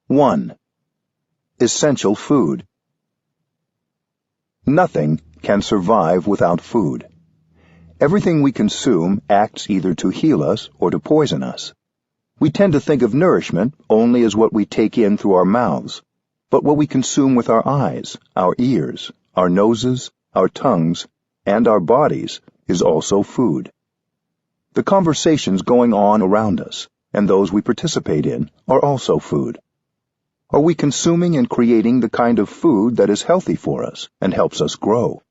1. Essential food. Nothing can survive without food. Everything we consume acts either to heal us or to poison us. We tend to think of nourishment only as what we take in through our mouths, but what we consume with our eyes, our ears, our noses, our tongues, and our bodies is also food. The conversations going on around us, and those we participate in, are also food. Are we consuming and creating the kind of food that is healthy for us and helps us grow?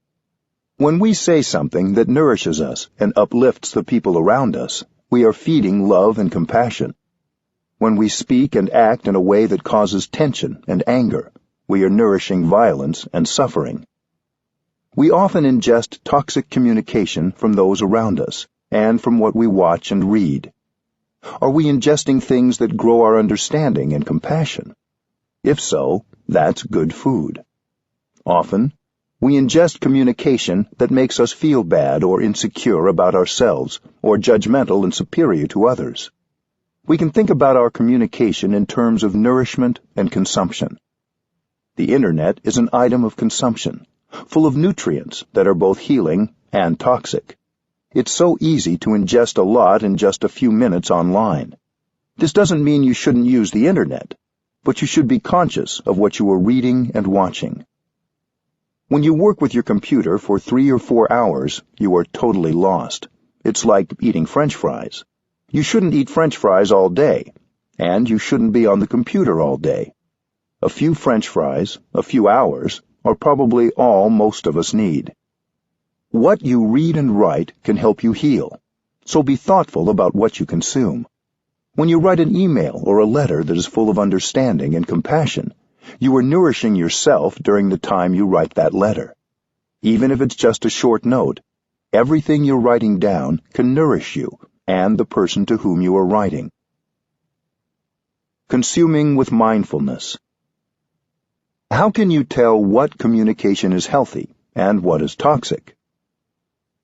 When we say something that nourishes us and uplifts the people around us, we are feeding love and compassion. When we speak and act in a way that causes tension and anger, we are nourishing violence and suffering. We often ingest toxic communication from those around us and from what we watch and read. Are we ingesting things that grow our understanding and compassion? If so, that's good food. Often, we ingest communication that makes us feel bad or insecure about ourselves or judgmental and superior to others. We can think about our communication in terms of nourishment and consumption. The Internet is an item of consumption, full of nutrients that are both healing and toxic. It's so easy to ingest a lot in just a few minutes online. This doesn't mean you shouldn't use the Internet, but you should be conscious of what you are reading and watching. When you work with your computer for 3 or 4 hours, you are totally lost. It's like eating French fries. You shouldn't eat French fries all day, and you shouldn't be on the computer all day. A few French fries, a few hours, are probably all most of us need. What you read and write can help you heal, so be thoughtful about what you consume. When you write an email or a letter that is full of understanding and compassion, you are nourishing yourself during the time you write that letter. Even if it's just a short note, everything you're writing down can nourish you and the person to whom you are writing. Consuming with mindfulness. How can you tell what communication is healthy and what is toxic?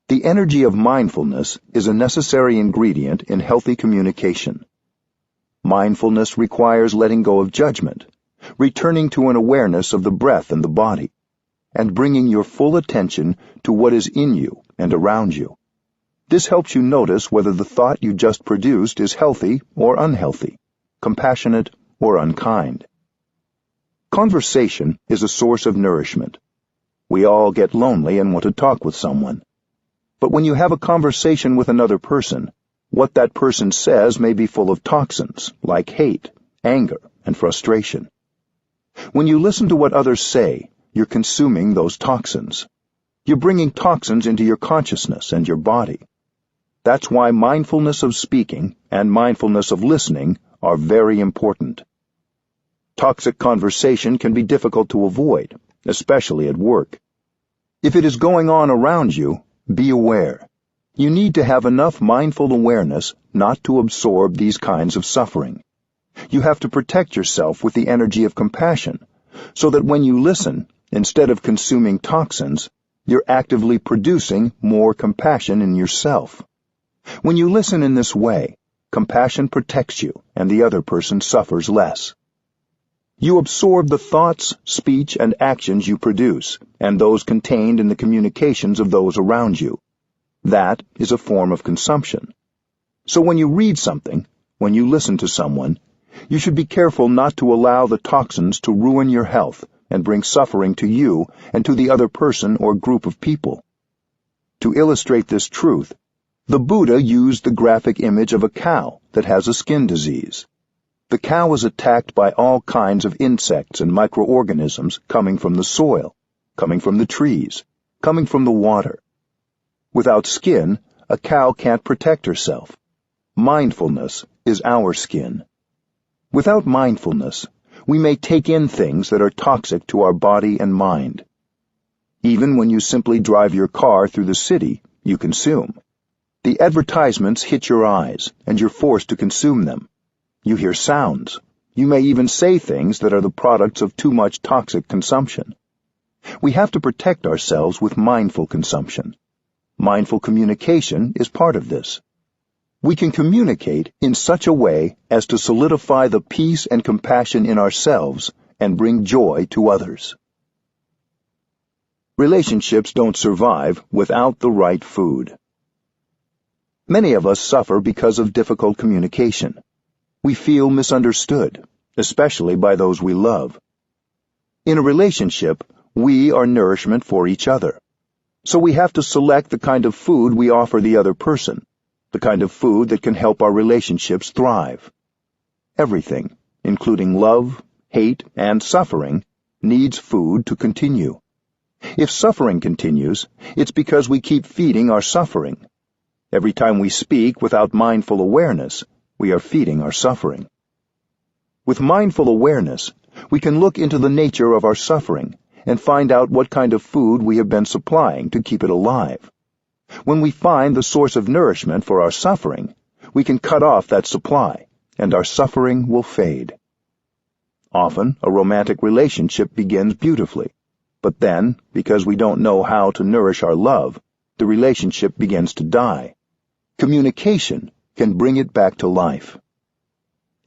The energy of mindfulness is a necessary ingredient in healthy communication. Mindfulness requires letting go of judgment, returning to an awareness of the breath and the body, and bringing your full attention to what is in you and around you. This helps you notice whether the thought you just produced is healthy or unhealthy, compassionate or unkind. Conversation is a source of nourishment. We all get lonely and want to talk with someone. But when you have a conversation with another person, what that person says may be full of toxins, like hate, anger, and frustration. When you listen to what others say, you're consuming those toxins. You're bringing toxins into your consciousness and your body. That's why mindfulness of speaking and mindfulness of listening are very important. Toxic conversation can be difficult to avoid, especially at work. If it is going on around you, be aware. You need to have enough mindful awareness not to absorb these kinds of suffering. You have to protect yourself with the energy of compassion, so that when you listen, instead of consuming toxins, you're actively producing more compassion in yourself. When you listen in this way, compassion protects you and the other person suffers less. You absorb the thoughts, speech, and actions you produce, and those contained in the communications of those around you. That is a form of consumption. So when you read something, when you listen to someone, you should be careful not to allow the toxins to ruin your health and bring suffering to you and to the other person or group of people. To illustrate this truth, the Buddha used the graphic image of a cow that has a skin disease. The cow is attacked by all kinds of insects and microorganisms coming from the soil, coming from the trees, coming from the water. Without skin, a cow can't protect herself. Mindfulness is our skin. Without mindfulness, we may take in things that are toxic to our body and mind. Even when you simply drive your car through the city, you consume. The advertisements hit your eyes, and you're forced to consume them. You hear sounds. You may even say things that are the products of too much toxic consumption. We have to protect ourselves with mindful consumption. Mindful communication is part of this. We can communicate in such a way as to solidify the peace and compassion in ourselves and bring joy to others. Relationships don't survive without the right food. Many of us suffer because of difficult communication. We feel misunderstood, especially by those we love. In a relationship, we are nourishment for each other. So we have to select the kind of food we offer the other person, the kind of food that can help our relationships thrive. Everything, including love, hate, and suffering, needs food to continue. If suffering continues, it's because we keep feeding our suffering. Every time we speak without mindful awareness, we are feeding our suffering. With mindful awareness, we can look into the nature of our suffering and find out what kind of food we have been supplying to keep it alive. When we find the source of nourishment for our suffering, we can cut off that supply, and our suffering will fade. Often, a romantic relationship begins beautifully, but then, because we don't know how to nourish our love, the relationship begins to die. Communication can bring it back to life.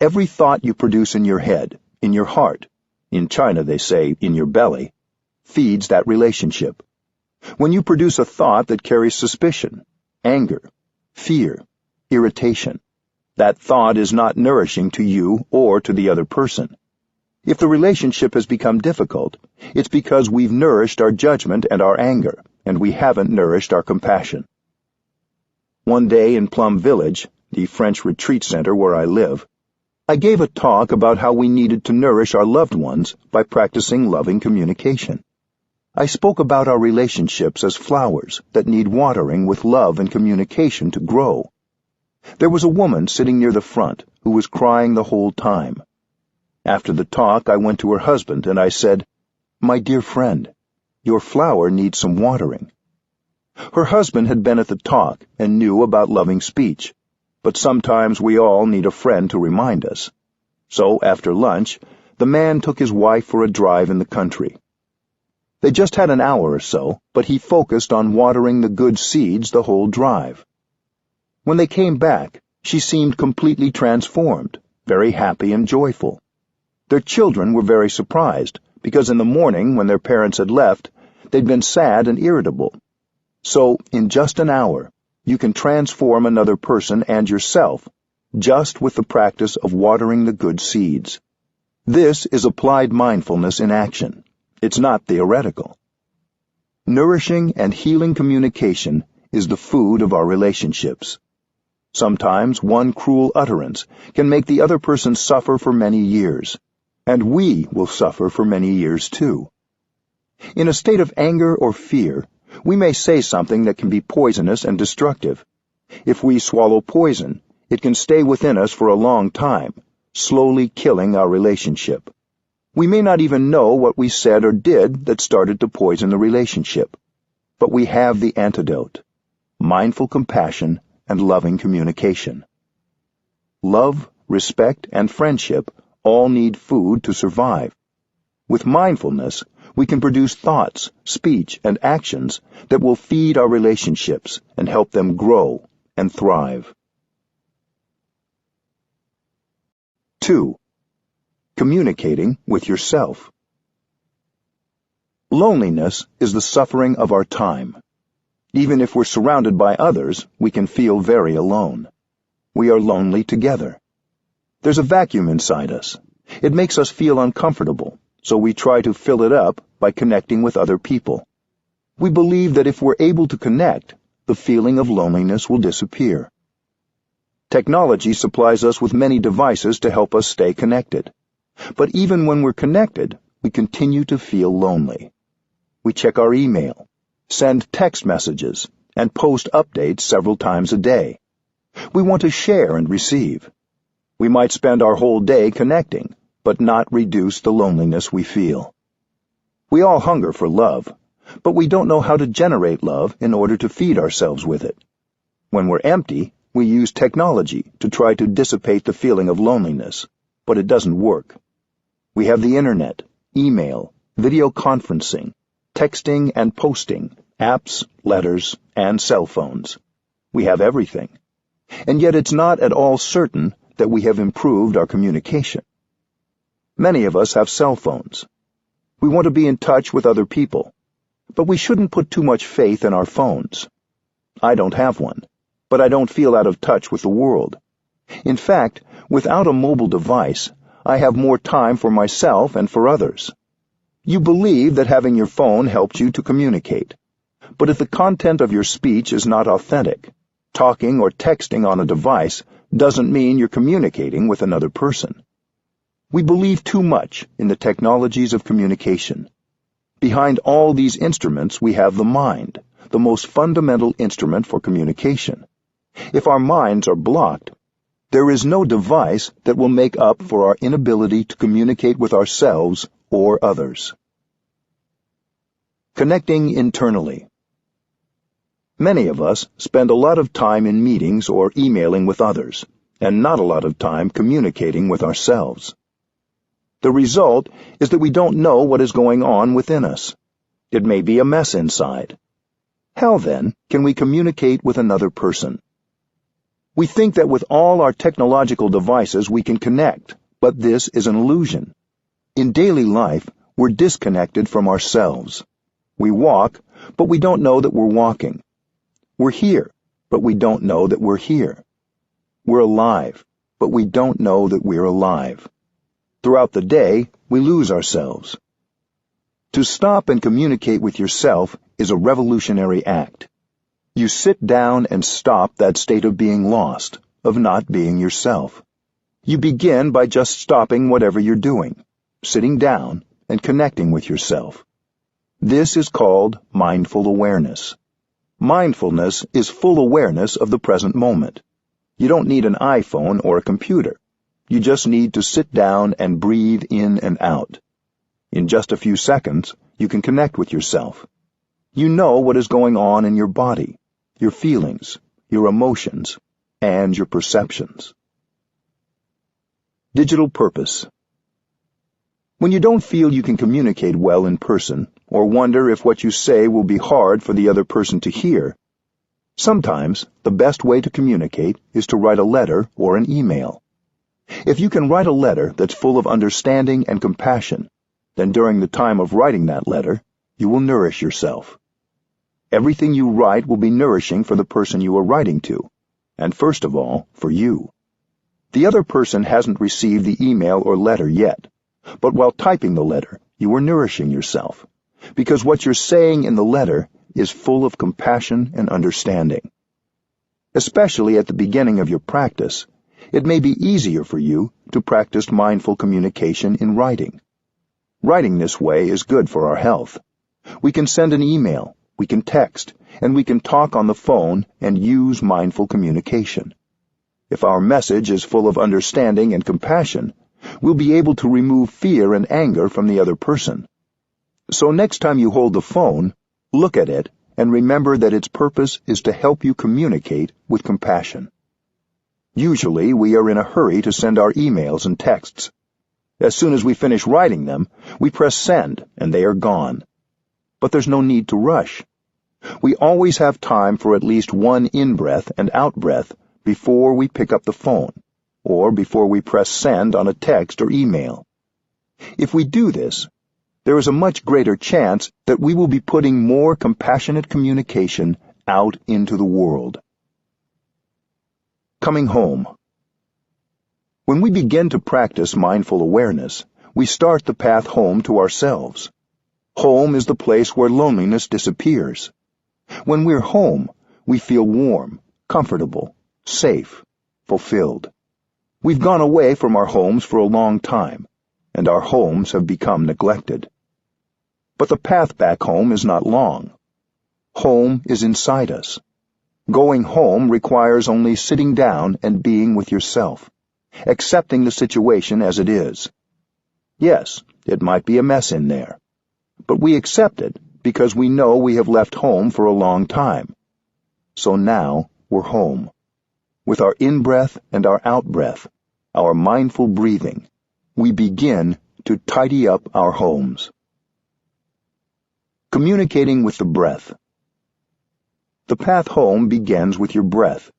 Every thought you produce in your head, in your heart, in China they say in your belly, feeds that relationship. When you produce a thought that carries suspicion, anger, fear, irritation, that thought is not nourishing to you or to the other person. If the relationship has become difficult, it's because we've nourished our judgment and our anger, and we haven't nourished our compassion. One day in Plum Village, the French retreat center where I live, I gave a talk about how we needed to nourish our loved ones by practicing loving communication. I spoke about our relationships as flowers that need watering with love and communication to grow. There was a woman sitting near the front who was crying the whole time. After the talk, I went to her husband and I said, "My dear friend, your flower needs some watering." Her husband had been at the talk and knew about loving speech, but sometimes we all need a friend to remind us. So, after lunch, the man took his wife for a drive in the country. They just had an hour or so, but he focused on watering the good seeds the whole drive. When they came back, she seemed completely transformed, very happy and joyful. Their children were very surprised, because in the morning, when their parents had left, they'd been sad and irritable. So, in just an hour, you can transform another person and yourself, just with the practice of watering the good seeds. This is applied mindfulness in action. It's not theoretical. Nourishing and healing communication is the food of our relationships. Sometimes one cruel utterance can make the other person suffer for many years, and we will suffer for many years too. In a state of anger or fear, we may say something that can be poisonous and destructive. If we swallow poison, it can stay within us for a long time, slowly killing our relationship. We may not even know what we said or did that started to poison the relationship. But we have the antidote: mindful compassion and loving communication. Love, respect, and friendship all need food to survive. With mindfulness, we can produce thoughts, speech, and actions that will feed our relationships and help them grow and thrive. 2. Communicating with yourself. Loneliness is the suffering of our time. Even if we're surrounded by others, we can feel very alone. We are lonely together. There's a vacuum inside us. It makes us feel uncomfortable, so we try to fill it up by connecting with other people. We believe that if we're able to connect, the feeling of loneliness will disappear. Technology supplies us with many devices to help us stay connected. But even when we're connected, we continue to feel lonely. We check our email, send text messages, and post updates several times a day. We want to share and receive. We might spend our whole day connecting, but not reduce the loneliness we feel. We all hunger for love, but we don't know how to generate love in order to feed ourselves with it. When we're empty, we use technology to try to dissipate the feeling of loneliness, but it doesn't work. We have the internet, email, video conferencing, texting and posting, apps, letters, and cell phones. We have everything. And yet it's not at all certain that we have improved our communication. Many of us have cell phones. We want to be in touch with other people, but we shouldn't put too much faith in our phones. I don't have one, but I don't feel out of touch with the world. In fact, without a mobile device, I have more time for myself and for others. You believe that having your phone helps you to communicate, but if the content of your speech is not authentic, talking or texting on a device doesn't mean you're communicating with another person. We believe too much in the technologies of communication. Behind all these instruments we have the mind, the most fundamental instrument for communication. If our minds are blocked, there is no device that will make up for our inability to communicate with ourselves or others. Connecting internally. Many of us spend a lot of time in meetings or emailing with others, and not a lot of time communicating with ourselves. The result is that we don't know what is going on within us. It may be a mess inside. How, then, can we communicate with another person? We think that with all our technological devices we can connect, but this is an illusion. In daily life, we're disconnected from ourselves. We walk, but we don't know that we're walking. We're here, but we don't know that we're here. We're alive, but we don't know that we're alive. Throughout the day, we lose ourselves. To stop and communicate with yourself is a revolutionary act. You sit down and stop that state of being lost, of not being yourself. You begin by just stopping whatever you're doing, sitting down, and connecting with yourself. This is called mindful awareness. Mindfulness is full awareness of the present moment. You don't need an iPhone or a computer. You just need to sit down and breathe in and out. In just a few seconds, you can connect with yourself. You know what is going on in your body, your feelings, your emotions, and your perceptions. Digital purpose. When you don't feel you can communicate well in person, or wonder if what you say will be hard for the other person to hear, sometimes the best way to communicate is to write a letter or an email. If you can write a letter that's full of understanding and compassion, then during the time of writing that letter, you will nourish yourself. Everything you write will be nourishing for the person you are writing to, and first of all, for you. The other person hasn't received the email or letter yet, but while typing the letter, you are nourishing yourself, because what you're saying in the letter is full of compassion and understanding. Especially at the beginning of your practice, it may be easier for you to practice mindful communication in writing. Writing this way is good for our health. We can send an email, we can text, and we can talk on the phone and use mindful communication. If our message is full of understanding and compassion, we'll be able to remove fear and anger from the other person. So next time you hold the phone, look at it and remember that its purpose is to help you communicate with compassion. Usually we are in a hurry to send our emails and texts. As soon as we finish writing them, we press send and they are gone. But there's no need to rush. We always have time for at least one in-breath and out-breath before we pick up the phone, or before we press send on a text or email. If we do this, there is a much greater chance that we will be putting more compassionate communication out into the world. Coming home. When we begin to practice mindful awareness, we start the path home to ourselves. Home is the place where loneliness disappears. When we're home, we feel warm, comfortable, safe, fulfilled. We've gone away from our homes for a long time, and our homes have become neglected. But the path back home is not long. Home is inside us. Going home requires only sitting down and being with yourself, accepting the situation as it is. Yes, it might be a mess in there, but we accept it because we know we have left home for a long time. So now we're home. With our in-breath and our out-breath, our mindful breathing, we begin to tidy up our homes. Communicating with the breath. The path home begins with your breath.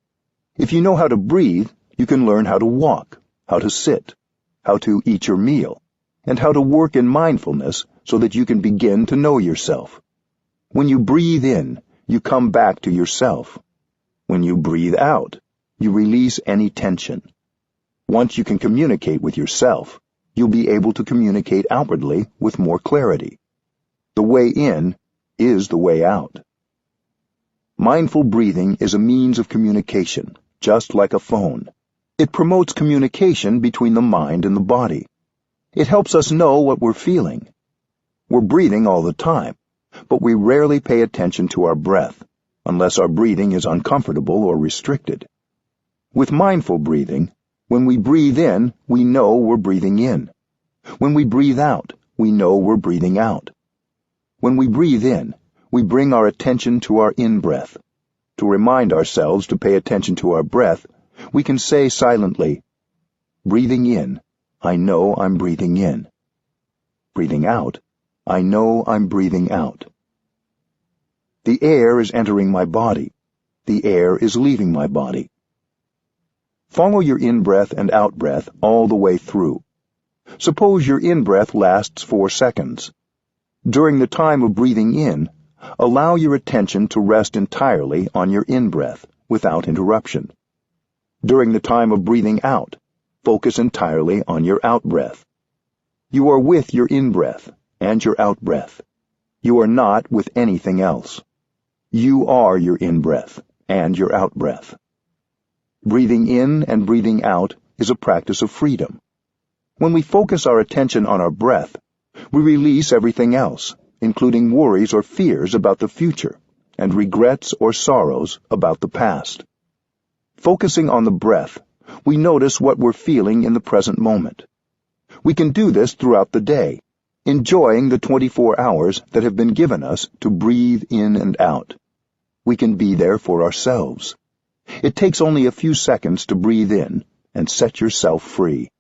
If you know how to breathe, you can learn how to walk, how to sit, how to eat your meal, and how to work in mindfulness so that you can begin to know yourself. When you breathe in, you come back to yourself. When you breathe out, you release any tension. Once you can communicate with yourself, you'll be able to communicate outwardly with more clarity. The way in is the way out. Mindful breathing is a means of communication, just like a phone. It promotes communication between the mind and the body. It helps us know what we're feeling. We're breathing all the time, but we rarely pay attention to our breath, unless our breathing is uncomfortable or restricted. With mindful breathing, when we breathe in, we know we're breathing in. When we breathe out, we know we're breathing out. When we breathe in, we bring our attention to our in-breath. To remind ourselves to pay attention to our breath, we can say silently, breathing in, I know I'm breathing in. Breathing out, I know I'm breathing out. The air is entering my body. The air is leaving my body. Follow your in-breath and out-breath all the way through. Suppose your in-breath lasts 4 seconds. During the time of breathing in, allow your attention to rest entirely on your in-breath without interruption. During the time of breathing out, focus entirely on your out-breath. You are with your in-breath and your out-breath. You are not with anything else. You are your in-breath and your out-breath. Breathing in and breathing out is a practice of freedom. When we focus our attention on our breath, we release everything else, including worries or fears about the future, and regrets or sorrows about the past. Focusing on the breath, we notice what we're feeling in the present moment. We can do this throughout the day, enjoying the 24 hours that have been given us to breathe in and out. We can be there for ourselves. It takes only a few seconds to breathe in and set yourself free.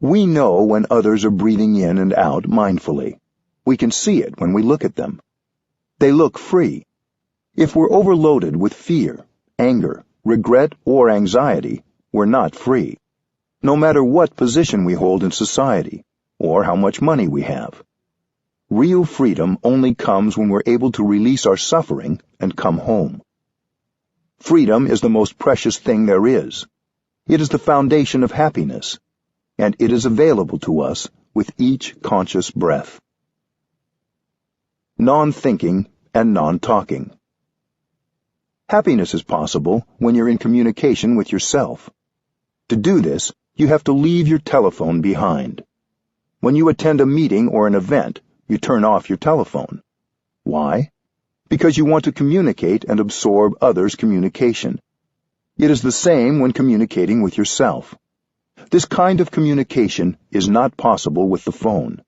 We know when others are breathing in and out mindfully. We can see it when we look at them. They look free. If we're overloaded with fear, anger, regret, or anxiety, we're not free, no matter what position we hold in society or how much money we have. Real freedom only comes when we're able to release our suffering and come home. Freedom is the most precious thing there is. It is the foundation of happiness, and it is available to us with each conscious breath. Non-thinking and non-talking. Happiness is possible when you're in communication with yourself. To do this, you have to leave your telephone behind. When you attend a meeting or an event, you turn off your telephone. Why? Because you want to communicate and absorb others' communication. It is the same when communicating with yourself. This kind of communication is not possible with the phone.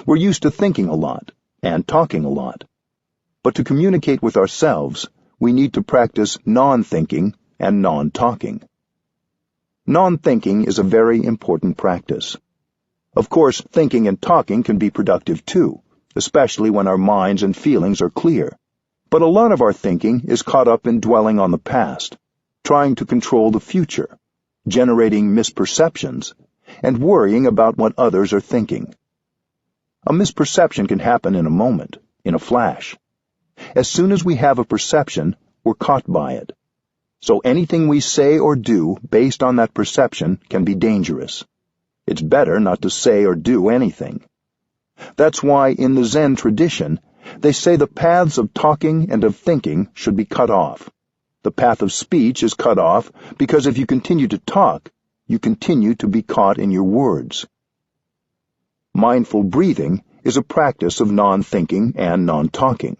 We're used to thinking a lot and talking a lot. But to communicate with ourselves, we need to practice non-thinking and non-talking. Non-thinking is a very important practice. Of course, thinking and talking can be productive too, especially when our minds and feelings are clear. But a lot of our thinking is caught up in dwelling on the past, trying to control the future, generating misperceptions, and worrying about what others are thinking. A misperception can happen in a moment, in a flash. As soon as we have a perception, we're caught by it. So anything we say or do based on that perception can be dangerous. It's better not to say or do anything. That's why in the Zen tradition, they say the paths of talking and of thinking should be cut off. The path of speech is cut off because if you continue to talk, you continue to be caught in your words. Mindful breathing is a practice of non-thinking and non-talking.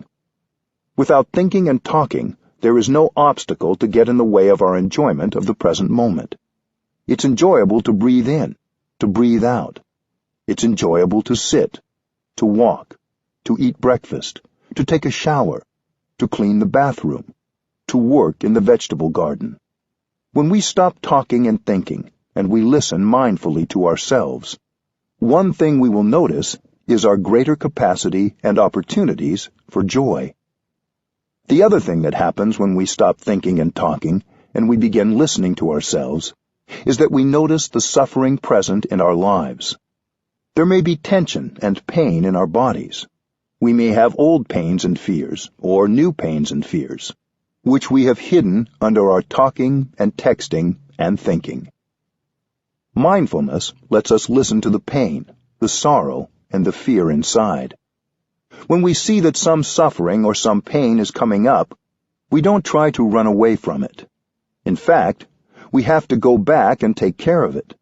Without thinking and talking, there is no obstacle to get in the way of our enjoyment of the present moment. It's enjoyable to breathe in, to breathe out. It's enjoyable to sit, to walk, to eat breakfast, to take a shower, to clean the bathroom, to work in the vegetable garden. When we stop talking and thinking, and we listen mindfully to ourselves, one thing we will notice is our greater capacity and opportunities for joy. The other thing that happens when we stop thinking and talking and we begin listening to ourselves is that we notice the suffering present in our lives. There may be tension and pain in our bodies. We may have old pains and fears, or new pains and fears, which we have hidden under our talking and texting and thinking. Mindfulness lets us listen to the pain, the sorrow, and the fear inside. When we see that some suffering or some pain is coming up, we don't try to run away from it. In fact, we have to go back and take care of it.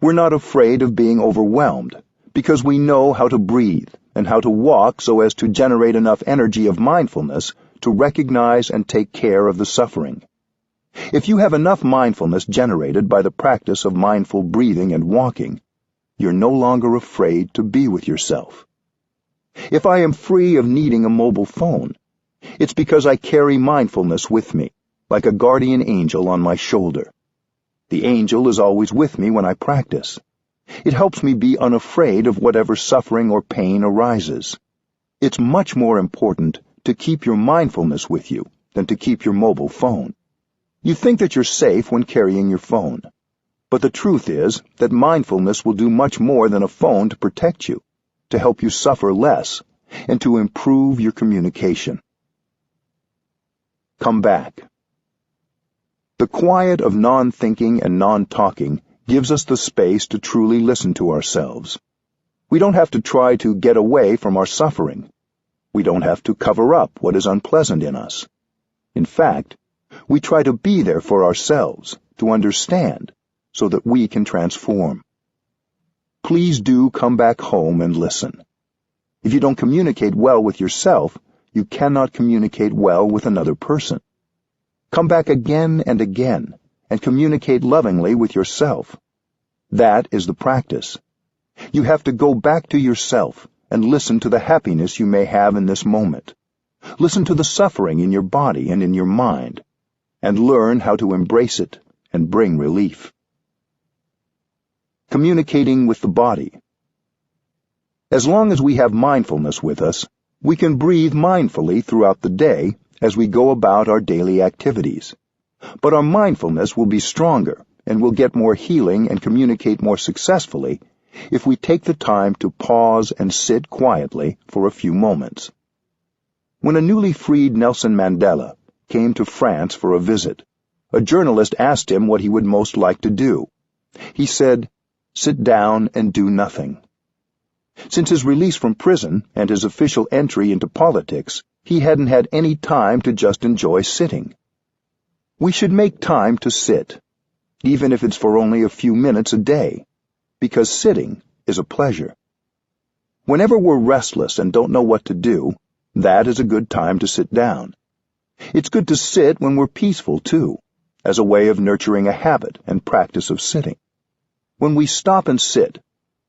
We're not afraid of being overwhelmed, because we know how to breathe and how to walk so as to generate enough energy of mindfulness to recognize and take care of the suffering. If you have enough mindfulness generated by the practice of mindful breathing and walking, you're no longer afraid to be with yourself. If I am free of needing a mobile phone, it's because I carry mindfulness with me, like a guardian angel on my shoulder. The angel is always with me when I practice. It helps me be unafraid of whatever suffering or pain arises. It's much more important to keep your mindfulness with you than to keep your mobile phone. You think that you're safe when carrying your phone, but the truth is that mindfulness will do much more than a phone to protect you, to help you suffer less, and to improve your communication. Come back. The quiet of non-thinking and non-talking gives us the space to truly listen to ourselves. We don't have to try to get away from our suffering. We don't have to cover up what is unpleasant in us. In fact, we try to be there for ourselves, to understand, so that we can transform. Please do come back home and listen. If you don't communicate well with yourself, you cannot communicate well with another person. Come back again and communicate lovingly with yourself. That is the practice. You have to go back to yourself and listen to the happiness you may have in this moment. Listen to the suffering in your body and in your mind, and learn how to embrace it and bring relief. Communicating with the body. As long as we have mindfulness with us, we can breathe mindfully throughout the day as we go about our daily activities. But our mindfulness will be stronger and will get more healing and communicate more successfully if we take the time to pause and sit quietly for a few moments. When a newly freed Nelson Mandela came to France for a visit, a journalist asked him what he would most like to do. He said, "Sit down and do nothing." Since his release from prison and his official entry into politics, he hadn't had any time to just enjoy sitting. We should make time to sit, even if it's for only a few minutes a day, because sitting is a pleasure. Whenever we're restless and don't know what to do, that is a good time to sit down. It's good to sit when we're peaceful, too, as a way of nurturing a habit and practice of sitting. When we stop and sit,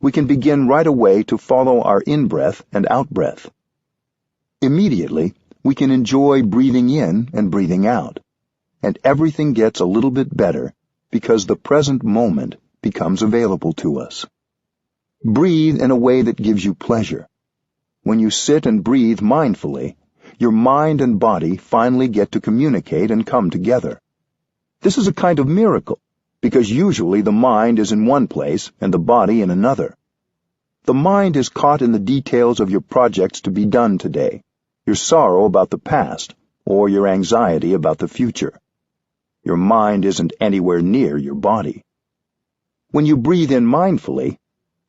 we can begin right away to follow our in-breath and out-breath. Immediately, we can enjoy breathing in and breathing out, and everything gets a little bit better because the present moment becomes available to us. Breathe in a way that gives you pleasure. When you sit and breathe mindfully, your mind and body finally get to communicate and come together. This is a kind of miracle, because usually the mind is in one place and the body in another. The mind is caught in the details of your projects to be done today, your sorrow about the past, or your anxiety about the future. Your mind isn't anywhere near your body. When you breathe in mindfully,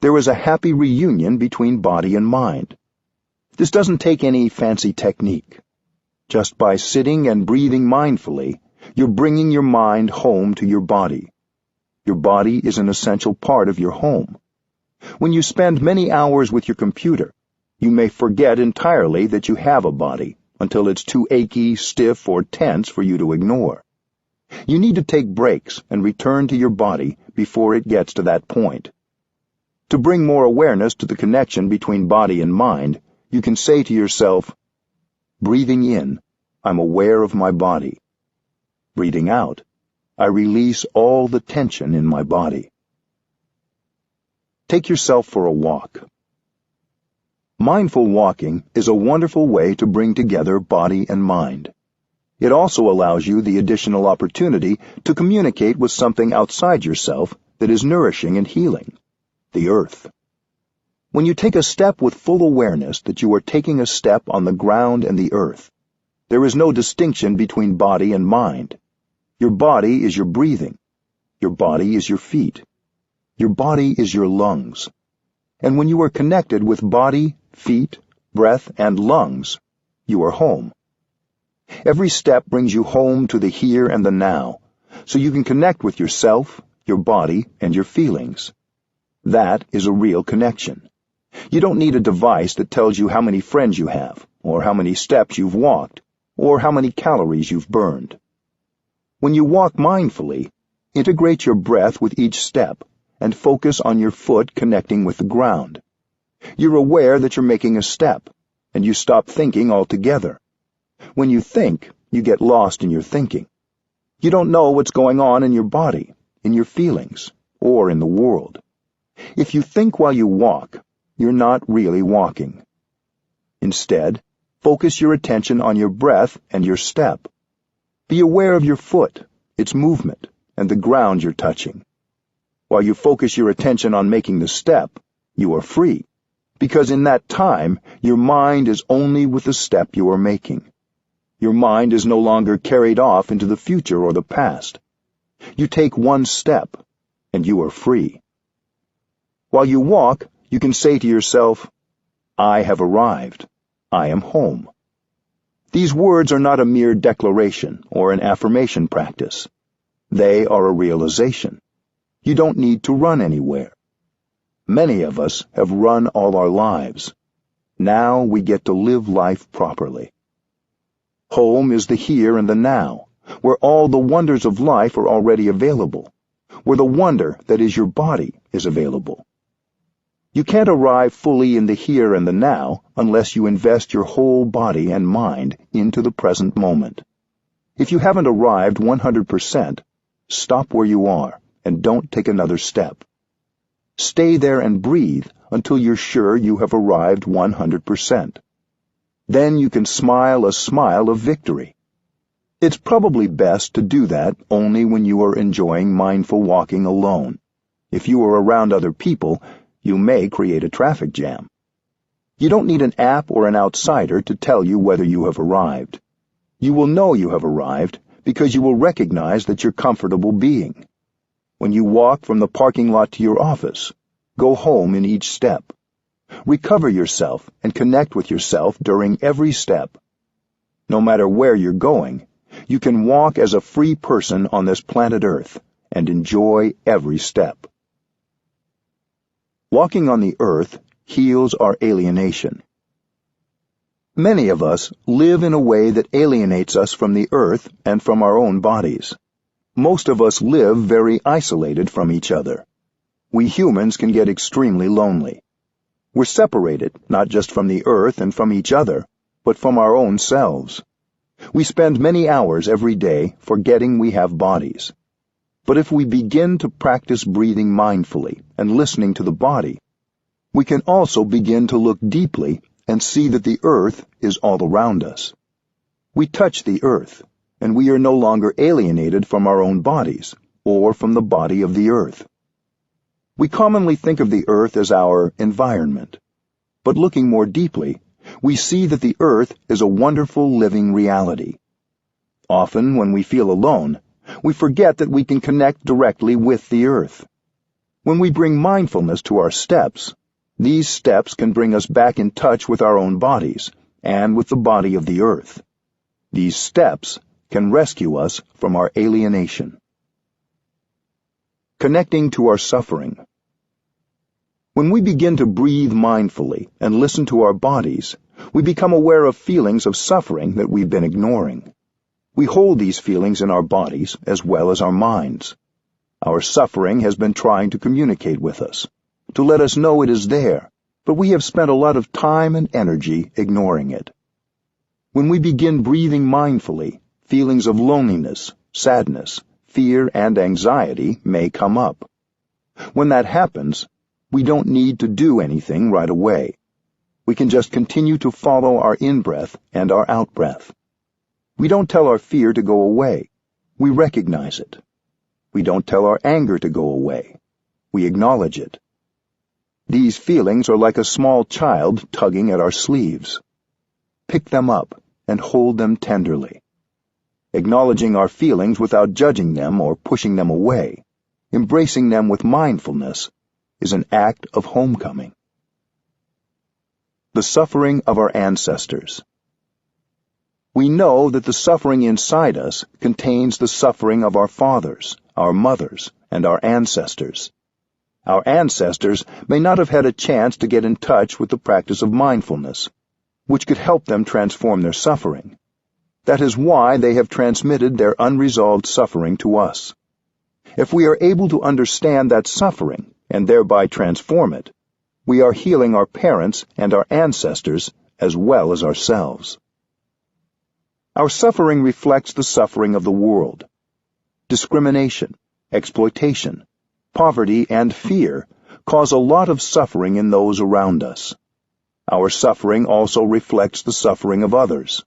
there is a happy reunion between body and mind. This doesn't take any fancy technique. Just by sitting and breathing mindfully, you're bringing your mind home to your body. Your body is an essential part of your home. When you spend many hours with your computer, you may forget entirely that you have a body until it's too achy, stiff, or tense for you to ignore. You need to take breaks and return to your body before it gets to that point. To bring more awareness to the connection between body and mind, you can say to yourself, breathing in, I'm aware of my body. Breathing out, I release all the tension in my body. Take yourself for a walk. Mindful walking is a wonderful way to bring together body and mind. It also allows you the additional opportunity to communicate with something outside yourself that is nourishing and healing, the earth. When you take a step with full awareness that you are taking a step on the ground and the earth, there is no distinction between body and mind. Your body is your breathing. Your body is your feet. Your body is your lungs. And when you are connected with body, feet, breath, and lungs, you are home. Every step brings you home to the here and the now, so you can connect with yourself, your body, and your feelings. That is a real connection. You don't need a device that tells you how many friends you have, or how many steps you've walked, or how many calories you've burned. When you walk mindfully, integrate your breath with each step and focus on your foot connecting with the ground. You're aware that you're making a step, and you stop thinking altogether. When you think, you get lost in your thinking. You don't know what's going on in your body, in your feelings, or in the world. If you think while you walk, you're not really walking. Instead, focus your attention on your breath and your step. Be aware of your foot, its movement, and the ground you're touching. While you focus your attention on making the step, you are free, because in that time, your mind is only with the step you are making. Your mind is no longer carried off into the future or the past. You take one step, and you are free. While you walk, you can say to yourself, I have arrived. I am home. These words are not a mere declaration or an affirmation practice. They are a realization. You don't need to run anywhere. Many of us have run all our lives. Now we get to live life properly. Home is the here and the now, where all the wonders of life are already available, where the wonder that is your body is available. You can't arrive fully in the here and the now unless you invest your whole body and mind into the present moment. If you haven't arrived 100%, stop where you are and don't take another step. Stay there and breathe until you're sure you have arrived 100%. Then you can smile a smile of victory. It's probably best to do that only when you are enjoying mindful walking alone. If you are around other people, you may create a traffic jam. You don't need an app or an outsider to tell you whether you have arrived. You will know you have arrived because you will recognize that you're comfortable being. When you walk from the parking lot to your office, go home in each step. Recover yourself and connect with yourself during every step. No matter where you're going, you can walk as a free person on this planet Earth and enjoy every step. Walking on the earth heals our alienation. Many of us live in a way that alienates us from the earth and from our own bodies. Most of us live very isolated from each other. We humans can get extremely lonely. We're separated not just from the earth and from each other, but from our own selves. We spend many hours every day forgetting we have bodies. But if we begin to practice breathing mindfully and listening to the body, we can also begin to look deeply and see that the earth is all around us. We touch the earth, and we are no longer alienated from our own bodies or from the body of the earth. We commonly think of the earth as our environment, but looking more deeply, we see that the earth is a wonderful living reality. Often, when we feel alone, we forget that we can connect directly with the earth. When we bring mindfulness to our steps, these steps can bring us back in touch with our own bodies and with the body of the earth. These steps can rescue us from our alienation. Connecting to our suffering. When we begin to breathe mindfully and listen to our bodies, we become aware of feelings of suffering that we've been ignoring. We hold these feelings in our bodies as well as our minds. Our suffering has been trying to communicate with us, to let us know it is there, but we have spent a lot of time and energy ignoring it. When we begin breathing mindfully, feelings of loneliness, sadness, fear, and anxiety may come up. When that happens, we don't need to do anything right away. We can just continue to follow our in-breath and our out-breath. We don't tell our fear to go away. We recognize it. We don't tell our anger to go away. We acknowledge it. These feelings are like a small child tugging at our sleeves. Pick them up and hold them tenderly. Acknowledging our feelings without judging them or pushing them away, embracing them with mindfulness, is an act of homecoming. The suffering of our ancestors. We know that the suffering inside us contains the suffering of our fathers, our mothers, and our ancestors. Our ancestors may not have had a chance to get in touch with the practice of mindfulness, which could help them transform their suffering. That is why they have transmitted their unresolved suffering to us. If we are able to understand that suffering and thereby transform it, we are healing our parents and our ancestors as well as ourselves. Our suffering reflects the suffering of the world. Discrimination, exploitation, poverty, and fear cause a lot of suffering in those around us. Our suffering also reflects the suffering of others.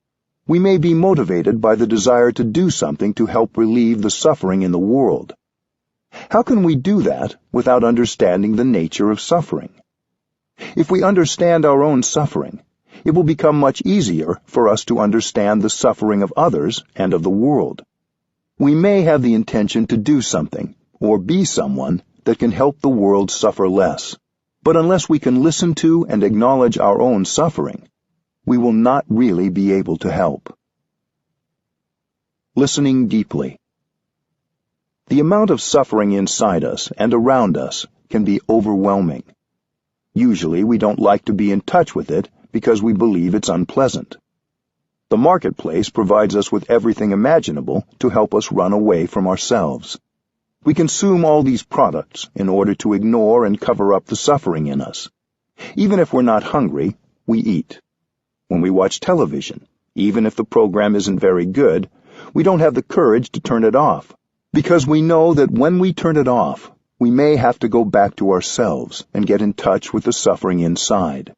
We may be motivated by the desire to do something to help relieve the suffering in the world. How can we do that without understanding the nature of suffering? If we understand our own suffering, it will become much easier for us to understand the suffering of others and of the world. We may have the intention to do something or be someone that can help the world suffer less, but unless we can listen to and acknowledge our own suffering, we will not really be able to help. Listening deeply. The amount of suffering inside us and around us can be overwhelming. Usually we don't like to be in touch with it because we believe it's unpleasant. The marketplace provides us with everything imaginable to help us run away from ourselves. We consume all these products in order to ignore and cover up the suffering in us. Even if we're not hungry, we eat. When we watch television, even if the program isn't very good, we don't have the courage to turn it off, because we know that when we turn it off, we may have to go back to ourselves and get in touch with the suffering inside.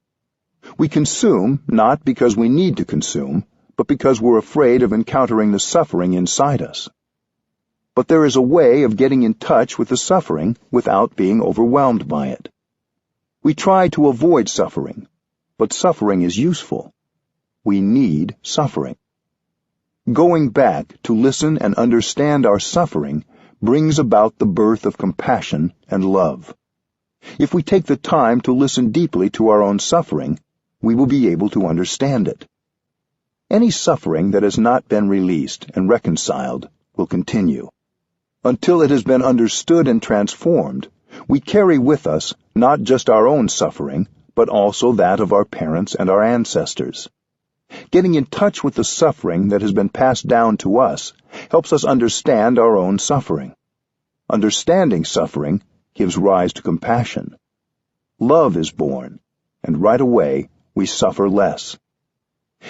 We consume not because we need to consume, but because we're afraid of encountering the suffering inside us. But there is a way of getting in touch with the suffering without being overwhelmed by it. We try to avoid suffering, but suffering is useful. We need suffering. Going back to listen and understand our suffering brings about the birth of compassion and love. If we take the time to listen deeply to our own suffering, we will be able to understand it. Any suffering that has not been released and reconciled will continue. Until it has been understood and transformed, we carry with us not just our own suffering, but also that of our parents and our ancestors. Getting in touch with the suffering that has been passed down to us helps us understand our own suffering. Understanding suffering gives rise to compassion. Love is born, and right away we suffer less.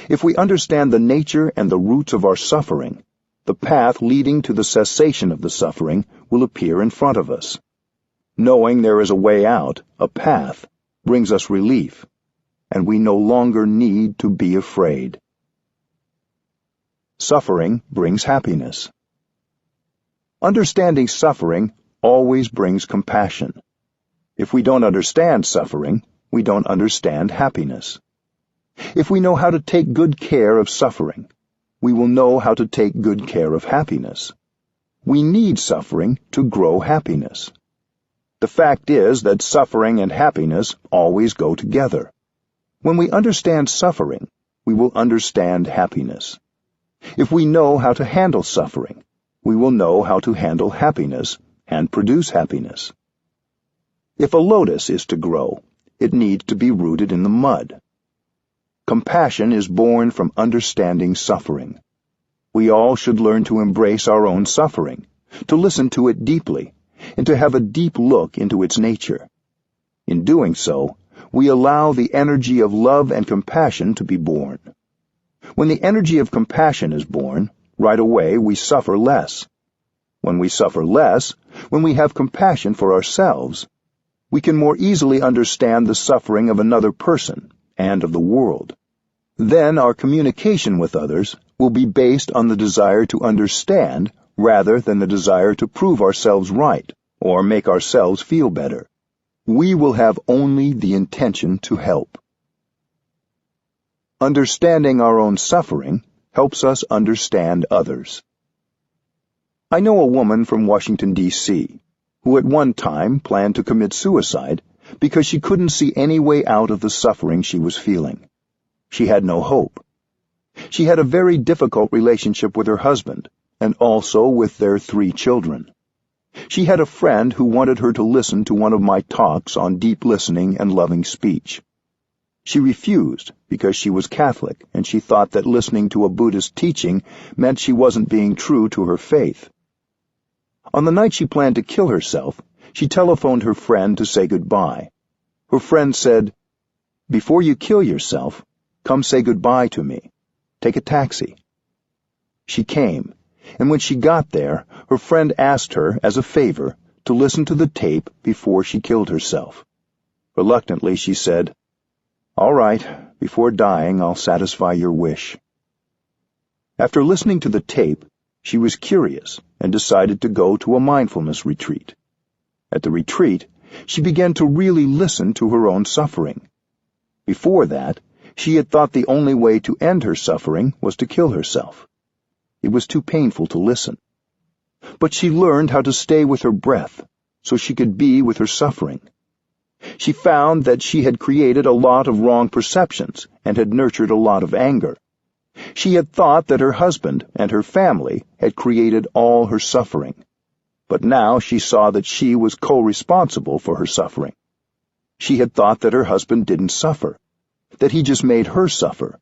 If we understand the nature and the roots of our suffering, the path leading to the cessation of the suffering will appear in front of us. Knowing there is a way out, a path, brings us relief, and we no longer need to be afraid. Suffering brings happiness. Understanding suffering always brings compassion. If we don't understand suffering, we don't understand happiness. If we know how to take good care of suffering, we will know how to take good care of happiness. We need suffering to grow happiness. The fact is that suffering and happiness always go together. When we understand suffering, we will understand happiness. If we know how to handle suffering, we will know how to handle happiness and produce happiness. If a lotus is to grow, it needs to be rooted in the mud. Compassion is born from understanding suffering. We all should learn to embrace our own suffering, to listen to it deeply, and to have a deep look into its nature. In doing so, we allow the energy of love and compassion to be born. When the energy of compassion is born, right away we suffer less. When we suffer less, when we have compassion for ourselves, we can more easily understand the suffering of another person and of the world. Then our communication with others will be based on the desire to understand rather than the desire to prove ourselves right or make ourselves feel better. We will have only the intention to help. Understanding our own suffering helps us understand others. I know a woman from Washington, D.C., who at one time planned to commit suicide because she couldn't see any way out of the suffering she was feeling. She had no hope. She had a very difficult relationship with her husband and also with their 3 children. She had a friend who wanted her to listen to one of my talks on deep listening and loving speech. She refused because she was Catholic and she thought that listening to a Buddhist teaching meant she wasn't being true to her faith. On the night she planned to kill herself, she telephoned her friend to say goodbye. Her friend said, "Before you kill yourself, come say goodbye to me. Take a taxi." She came, and when she got there, her friend asked her, as a favor, to listen to the tape before she killed herself. Reluctantly, she said, "All right, before dying, I'll satisfy your wish." After listening to the tape, she was curious and decided to go to a mindfulness retreat. At the retreat, she began to really listen to her own suffering. Before that, she had thought the only way to end her suffering was to kill herself. It was too painful to listen. But she learned how to stay with her breath so she could be with her suffering. She found that she had created a lot of wrong perceptions and had nurtured a lot of anger. She had thought that her husband and her family had created all her suffering. But now she saw that she was co-responsible for her suffering. She had thought that her husband didn't suffer, that he just made her suffer.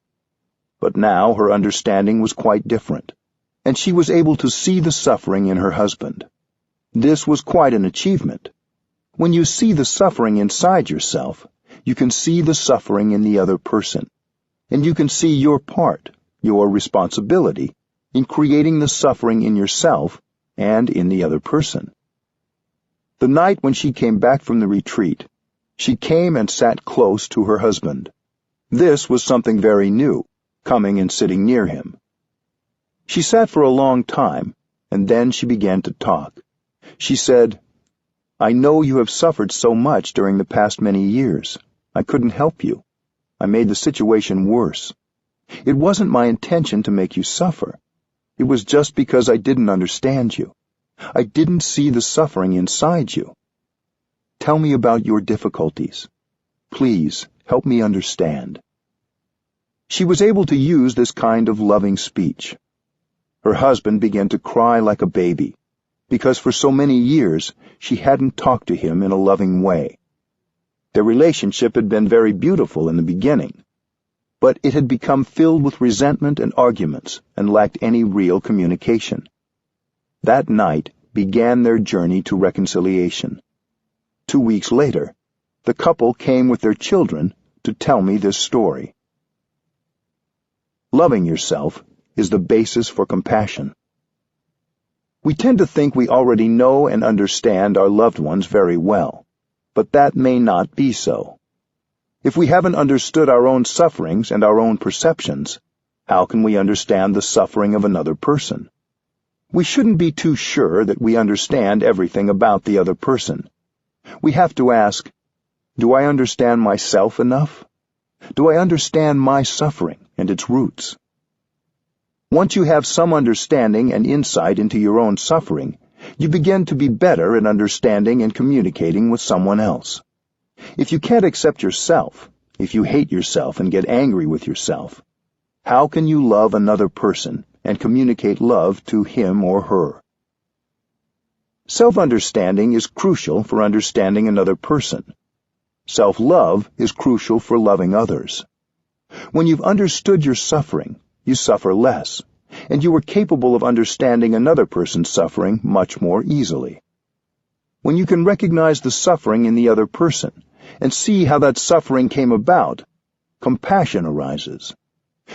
But now her understanding was quite different, and she was able to see the suffering in her husband. This was quite an achievement. When you see the suffering inside yourself, you can see the suffering in the other person, and you can see your part, your responsibility, in creating the suffering in yourself and in the other person. The night when she came back from the retreat, she came and sat close to her husband. This was something very new, coming and sitting near him. She sat for a long time, and then she began to talk. She said, "I know you have suffered so much during the past many years. I couldn't help you. I made the situation worse. It wasn't my intention to make you suffer. It was just because I didn't understand you. I didn't see the suffering inside you. Tell me about your difficulties. Please, help me understand." She was able to use this kind of loving speech. Her husband began to cry like a baby, because for so many years she hadn't talked to him in a loving way. Their relationship had been very beautiful in the beginning, but it had become filled with resentment and arguments and lacked any real communication. That night began their journey to reconciliation. 2 weeks later, the couple came with their children to tell me this story. Loving yourself is the basis for compassion. We tend to think we already know and understand our loved ones very well, but that may not be so. If we haven't understood our own sufferings and our own perceptions, how can we understand the suffering of another person? We shouldn't be too sure that we understand everything about the other person. We have to ask, do I understand myself enough? Do I understand my suffering and its roots? Once you have some understanding and insight into your own suffering, you begin to be better at understanding and communicating with someone else. If you can't accept yourself, if you hate yourself and get angry with yourself, how can you love another person and communicate love to him or her? Self-understanding is crucial for understanding another person. Self-love is crucial for loving others. When you've understood your suffering, you suffer less, and you are capable of understanding another person's suffering much more easily. When you can recognize the suffering in the other person and see how that suffering came about, compassion arises.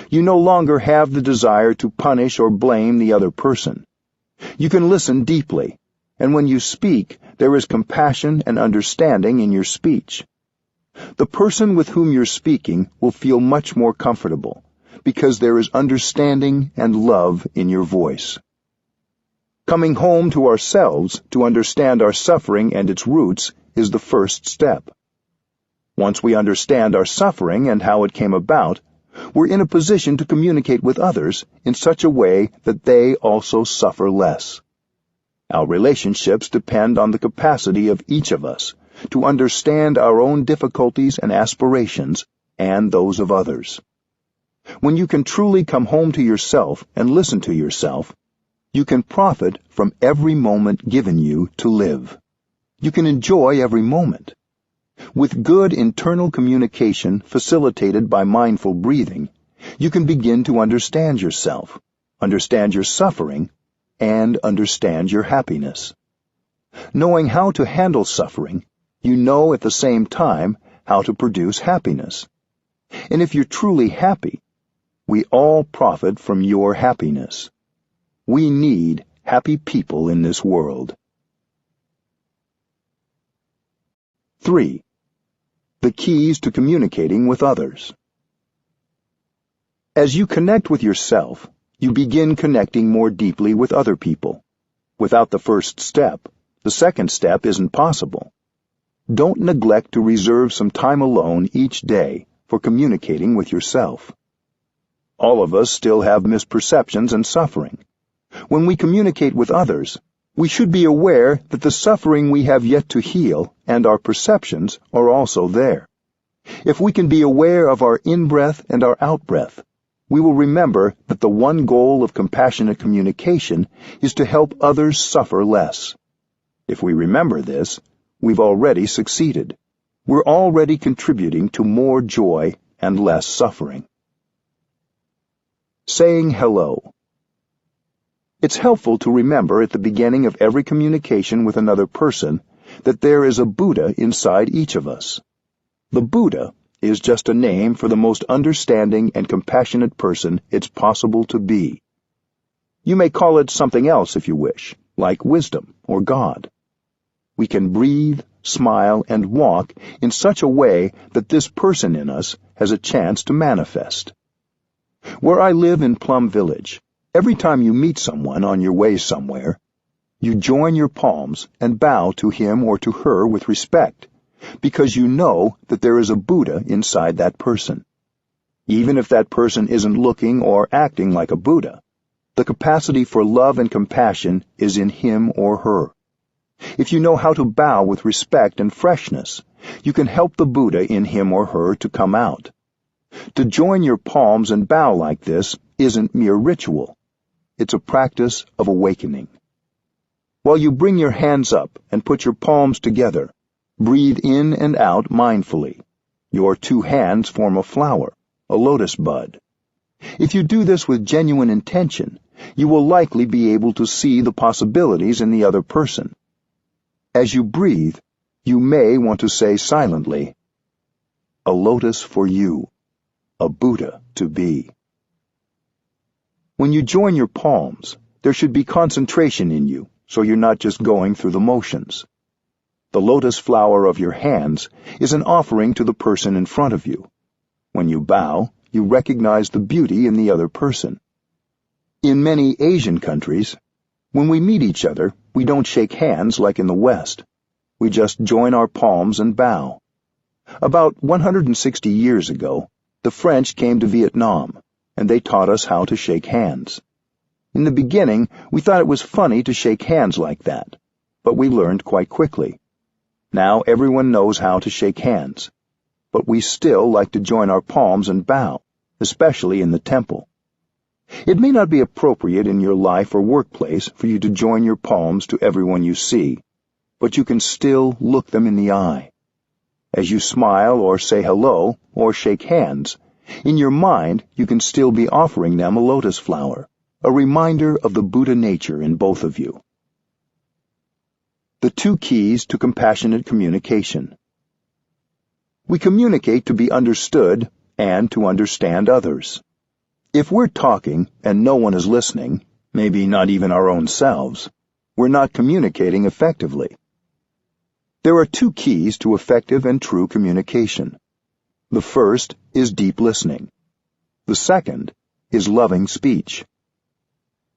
You no longer have the desire to punish or blame the other person. You can listen deeply, and when you speak, there is compassion and understanding in your speech. The person with whom you're speaking will feel much more comfortable, because there is understanding and love in your voice. Coming home to ourselves to understand our suffering and its roots is the first step. Once we understand our suffering and how it came about, we're in a position to communicate with others in such a way that they also suffer less. Our relationships depend on the capacity of each of us to understand our own difficulties and aspirations and those of others. When you can truly come home to yourself and listen to yourself, you can profit from every moment given you to live. You can enjoy every moment. With good internal communication facilitated by mindful breathing, you can begin to understand yourself, understand your suffering, and understand your happiness. Knowing how to handle suffering, you know at the same time how to produce happiness. And if you're truly happy, we all profit from your happiness. We need happy people in this world. 3. The keys to communicating with others. As you connect with yourself, you begin connecting more deeply with other people. Without the first step, the second step isn't possible. Don't neglect to reserve some time alone each day for communicating with yourself. All of us still have misperceptions and suffering. When we communicate with others, we should be aware that the suffering we have yet to heal and our perceptions are also there. If we can be aware of our in-breath and our out-breath, we will remember that the one goal of compassionate communication is to help others suffer less. If we remember this, we've already succeeded. We're already contributing to more joy and less suffering. Saying hello. It's helpful to remember at the beginning of every communication with another person that there is a Buddha inside each of us. The Buddha is just a name for the most understanding and compassionate person it's possible to be. You may call it something else if you wish, like wisdom or God. We can breathe, smile, and walk in such a way that this person in us has a chance to manifest. Where I live in Plum Village, every time you meet someone on your way somewhere, you join your palms and bow to him or to her with respect, because you know that there is a Buddha inside that person. Even if that person isn't looking or acting like a Buddha, the capacity for love and compassion is in him or her. If you know how to bow with respect and freshness, you can help the Buddha in him or her to come out. To join your palms and bow like this isn't mere ritual. It's a practice of awakening. While you bring your hands up and put your palms together, breathe in and out mindfully. Your two hands form a flower, a lotus bud. If you do this with genuine intention, you will likely be able to see the possibilities in the other person. As you breathe, you may want to say silently, "A lotus for you, a Buddha to be." When you join your palms, there should be concentration in you, so you're not just going through the motions. The lotus flower of your hands is an offering to the person in front of you. When you bow, you recognize the beauty in the other person. In many Asian countries, when we meet each other, we don't shake hands like in the West. We just join our palms and bow. About 160 years ago, the French came to Vietnam, and they taught us how to shake hands. In the beginning, we thought it was funny to shake hands like that, but we learned quite quickly. Now everyone knows how to shake hands, but we still like to join our palms and bow, especially in the temple. It may not be appropriate in your life or workplace for you to join your palms to everyone you see, but you can still look them in the eye. As you smile or say hello or shake hands, in your mind you can still be offering them a lotus flower, a reminder of the Buddha nature in both of you. The two keys to compassionate communication. We communicate to be understood and to understand others. If we're talking and no one is listening, maybe not even our own selves, we're not communicating effectively. There are two keys to effective and true communication. The first is deep listening. The second is loving speech.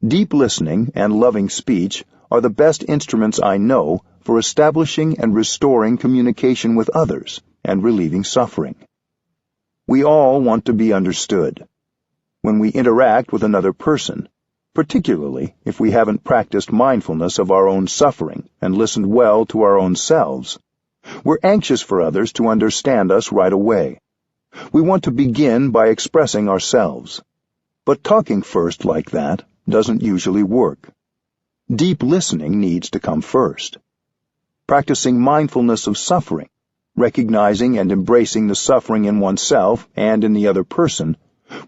Deep listening and loving speech are the best instruments I know for establishing and restoring communication with others and relieving suffering. We all want to be understood. When we interact with another person, particularly if we haven't practiced mindfulness of our own suffering and listened well to our own selves, we're anxious for others to understand us right away. We want to begin by expressing ourselves. But talking first like that doesn't usually work. Deep listening needs to come first. Practicing mindfulness of suffering, recognizing and embracing the suffering in oneself and in the other person,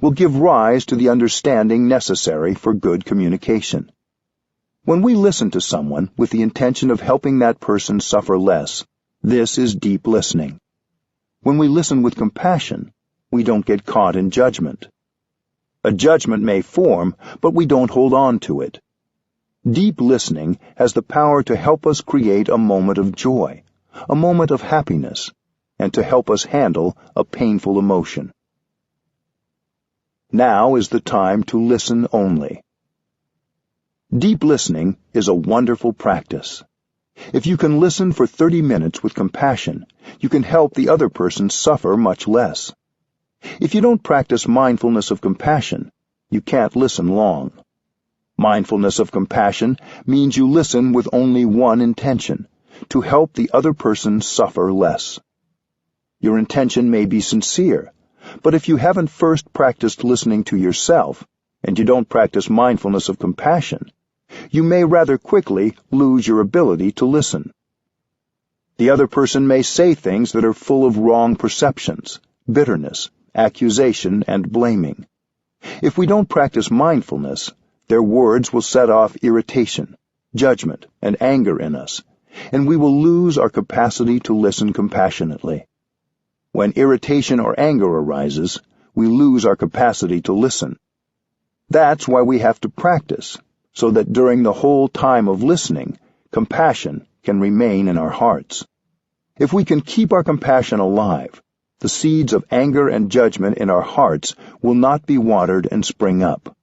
will give rise to the understanding necessary for good communication. When we listen to someone with the intention of helping that person suffer less, this is deep listening. When we listen with compassion, we don't get caught in judgment. A judgment may form, but we don't hold on to it. Deep listening has the power to help us create a moment of joy, a moment of happiness, and to help us handle a painful emotion. Now is the time to listen only. Deep listening is a wonderful practice. If you can listen for 30 minutes with compassion, you can help the other person suffer much less. If you don't practice mindfulness of compassion, you can't listen long. Mindfulness of compassion means you listen with only one intention, to help the other person suffer less. Your intention may be sincere, but if you haven't first practiced listening to yourself, and you don't practice mindfulness of compassion, you may rather quickly lose your ability to listen. The other person may say things that are full of wrong perceptions, bitterness, accusation, and blaming. If we don't practice mindfulness, their words will set off irritation, judgment, and anger in us, and we will lose our capacity to listen compassionately. When irritation or anger arises, we lose our capacity to listen. That's why we have to practice, so that during the whole time of listening, compassion can remain in our hearts. If we can keep our compassion alive, the seeds of anger and judgment in our hearts will not be watered and spring up.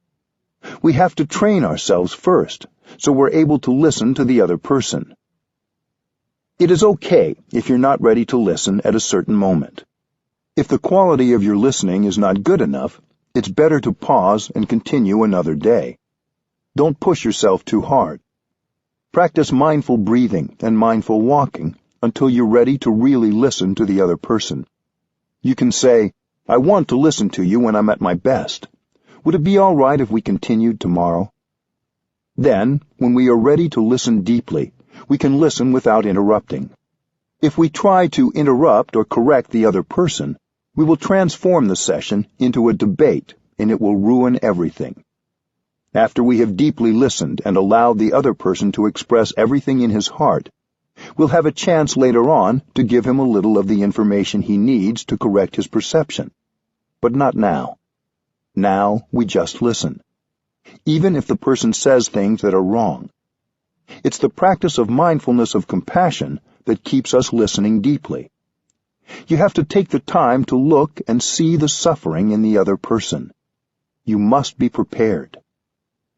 We have to train ourselves first, so we're able to listen to the other person. It is okay if you're not ready to listen at a certain moment. If the quality of your listening is not good enough, it's better to pause and continue another day. Don't push yourself too hard. Practice mindful breathing and mindful walking until you're ready to really listen to the other person. You can say, "I want to listen to you when I'm at my best. Would it be all right if we continued tomorrow?" Then, when we are ready to listen deeply, we can listen without interrupting. If we try to interrupt or correct the other person, we will transform the session into a debate, and it will ruin everything. After we have deeply listened and allowed the other person to express everything in his heart, we'll have a chance later on to give him a little of the information he needs to correct his perception. But not now. Now we just listen, even if the person says things that are wrong. It's the practice of mindfulness of compassion that keeps us listening deeply. You have to take the time to look and see the suffering in the other person. You must be prepared.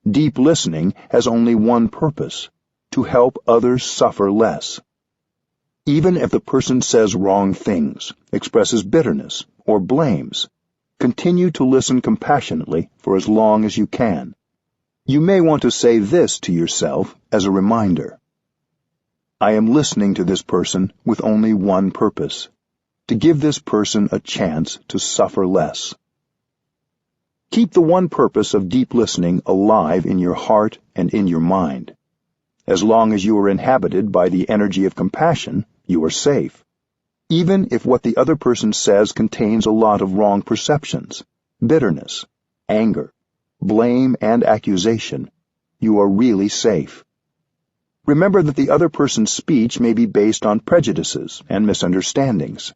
Deep listening has only one purpose: to help others suffer less. Even if the person says wrong things, expresses bitterness, or blames, continue to listen compassionately for as long as you can. You may want to say this to yourself as a reminder. I am listening to this person with only one purpose: to give this person a chance to suffer less. Keep the one purpose of deep listening alive in your heart and in your mind. As long as you are inhabited by the energy of compassion, you are safe. Even if what the other person says contains a lot of wrong perceptions, bitterness, anger, blame, and accusation, you are really safe. Remember that the other person's speech may be based on prejudices and misunderstandings.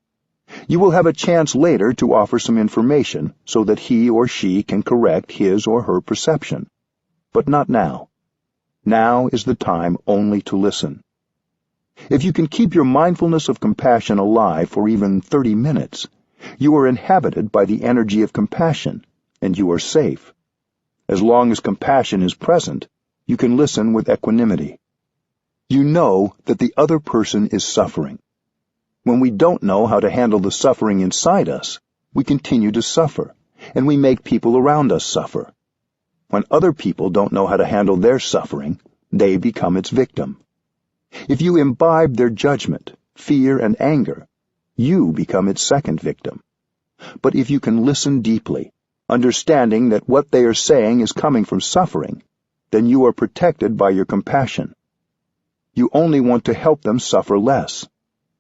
You will have a chance later to offer some information so that he or she can correct his or her perception. But not now. Now is the time only to listen. If you can keep your mindfulness of compassion alive for even 30 minutes, you are inhabited by the energy of compassion, and you are safe. As long as compassion is present, you can listen with equanimity. You know that the other person is suffering. When we don't know how to handle the suffering inside us, we continue to suffer, and we make people around us suffer. When other people don't know how to handle their suffering, they become its victim. If you imbibe their judgment, fear, and anger, you become its second victim. But if you can listen deeply, understanding that what they are saying is coming from suffering, then you are protected by your compassion. You only want to help them suffer less.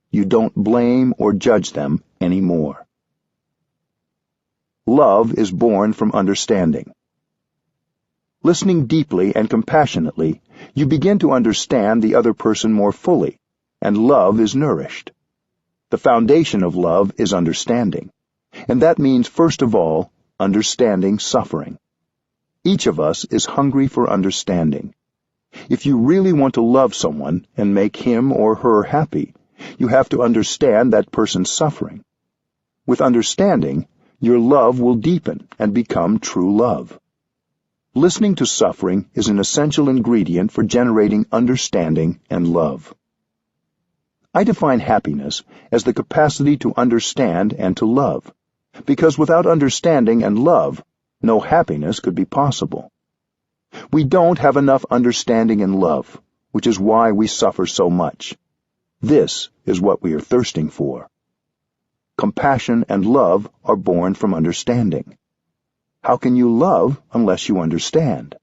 You don't blame or judge them anymore. Love is born from understanding. Listening deeply and compassionately, you begin to understand the other person more fully, and love is nourished. The foundation of love is understanding, and that means, first of all, understanding suffering. Each of us is hungry for understanding. If you really want to love someone and make him or her happy, you have to understand that person's suffering. With understanding, your love will deepen and become true love. Listening to suffering is an essential ingredient for generating understanding and love. I define happiness as the capacity to understand and to love, because without understanding and love, no happiness could be possible. We don't have enough understanding and love, which is why we suffer so much. This is what we are thirsting for. Compassion and love are born from understanding. How can you love unless you understand?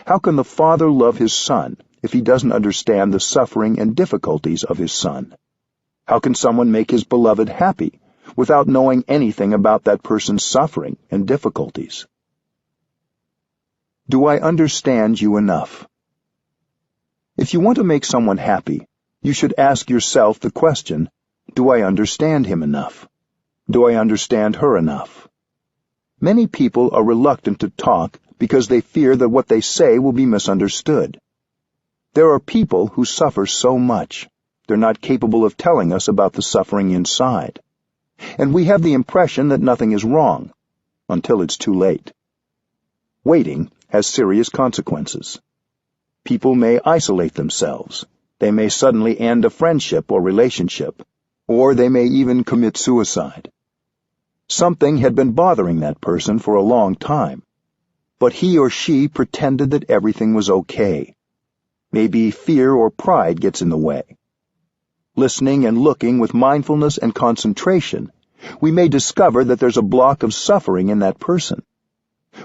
How can the father love his son if he doesn't understand the suffering and difficulties of his son? How can someone make his beloved happy without knowing anything about that person's suffering and difficulties? Do I understand you enough? If you want to make someone happy, you should ask yourself the question, do I understand him enough? Do I understand her enough? Many people are reluctant to talk because they fear that what they say will be misunderstood. There are people who suffer so much, they're not capable of telling us about the suffering inside. And we have the impression that nothing is wrong, until it's too late. Waiting has serious consequences. People may isolate themselves. They may suddenly end a friendship or relationship, or they may even commit suicide. Something had been bothering that person for a long time, but he or she pretended that everything was okay. Maybe fear or pride gets in the way. Listening and looking with mindfulness and concentration, we may discover that there's a block of suffering in that person.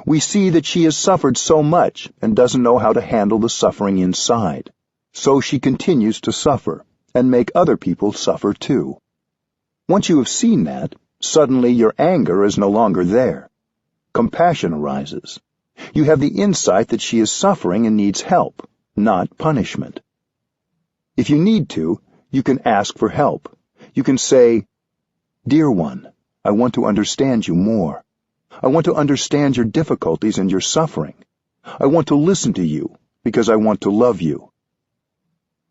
We see that she has suffered so much and doesn't know how to handle the suffering inside, so she continues to suffer and make other people suffer too. Once you have seen that, suddenly your anger is no longer there. Compassion arises. You have the insight that she is suffering and needs help, not punishment. If you need to, you can ask for help. You can say, "Dear one, I want to understand you more. I want to understand your difficulties and your suffering. I want to listen to you because I want to love you."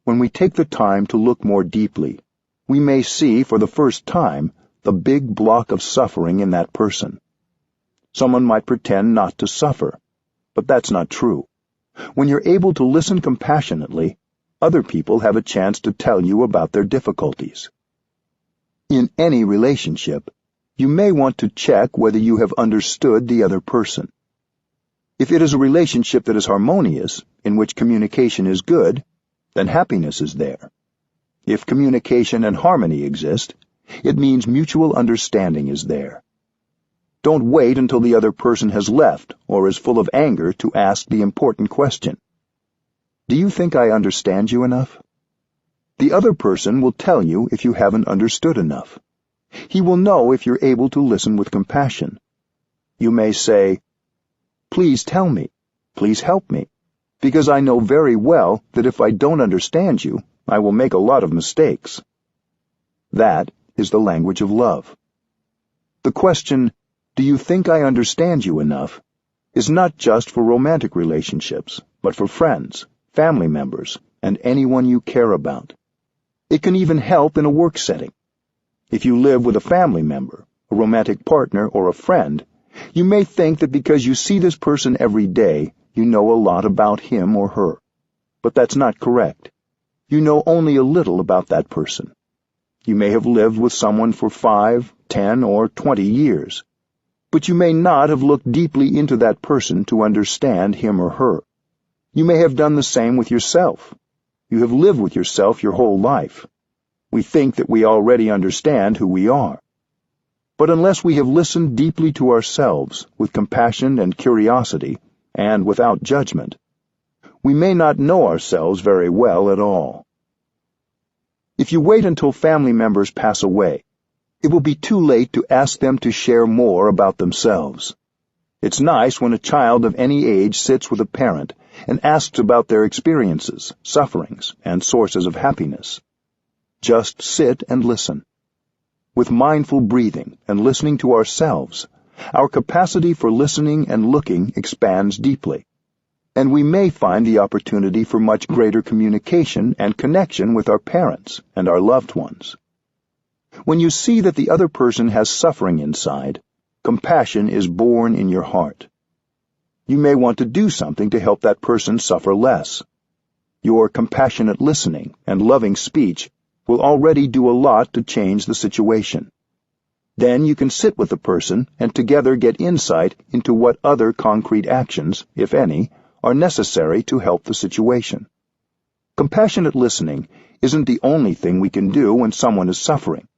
When we take the time to look more deeply, we may see for the first time the big block of suffering in that person. Someone might pretend not to suffer, but that's not true. When you're able to listen compassionately, other people have a chance to tell you about their difficulties. In any relationship, you may want to check whether you have understood the other person. If it is a relationship that is harmonious, in which communication is good, then happiness is there. If communication and harmony exist, it means mutual understanding is there. Don't wait until the other person has left or is full of anger to ask the important question. Do you think I understand you enough? The other person will tell you if you haven't understood enough. He will know if you're able to listen with compassion. You may say, "Please tell me, please help me, because I know very well that if I don't understand you, I will make a lot of mistakes." That is the language of love. The question, "Do you think I understand you enough?" is not just for romantic relationships, but for friends, family members, and anyone you care about. It can even help in a work setting. If you live with a family member, a romantic partner, or a friend, You may think that because you see this person every day, you know a lot about him or her. But that's not correct. You know only a little about that person. You may have lived with someone for 5, 10, or 20 years. But you may not have looked deeply into that person to understand him or her. You may have done the same with yourself. You have lived with yourself your whole life. We think that we already understand who we are. But unless we have listened deeply to ourselves with compassion and curiosity, and without judgment, we may not know ourselves very well at all. If you wait until family members pass away, it will be too late to ask them to share more about themselves. It's nice when a child of any age sits with a parent and asks about their experiences, sufferings, and sources of happiness. Just sit and listen. With mindful breathing and listening to ourselves, our capacity for listening and looking expands deeply, and we may find the opportunity for much greater communication and connection with our parents and our loved ones. When you see that the other person has suffering inside, compassion is born in your heart. You may want to do something to help that person suffer less. Your compassionate listening and loving speech will already do a lot to change the situation. Then you can sit with the person and together get insight into what other concrete actions, if any, are necessary to help the situation. Compassionate listening isn't the only thing we can do when someone is suffering,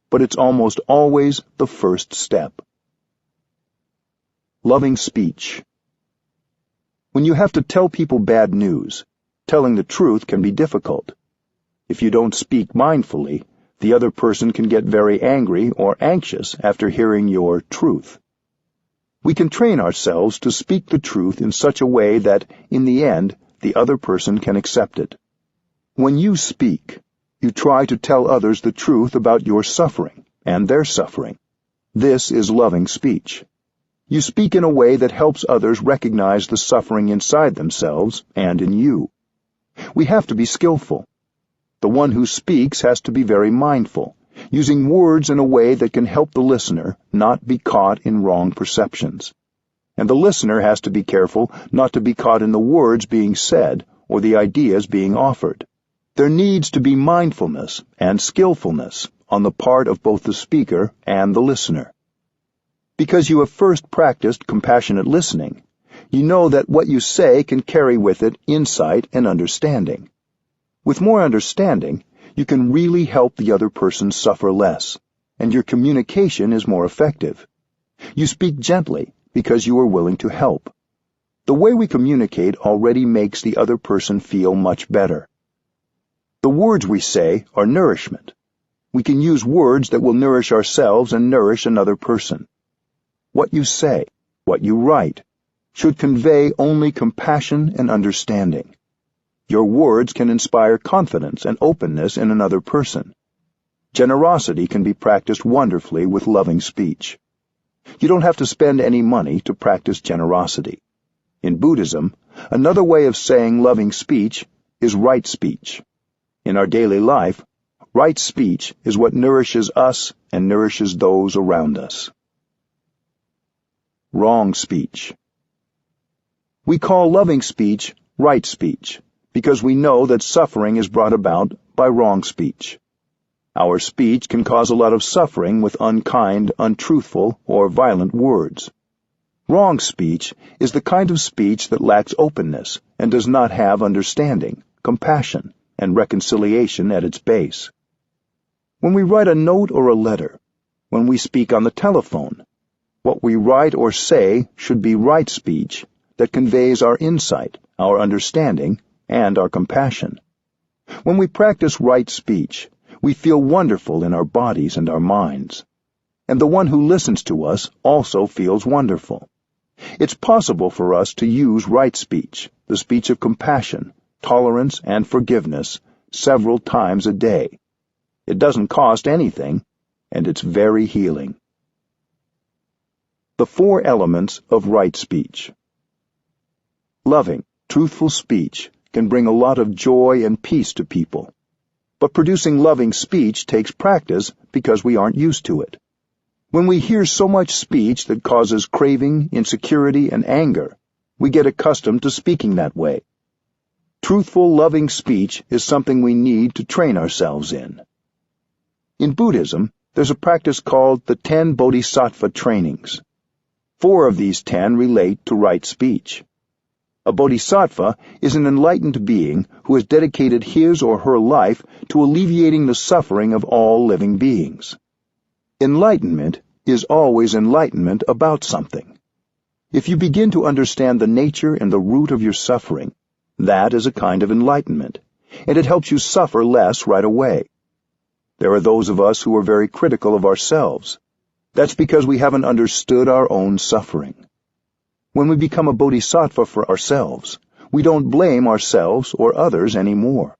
but it's almost always the first step. Loving speech. When you have to tell people bad news, telling the truth can be difficult. If you don't speak mindfully, the other person can get very angry or anxious after hearing your truth. We can train ourselves to speak the truth in such a way that, in the end, the other person can accept it. When you speak, you try to tell others the truth about your suffering and their suffering. This is loving speech. You speak in a way that helps others recognize the suffering inside themselves and in you. We have to be skillful. The one who speaks has to be very mindful, using words in a way that can help the listener not be caught in wrong perceptions. And the listener has to be careful not to be caught in the words being said or the ideas being offered. There needs to be mindfulness and skillfulness on the part of both the speaker and the listener. Because you have first practiced compassionate listening, you know that what you say can carry with it insight and understanding. With more understanding, you can really help the other person suffer less, and your communication is more effective. You speak gently because you are willing to help. The way we communicate already makes the other person feel much better. The words we say are nourishment. We can use words that will nourish ourselves and nourish another person. What you say, what you write, should convey only compassion and understanding. Your words can inspire confidence and openness in another person. Generosity can be practiced wonderfully with loving speech. You don't have to spend any money to practice generosity. In Buddhism, another way of saying loving speech is right speech. In our daily life, right speech is what nourishes us and nourishes those around us. Wrong speech. We call loving speech right speech, because we know that suffering is brought about by wrong speech. Our speech can cause a lot of suffering with unkind, untruthful, or violent words. Wrong speech is the kind of speech that lacks openness and does not have understanding, compassion, and reconciliation at its base. When we write a note or a letter, when we speak on the telephone, what we write or say should be right speech that conveys our insight, our understanding, and our compassion. When we practice right speech, we feel wonderful in our bodies and our minds. And the one who listens to us also feels wonderful. It's possible for us to use right speech, the speech of compassion, tolerance, and forgiveness, several times a day. It doesn't cost anything, and it's very healing. The 4 elements of right speech. Loving, truthful speech can bring a lot of joy and peace to people. But producing loving speech takes practice because we aren't used to it. When we hear so much speech that causes craving, insecurity, and anger, we get accustomed to speaking that way. Truthful, loving speech is something we need to train ourselves in. In Buddhism, there's a practice called the 10 Bodhisattva trainings. 4 of these 10 relate to right speech. A bodhisattva is an enlightened being who has dedicated his or her life to alleviating the suffering of all living beings. Enlightenment is always enlightenment about something. If you begin to understand the nature and the root of your suffering, that is a kind of enlightenment, and it helps you suffer less right away. There are those of us who are very critical of ourselves. That's because we haven't understood our own suffering. When we become a bodhisattva for ourselves, we don't blame ourselves or others anymore.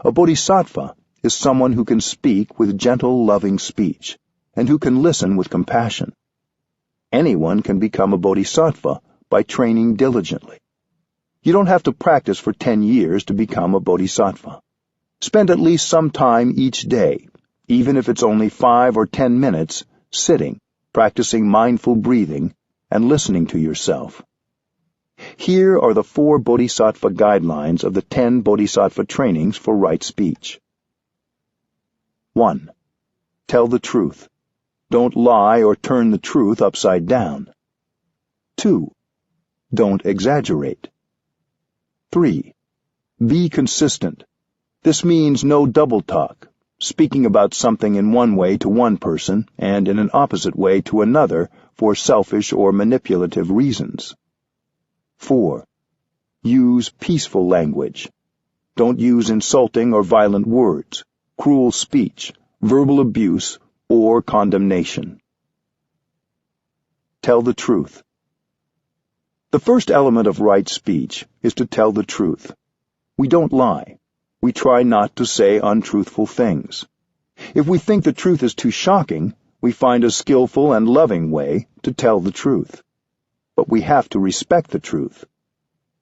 A bodhisattva is someone who can speak with gentle, loving speech, and who can listen with compassion. Anyone can become a bodhisattva by training diligently. You don't have to practice for 10 years to become a bodhisattva. Spend at least some time each day, even if it's only 5 or 10 minutes, sitting, practicing mindful breathing, and listening to yourself. Here are the 4 bodhisattva guidelines of the 10 bodhisattva trainings for right speech. 1. Tell the truth. Don't lie or turn the truth upside down. 2. Don't exaggerate. 3. Be consistent. This means no double talk, speaking about something in one way to one person and in an opposite way to another for selfish or manipulative reasons. 4. Use peaceful language. Don't use insulting or violent words, cruel speech, verbal abuse, or condemnation. Tell the truth. The first element of right speech is to tell the truth. We don't lie. We try not to say untruthful things. If we think the truth is too shocking, we find a skillful and loving way to tell the truth. But we have to respect the truth.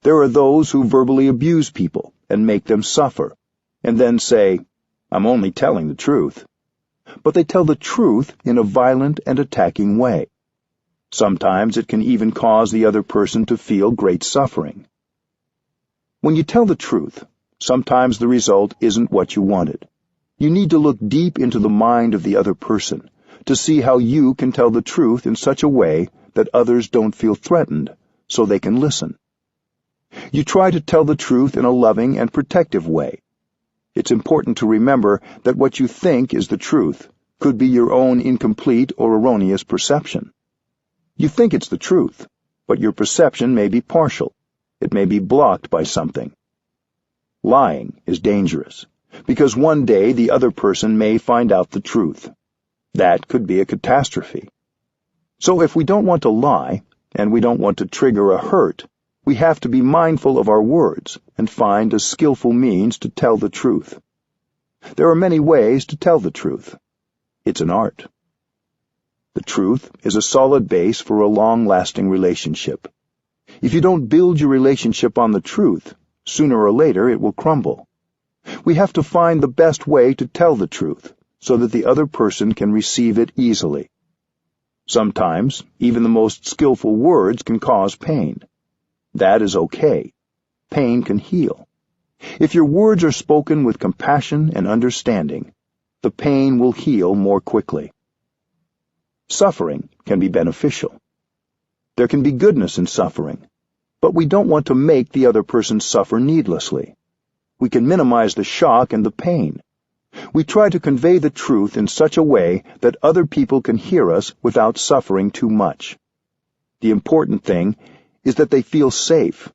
There are those who verbally abuse people and make them suffer, and then say, "I'm only telling the truth." But they tell the truth in a violent and attacking way. Sometimes it can even cause the other person to feel great suffering. When you tell the truth, sometimes the result isn't what you wanted. You need to look deep into the mind of the other person to see how you can tell the truth in such a way that others don't feel threatened, so they can listen. You try to tell the truth in a loving and protective way. It's important to remember that what you think is the truth could be your own incomplete or erroneous perception. You think it's the truth, but your perception may be partial. It may be blocked by something. Lying is dangerous, because one day the other person may find out the truth. That could be a catastrophe. So if we don't want to lie, and we don't want to trigger a hurt, we have to be mindful of our words and find a skillful means to tell the truth. There are many ways to tell the truth. It's an art. The truth is a solid base for a long-lasting relationship. If you don't build your relationship on the truth, sooner or later it will crumble. We have to find the best way to tell the truth so that the other person can receive it easily. Sometimes, even the most skillful words can cause pain. That is okay. Pain can heal. If your words are spoken with compassion and understanding, the pain will heal more quickly. Suffering can be beneficial. There can be goodness in suffering, but we don't want to make the other person suffer needlessly. We can minimize the shock and the pain. We try to convey the truth in such a way that other people can hear us without suffering too much. The important thing is that they feel safe.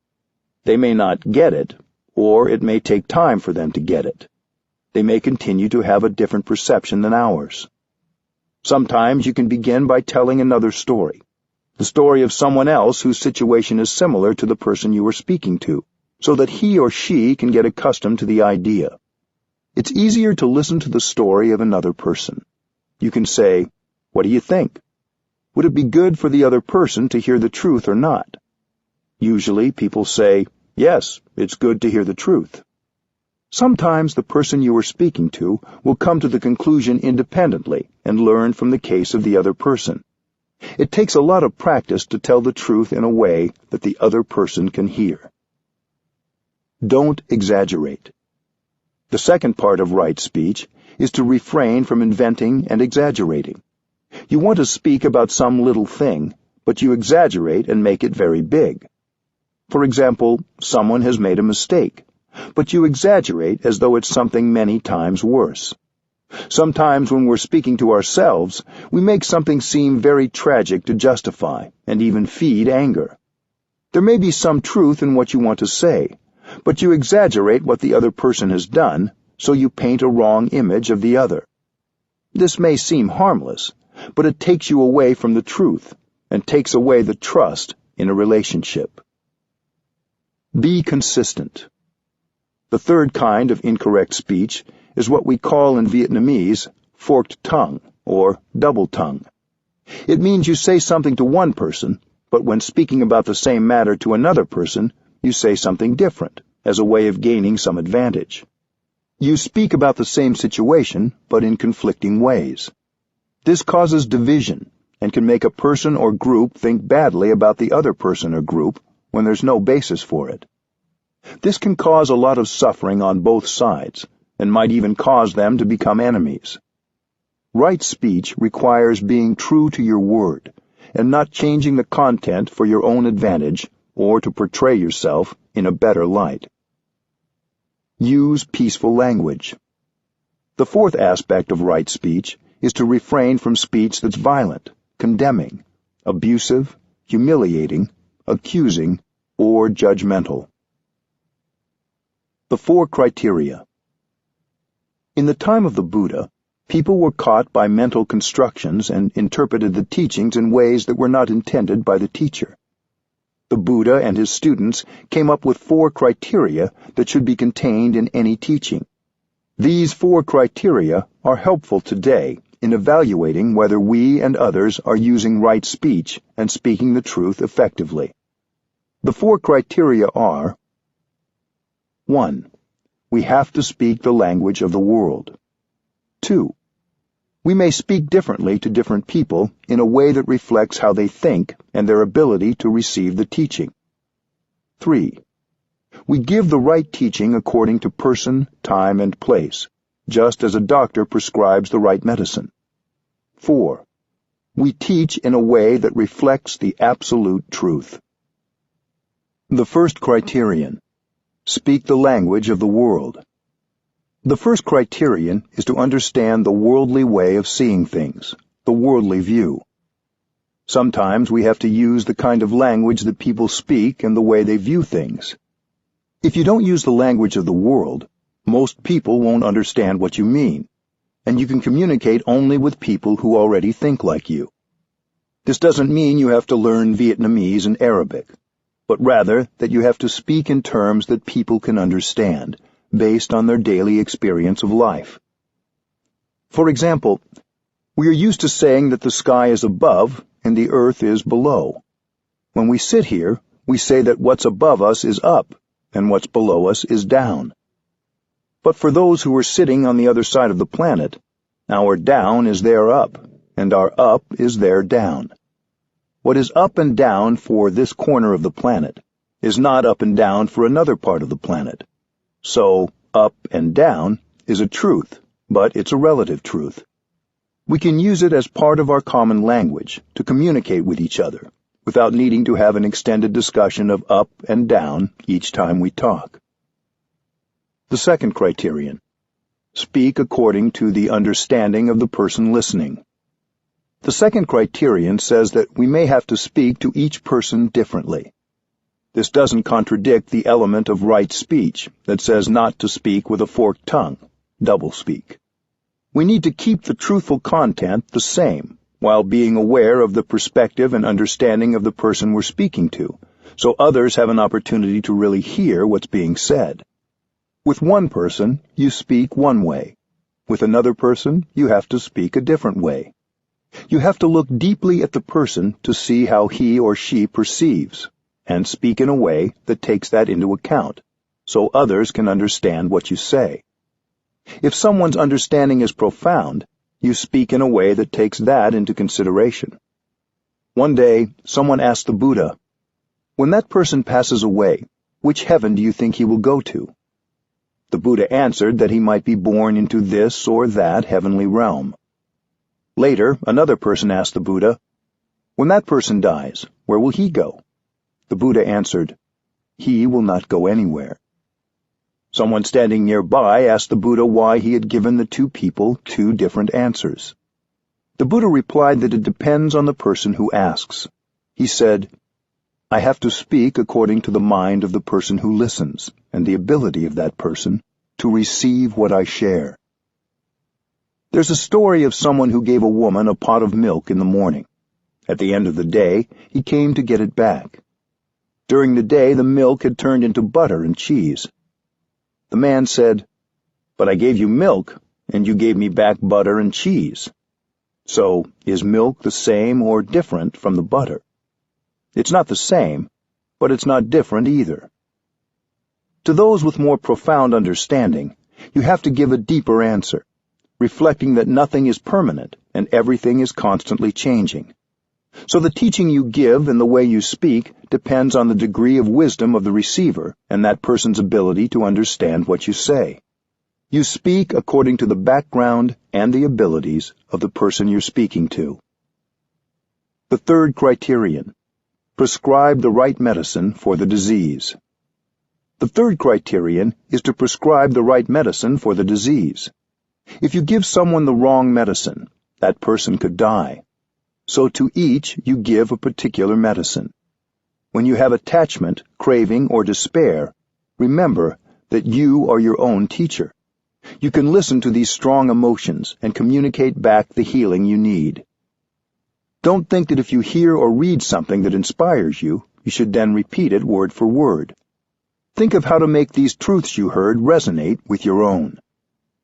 They may not get it, or it may take time for them to get it. They may continue to have a different perception than ours. Sometimes you can begin by telling another story, the story of someone else whose situation is similar to the person you are speaking to, so that he or she can get accustomed to the idea. It's easier to listen to the story of another person. You can say, "What do you think? Would it be good for the other person to hear the truth or not?" Usually people say, "Yes, it's good to hear the truth." Sometimes the person you are speaking to will come to the conclusion independently and learn from the case of the other person. It takes a lot of practice to tell the truth in a way that the other person can hear. Don't exaggerate. The second part of right speech is to refrain from inventing and exaggerating. You want to speak about some little thing, but you exaggerate and make it very big. For example, someone has made a mistake, but you exaggerate as though it's something many times worse. Sometimes when we're speaking to ourselves, we make something seem very tragic to justify and even feed anger. There may be some truth in what you want to say, but you exaggerate what the other person has done, so you paint a wrong image of the other. This may seem harmless, but it takes you away from the truth and takes away the trust in a relationship. Be consistent. The third kind of incorrect speech is what we call in Vietnamese forked tongue or double tongue. It means you say something to one person, but when speaking about the same matter to another person, you say something different as a way of gaining some advantage. You speak about the same situation, but in conflicting ways. This causes division and can make a person or group think badly about the other person or group when there's no basis for it. This can cause a lot of suffering on both sides and might even cause them to become enemies. Right speech requires being true to your word and not changing the content for your own advantage or to portray yourself in a better light. Use peaceful language. The fourth aspect of right speech is to refrain from speech that's violent, condemning, abusive, humiliating, accusing, or judgmental. The 4 criteria. In the time of the Buddha, people were caught by mental constructions and interpreted the teachings in ways that were not intended by the teacher. The Buddha and his students came up with 4 criteria that should be contained in any teaching. These 4 criteria are helpful today in evaluating whether we and others are using right speech and speaking the truth effectively. The 4 criteria are: 1. We have to speak the language of the world. 2. We may speak differently to different people in a way that reflects how they think and their ability to receive the teaching. 3. We give the right teaching according to person, time, and place, just as a doctor prescribes the right medicine. 4. We teach in a way that reflects the absolute truth. The first criterion: speak the language of the world. The first criterion is to understand the worldly way of seeing things, the worldly view. Sometimes we have to use the kind of language that people speak and the way they view things. If you don't use the language of the world, most people won't understand what you mean, and you can communicate only with people who already think like you. This doesn't mean you have to learn Vietnamese and Arabic, but rather that you have to speak in terms that people can understand, based on their daily experience of life. For example, we are used to saying that the sky is above and the earth is below. When we sit here, we say that what's above us is up and what's below us is down. But for those who are sitting on the other side of the planet, our down is their up, and our up is their down. What is up and down for this corner of the planet is not up and down for another part of the planet. So, up and down is a truth, but it's a relative truth. We can use it as part of our common language to communicate with each other, without needing to have an extended discussion of up and down each time we talk. The second criterion: speak according to the understanding of the person listening. The second criterion says that we may have to speak to each person differently. This doesn't contradict the element of right speech that says not to speak with a forked tongue, doublespeak. We need to keep the truthful content the same, while being aware of the perspective and understanding of the person we're speaking to, so others have an opportunity to really hear what's being said. With one person, you speak one way. With another person, you have to speak a different way. You have to look deeply at the person to see how he or she perceives, and speak in a way that takes that into account. so others can understand what you say. If someone's understanding is profound, you speak in a way that takes that into consideration. One day, someone asked the Buddha, "When that person passes away, which heaven do you think he will go to?" The Buddha answered that he might be born into this or that heavenly realm. Later, another person asked the Buddha, "When that person dies, where will he go?" The Buddha answered, "He will not go anywhere." Someone standing nearby asked the Buddha why he had given the two people two different answers. The Buddha replied that it depends on the person who asks. He said, "I have to speak according to the mind of the person who listens, and the ability of that person to receive what I share." There's a story of someone who gave a woman a pot of milk in the morning. At the end of the day, he came to get it back. During the day, the milk had turned into butter and cheese. The man said, "But I gave you milk, and you gave me back butter and cheese. So, is milk the same or different from the butter?" It's not the same, but it's not different either. To those with more profound understanding, you have to give a deeper answer, reflecting that nothing is permanent and everything is constantly changing. So the teaching you give and the way you speak depends on the degree of wisdom of the receiver and that person's ability to understand what you say. You speak according to the background and the abilities of the person you're speaking to. The third criterion: prescribe the right medicine for the disease. The third criterion is to prescribe the right medicine for the disease. If you give someone the wrong medicine, that person could die. So to each you give a particular medicine. When you have attachment, craving, or despair, remember that you are your own teacher. You can listen to these strong emotions and communicate back the healing you need. Don't think that if you hear or read something that inspires you, you should then repeat it word for word. Think of how to make these truths you heard resonate with your own.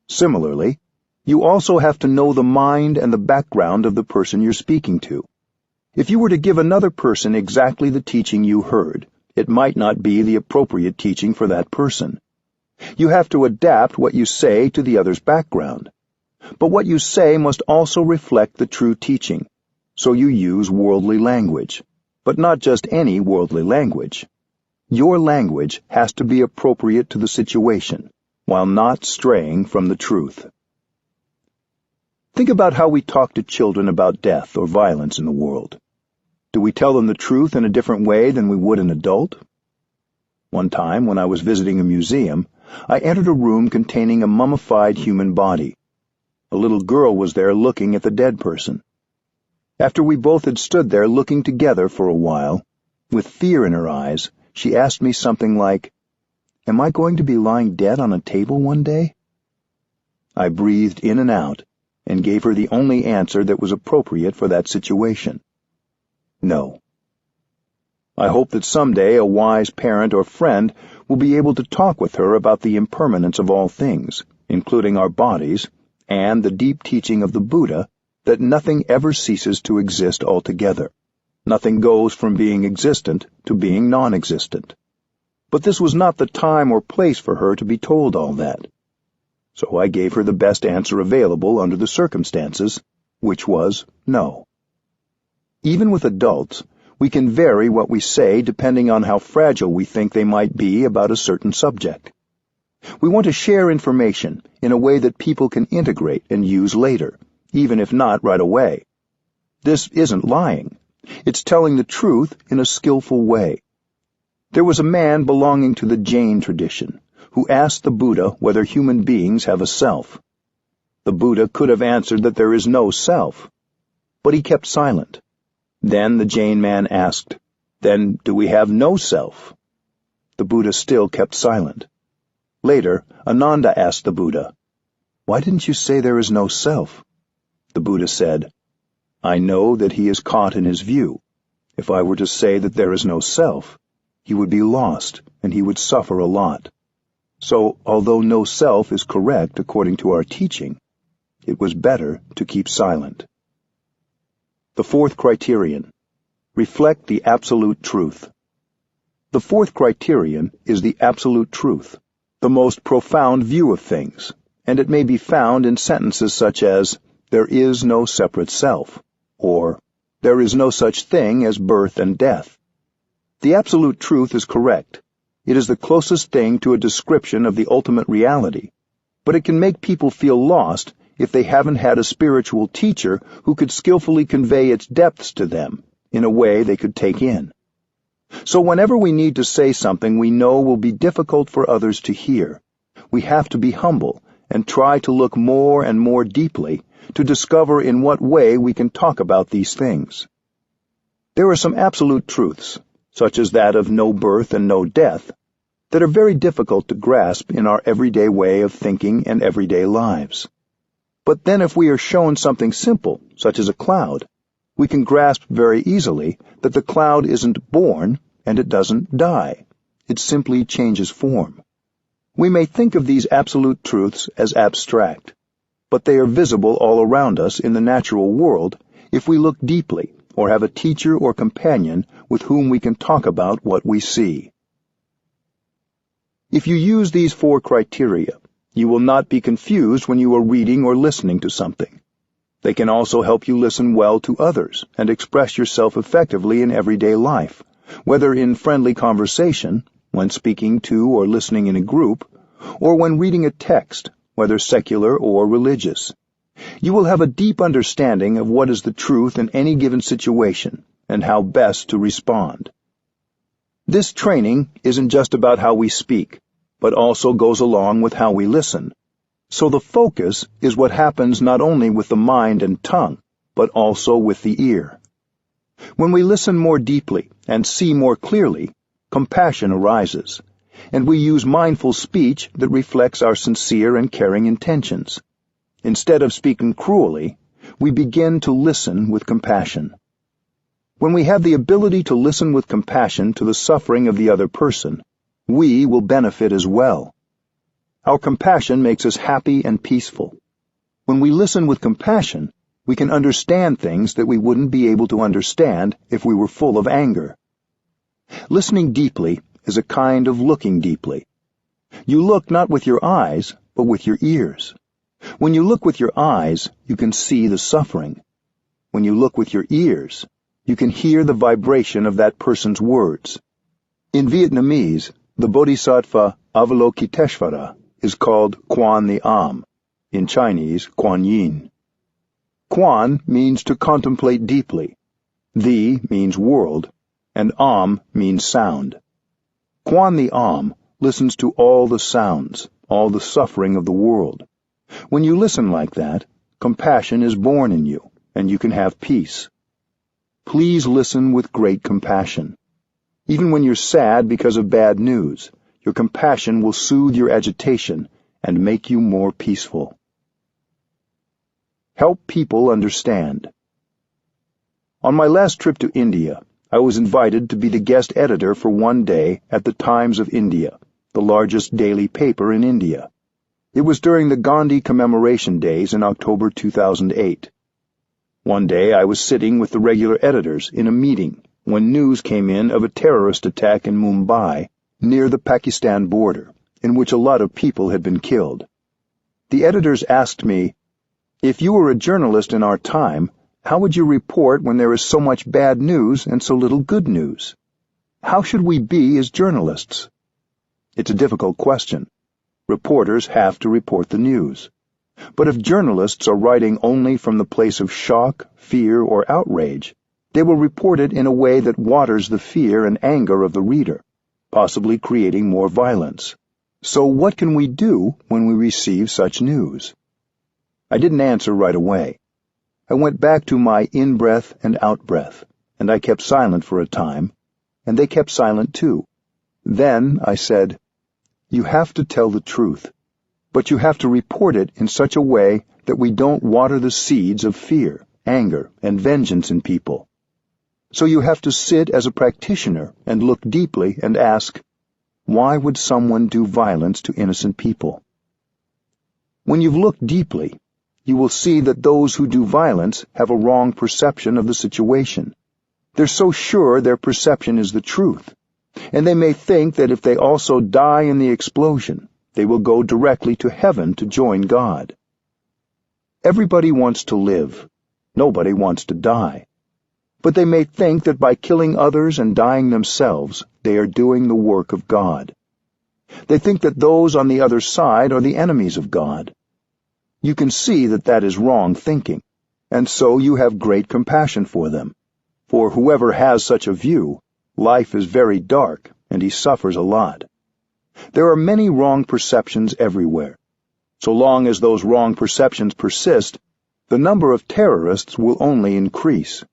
Similarly, you also have to know the mind and the background of the person you're speaking to. If you were to give another person exactly the teaching you heard, it might not be the appropriate teaching for that person. You have to adapt what you say to the other's background. But what you say must also reflect the true teaching, so you use worldly language, but not just any worldly language. Your language has to be appropriate to the situation, while not straying from the truth. Think about how we talk to children about death or violence in the world. Do we tell them the truth in a different way than we would an adult? One time, when I was visiting a museum, I entered a room containing a mummified human body. A little girl was there looking at the dead person. After we both had stood there looking together for a while, with fear in her eyes, she asked me something like, "Am I going to be lying dead on a table one day?" I breathed in and out, and gave her the only answer that was appropriate for that situation. No. I hope that someday a wise parent or friend will be able to talk with her about the impermanence of all things, including our bodies, and the deep teaching of the Buddha that nothing ever ceases to exist altogether. Nothing goes from being existent to being non-existent. But this was not the time or place for her to be told all that. So I gave her the best answer available under the circumstances, which was no. Even with adults, we can vary what we say depending on how fragile we think they might be about a certain subject. We want to share information in a way that people can integrate and use later, even if not right away. This isn't lying. It's telling the truth in a skillful way. There was a man belonging to the Jain tradition who asked the Buddha whether human beings have a self. The Buddha could have answered that there is no self, but he kept silent. Then the Jain man asked, "Then do we have no self?" The Buddha still kept silent. Later, Ananda asked the Buddha, "Why didn't you say there is no self?" The Buddha said, "I know that he is caught in his view. If I were to say that there is no self, he would be lost and he would suffer a lot. So, although no self is correct according to our teaching, it was better to keep silent." The fourth criterion: reflect the absolute truth. The fourth criterion is the absolute truth, the most profound view of things, and it may be found in sentences such as, "There is no separate self," or "There is no such thing as birth and death." The absolute truth is correct. It is the closest thing to a description of the ultimate reality, but it can make people feel lost if they haven't had a spiritual teacher who could skillfully convey its depths to them in a way they could take in. So whenever we need to say something we know will be difficult for others to hear, we have to be humble and try to look more and more deeply to discover in what way we can talk about these things. There are some absolute truths, such as that of no birth and no death, that are very difficult to grasp in our everyday way of thinking and everyday lives. But then if we are shown something simple, such as a cloud, we can grasp very easily that the cloud isn't born and it doesn't die. It simply changes form. We may think of these absolute truths as abstract, but they are visible all around us in the natural world if we look deeply or have a teacher or companion with whom we can talk about what we see. If you use these four criteria, you will not be confused when you are reading or listening to something. They can also help you listen well to others and express yourself effectively in everyday life, whether in friendly conversation, when speaking to or listening in a group, or when reading a text, whether secular or religious. You will have a deep understanding of what is the truth in any given situation and how best to respond. This training isn't just about how we speak, but also goes along with how we listen. So the focus is what happens not only with the mind and tongue, but also with the ear. When we listen more deeply and see more clearly, compassion arises, and we use mindful speech that reflects our sincere and caring intentions. Instead of speaking cruelly, we begin to listen with compassion. When we have the ability to listen with compassion to the suffering of the other person, we will benefit as well. Our compassion makes us happy and peaceful. When we listen with compassion, we can understand things that we wouldn't be able to understand if we were full of anger. Listening deeply is a kind of looking deeply. You look not with your eyes, but with your ears. When you look with your eyes, you can see the suffering. When you look with your ears, you can hear the vibration of that person's words. In Vietnamese, the Bodhisattva Avalokiteshvara is called Quan the Am, in Chinese, Kuan Yin. Quan means to contemplate deeply, the means world, and Am means sound. Quan the Am listens to all the sounds, all the suffering of the world. When you listen like that, compassion is born in you, and you can have peace. Please listen with great compassion. Even when you're sad because of bad news, your compassion will soothe your agitation and make you more peaceful. Help people understand. On my last trip to India, I was invited to be the guest editor for one day at the Times of India, the largest daily paper in India. It was during the Gandhi commemoration days in October 2008. One day I was sitting with the regular editors in a meeting when news came in of a terrorist attack in Mumbai, near the Pakistan border, in which a lot of people had been killed. The editors asked me, "If you were a journalist in our time, how would you report when there is so much bad news and so little good news? How should we be as journalists?" It's a difficult question. Reporters have to report the news. But if journalists are writing only from the place of shock, fear, or outrage, they will report it in a way that waters the fear and anger of the reader, possibly creating more violence. So what can we do when we receive such news? I didn't answer right away. I went back to my in-breath and out-breath, and I kept silent for a time, and they kept silent too. Then I said, "You have to tell the truth, but you have to report it in such a way that we don't water the seeds of fear, anger, and vengeance in people. So you have to sit as a practitioner and look deeply and ask, why would someone do violence to innocent people? When you've looked deeply, you will see that those who do violence have a wrong perception of the situation. They're so sure their perception is the truth, And they may think that if they also die in the explosion, they will go directly to heaven to join God. Everybody wants to live. Nobody wants to die. But they may think that by killing others and dying themselves, they are doing the work of God. They think that those on the other side are the enemies of God. You can see that that is wrong thinking, and so you have great compassion for them. For whoever has such a view, life is very dark, and he suffers a lot. There are many wrong perceptions everywhere. So long as those wrong perceptions persist, the number of terrorists will only increase.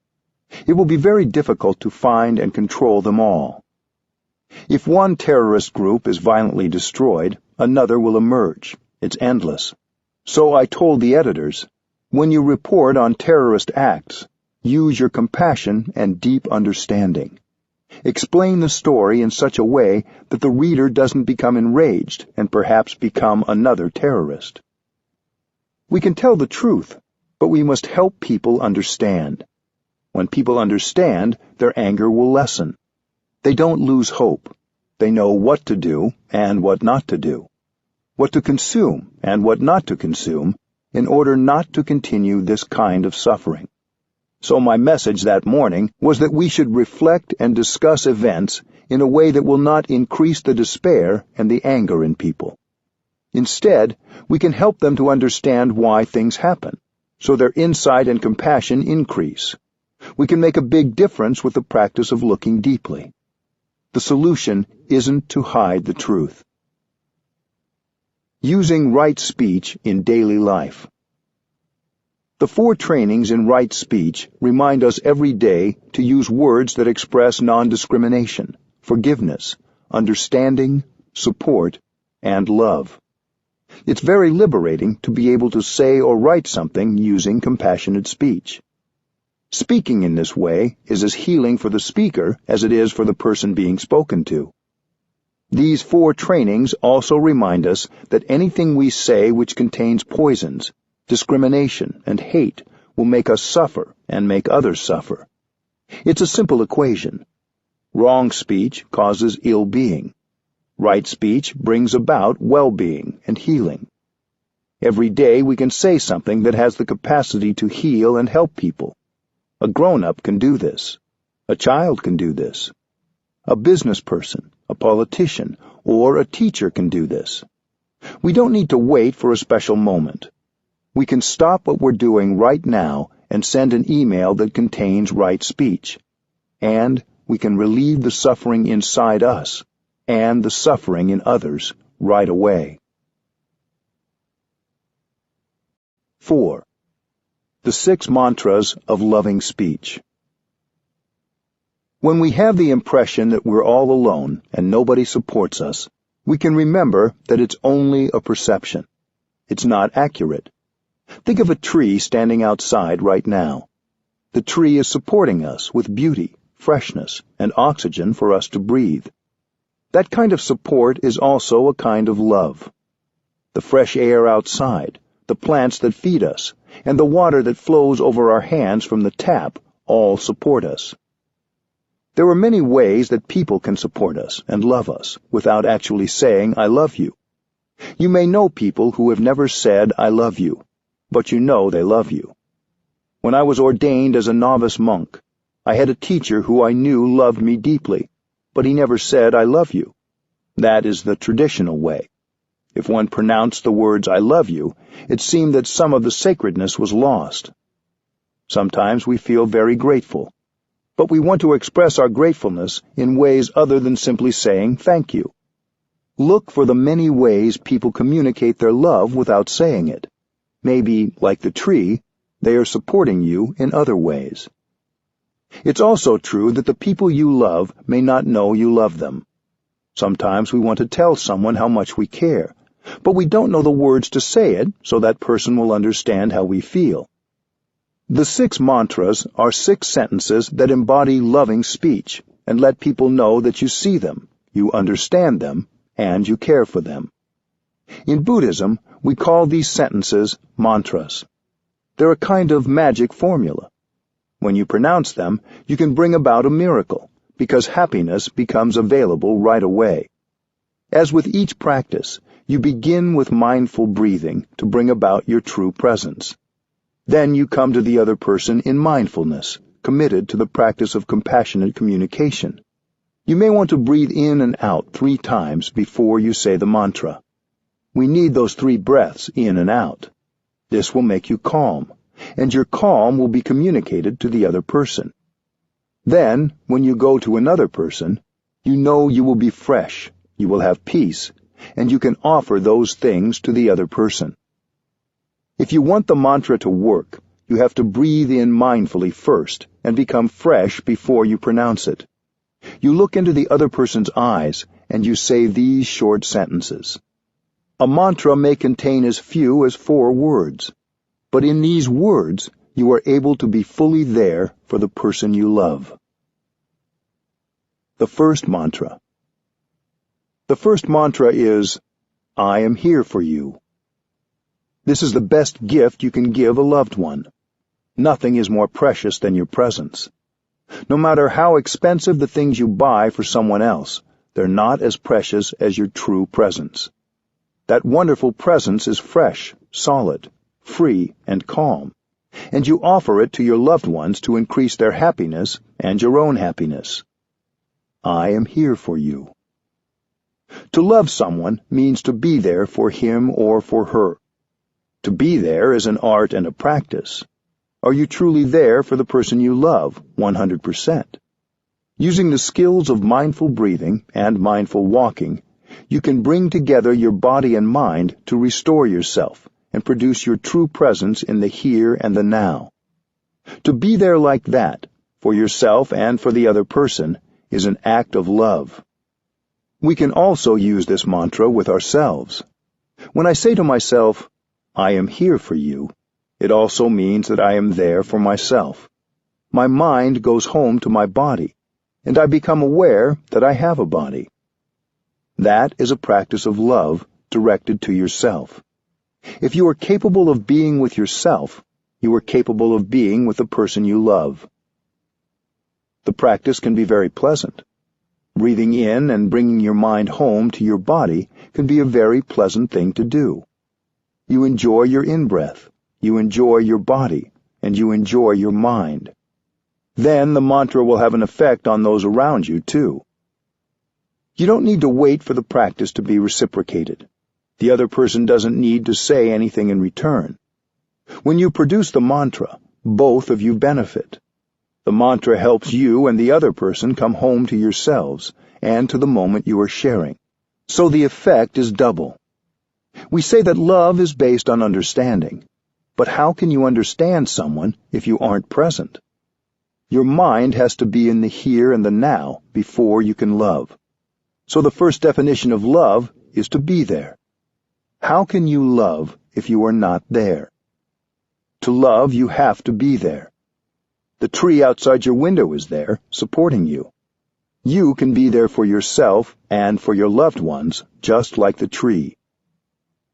It will be very difficult to find and control them all. If one terrorist group is violently destroyed, another will emerge. It's endless. So I told the editors, when you report on terrorist acts, use your compassion and deep understanding. Explain the story in such a way that the reader doesn't become enraged and perhaps become another terrorist. We can tell the truth, but we must help people understand. When people understand, their anger will lessen. They don't lose hope. They know what to do and what not to do, what to consume and what not to consume, in order not to continue this kind of suffering. So my message that morning was that we should reflect and discuss events in a way that will not increase the despair and the anger in people. Instead, we can help them to understand why things happen, so their insight and compassion increase. We can make a big difference with the practice of looking deeply. The solution isn't to hide the truth. Using right speech in daily life. The 4 trainings in right speech remind us every day to use words that express non-discrimination, forgiveness, understanding, support, and love. It's very liberating to be able to say or write something using compassionate speech. Speaking in this way is as healing for the speaker as it is for the person being spoken to. These 4 trainings also remind us that anything we say which contains poisons, discrimination, and hate will make us suffer and make others suffer. It's a simple equation. Wrong speech causes ill-being. Right speech brings about well-being and healing. Every day we can say something that has the capacity to heal and help people. A grown-up can do this. A child can do this. A business person, a politician, or a teacher can do this. We don't need to wait for a special moment. We can stop what we're doing right now and send an email that contains right speech. And we can relieve the suffering inside us and the suffering in others right away. 4. The 6 mantras of loving speech. When we have the impression that we're all alone and nobody supports us, we can remember that it's only a perception. It's not accurate. Think of a tree standing outside right now. The tree is supporting us with beauty, freshness, and oxygen for us to breathe. That kind of support is also a kind of love. The fresh air outside, the plants that feed us, and the water that flows over our hands from the tap all support us. There are many ways that people can support us and love us without actually saying, "I love you." You may know people who have never said, "I love you," but you know they love you. When I was ordained as a novice monk, I had a teacher who I knew loved me deeply, but he never said, "I love you." That is the traditional way. If one pronounced the words, "I love you," it seemed that some of the sacredness was lost. Sometimes we feel very grateful, but we want to express our gratefulness in ways other than simply saying thank you. Look for the many ways people communicate their love without saying it. Maybe, like the tree, they are supporting you in other ways. It's also true that the people you love may not know you love them. Sometimes we want to tell someone how much we care, but we don't know the words to say it so that person will understand how we feel. The 6 mantras are 6 sentences that embody loving speech and let people know that you see them, you understand them, and you care for them. In Buddhism, we call these sentences mantras. They're a kind of magic formula. When you pronounce them, you can bring about a miracle, because happiness becomes available right away. As with each practice, you begin with mindful breathing to bring about your true presence. Then you come to the other person in mindfulness, committed to the practice of compassionate communication. You may want to breathe in and out 3 times before you say the mantra. We need those 3 breaths in and out. This will make you calm, and your calm will be communicated to the other person. Then, when you go to another person, you know you will be fresh, you will have peace, and you can offer those things to the other person. If you want the mantra to work, you have to breathe in mindfully first and become fresh before you pronounce it. You look into the other person's eyes and you say these short sentences. A mantra may contain as few as 4 words, but in these words you are able to be fully there for the person you love. The first mantra. The first mantra is, I am here for you. This is the best gift you can give a loved one. Nothing is more precious than your presence. No matter how expensive the things you buy for someone else, they're not as precious as your true presence. That wonderful presence is fresh, solid, free, and calm, and you offer it to your loved ones to increase their happiness and your own happiness. I am here for you. To love someone means to be there for him or for her. To be there is an art and a practice. Are you truly there for the person you love, 100%? Using the skills of mindful breathing and mindful walking, you can bring together your body and mind to restore yourself and produce your true presence in the here and the now. To be there like that, for yourself and for the other person, is an act of love. We can also use this mantra with ourselves. When I say to myself, I am here for you, it also means that I am there for myself. My mind goes home to my body, and I become aware that I have a body. That is a practice of love directed to yourself. If you are capable of being with yourself, you are capable of being with the person you love. The practice can be very pleasant. Breathing in and bringing your mind home to your body can be a very pleasant thing to do. You enjoy your in-breath, you enjoy your body, and you enjoy your mind. Then the mantra will have an effect on those around you, too. You don't need to wait for the practice to be reciprocated. The other person doesn't need to say anything in return. When you produce the mantra, both of you benefit. The mantra helps you and the other person come home to yourselves and to the moment you are sharing. So the effect is double. We say that love is based on understanding, but how can you understand someone if you aren't present? Your mind has to be in the here and the now before you can love. So the first definition of love is to be there. How can you love if you are not there? To love, you have to be there. The tree outside your window is there, supporting you. You can be there for yourself and for your loved ones, just like the tree.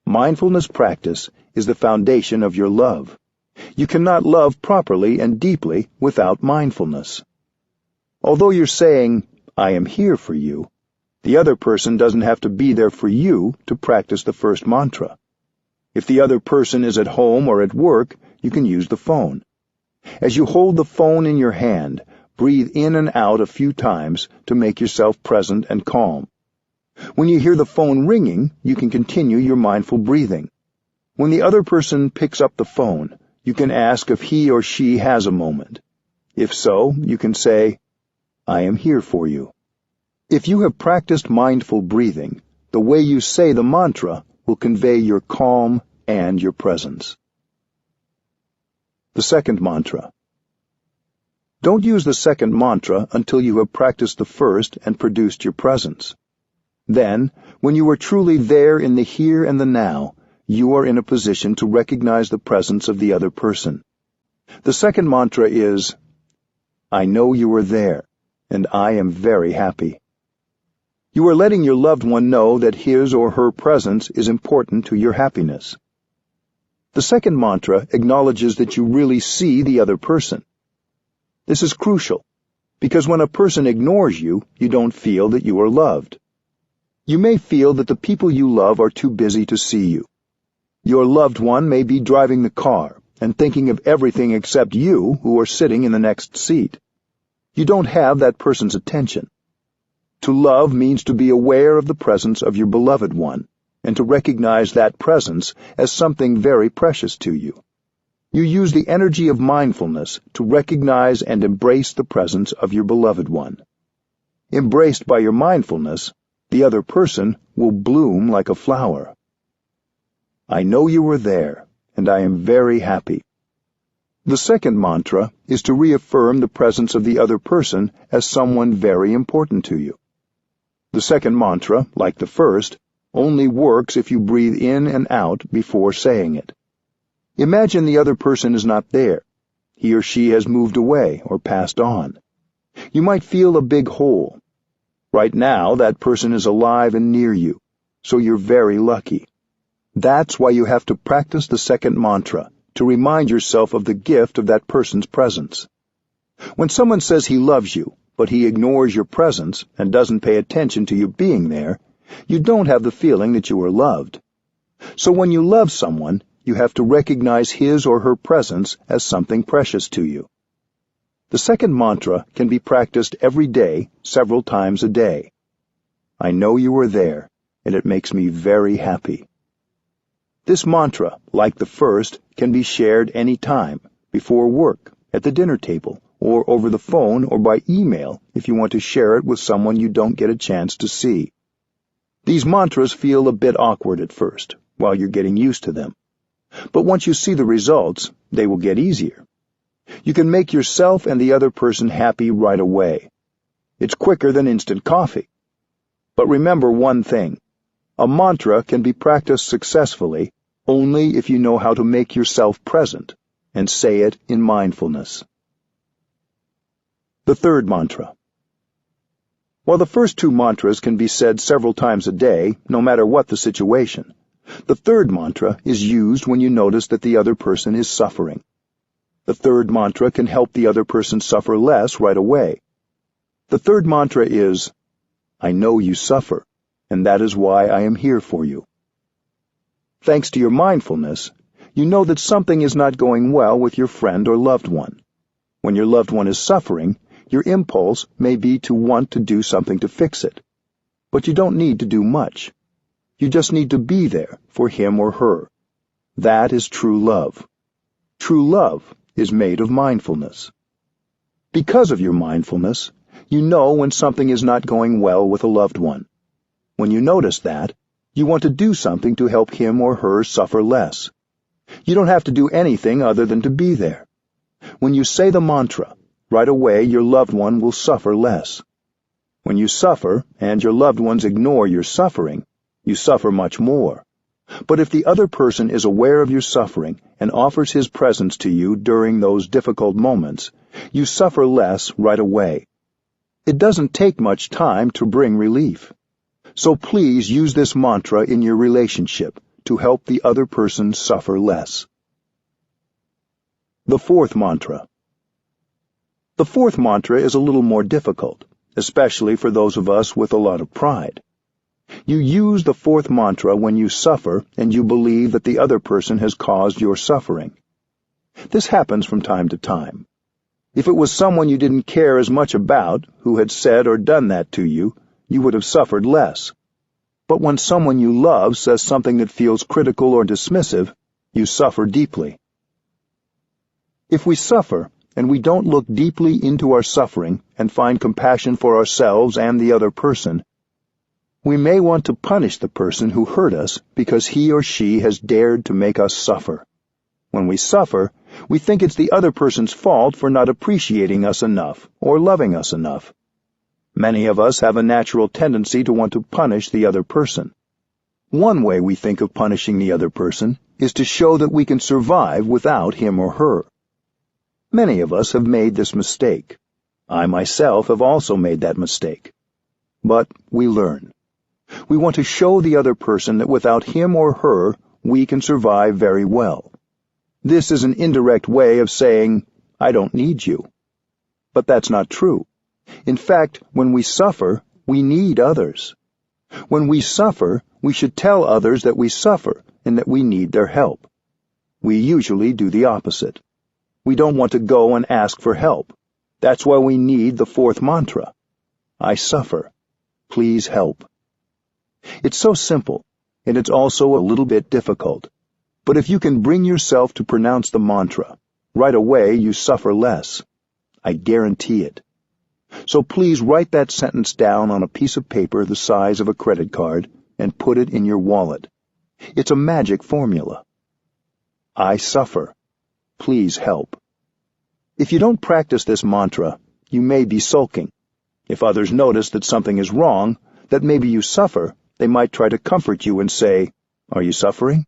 Mindfulness practice is the foundation of your love. You cannot love properly and deeply without mindfulness. Although you're saying, I am here for you, the other person doesn't have to be there for you to practice the first mantra. If the other person is at home or at work, you can use the phone. As you hold the phone in your hand, breathe in and out a few times to make yourself present and calm. When you hear the phone ringing, you can continue your mindful breathing. When the other person picks up the phone, you can ask if he or she has a moment. If so, you can say, I am here for you. If you have practiced mindful breathing, the way you say the mantra will convey your calm and your presence. The second mantra. Don't use the second mantra until you have practiced the first and produced your presence. Then, when you are truly there in the here and the now, you are in a position to recognize the presence of the other person. The second mantra is, I know you are there, and I am very happy. You are letting your loved one know that his or her presence is important to your happiness. The second mantra acknowledges that you really see the other person. This is crucial. Because when a person ignores you, you don't feel that you are loved. You may feel that the people you love are too busy to see you. Your loved one may be driving the car and thinking of everything except you who are sitting in the next seat. You don't have that person's attention. To love means to be aware of the presence of your beloved one and to recognize that presence as something very precious to you. You use the energy of mindfulness to recognize and embrace the presence of your beloved one. Embraced by your mindfulness, the other person will bloom like a flower. I know you were there, and I am very happy. The second mantra is to reaffirm the presence of the other person as someone very important to you. The second mantra, like the first, only works if you breathe in and out before saying it. Imagine the other person is not there. He or she has moved away or passed on. You might feel a big hole. Right now, that person is alive and near you, so you're very lucky. That's why you have to practice the second mantra, to remind yourself of the gift of that person's presence. When someone says he loves you, but he ignores your presence and doesn't pay attention to you being there, you don't have the feeling that you are loved. So when you love someone, you have to recognize his or her presence as something precious to you. The second mantra can be practiced every day, several times a day. I know you are there, and it makes me very happy. This mantra, like the first, can be shared any time, before work, at the dinner table, or over the phone or by email if you want to share it with someone you don't get a chance to see. These mantras feel a bit awkward at first, while you're getting used to them. But once you see the results, they will get easier. You can make yourself and the other person happy right away. It's quicker than instant coffee. But remember one thing. A mantra can be practiced successfully only if you know how to make yourself present and say it in mindfulness. The third mantra. While the first two mantras can be said several times a day, no matter what the situation, the third mantra is used when you notice that the other person is suffering. The third mantra can help the other person suffer less right away. The third mantra is, I know you suffer, and that is why I am here for you. Thanks to your mindfulness, you know that something is not going well with your friend or loved one. When your loved one is suffering, your impulse may be to want to do something to fix it. But you don't need to do much. You just need to be there for him or her. That is true love. True love is made of mindfulness. Because of your mindfulness, you know when something is not going well with a loved one. When you notice that, you want to do something to help him or her suffer less. You don't have to do anything other than to be there. When you say the mantra, right away your loved one will suffer less. When you suffer and your loved ones ignore your suffering, you suffer much more. But if the other person is aware of your suffering and offers his presence to you during those difficult moments, you suffer less right away. It doesn't take much time to bring relief. So please use this mantra in your relationship to help the other person suffer less. The fourth mantra. The fourth mantra is a little more difficult, especially for those of us with a lot of pride. You use the fourth mantra when you suffer and you believe that the other person has caused your suffering. This happens from time to time. If it was someone you didn't care as much about who had said or done that to you, you would have suffered less. But when someone you love says something that feels critical or dismissive, you suffer deeply. If we suffer and we don't look deeply into our suffering and find compassion for ourselves and the other person, we may want to punish the person who hurt us because he or she has dared to make us suffer. When we suffer, we think it's the other person's fault for not appreciating us enough or loving us enough. Many of us have a natural tendency to want to punish the other person. One way we think of punishing the other person is to show that we can survive without him or her. Many of us have made this mistake. I myself have also made that mistake. But we learn. We want to show the other person that without him or her, we can survive very well. This is an indirect way of saying, I don't need you. But that's not true. In fact, when we suffer, we need others. When we suffer, we should tell others that we suffer and that we need their help. We usually do the opposite. We don't want to go and ask for help. That's why we need the fourth mantra. I suffer. Please help. It's so simple, and it's also a little bit difficult. But if you can bring yourself to pronounce the mantra, right away you suffer less. I guarantee it. So please write that sentence down on a piece of paper the size of a credit card and put it in your wallet. It's a magic formula. I suffer. Please help. If you don't practice this mantra, you may be sulking. If others notice that something is wrong, that maybe you suffer, they might try to comfort you and say, "Are you suffering?"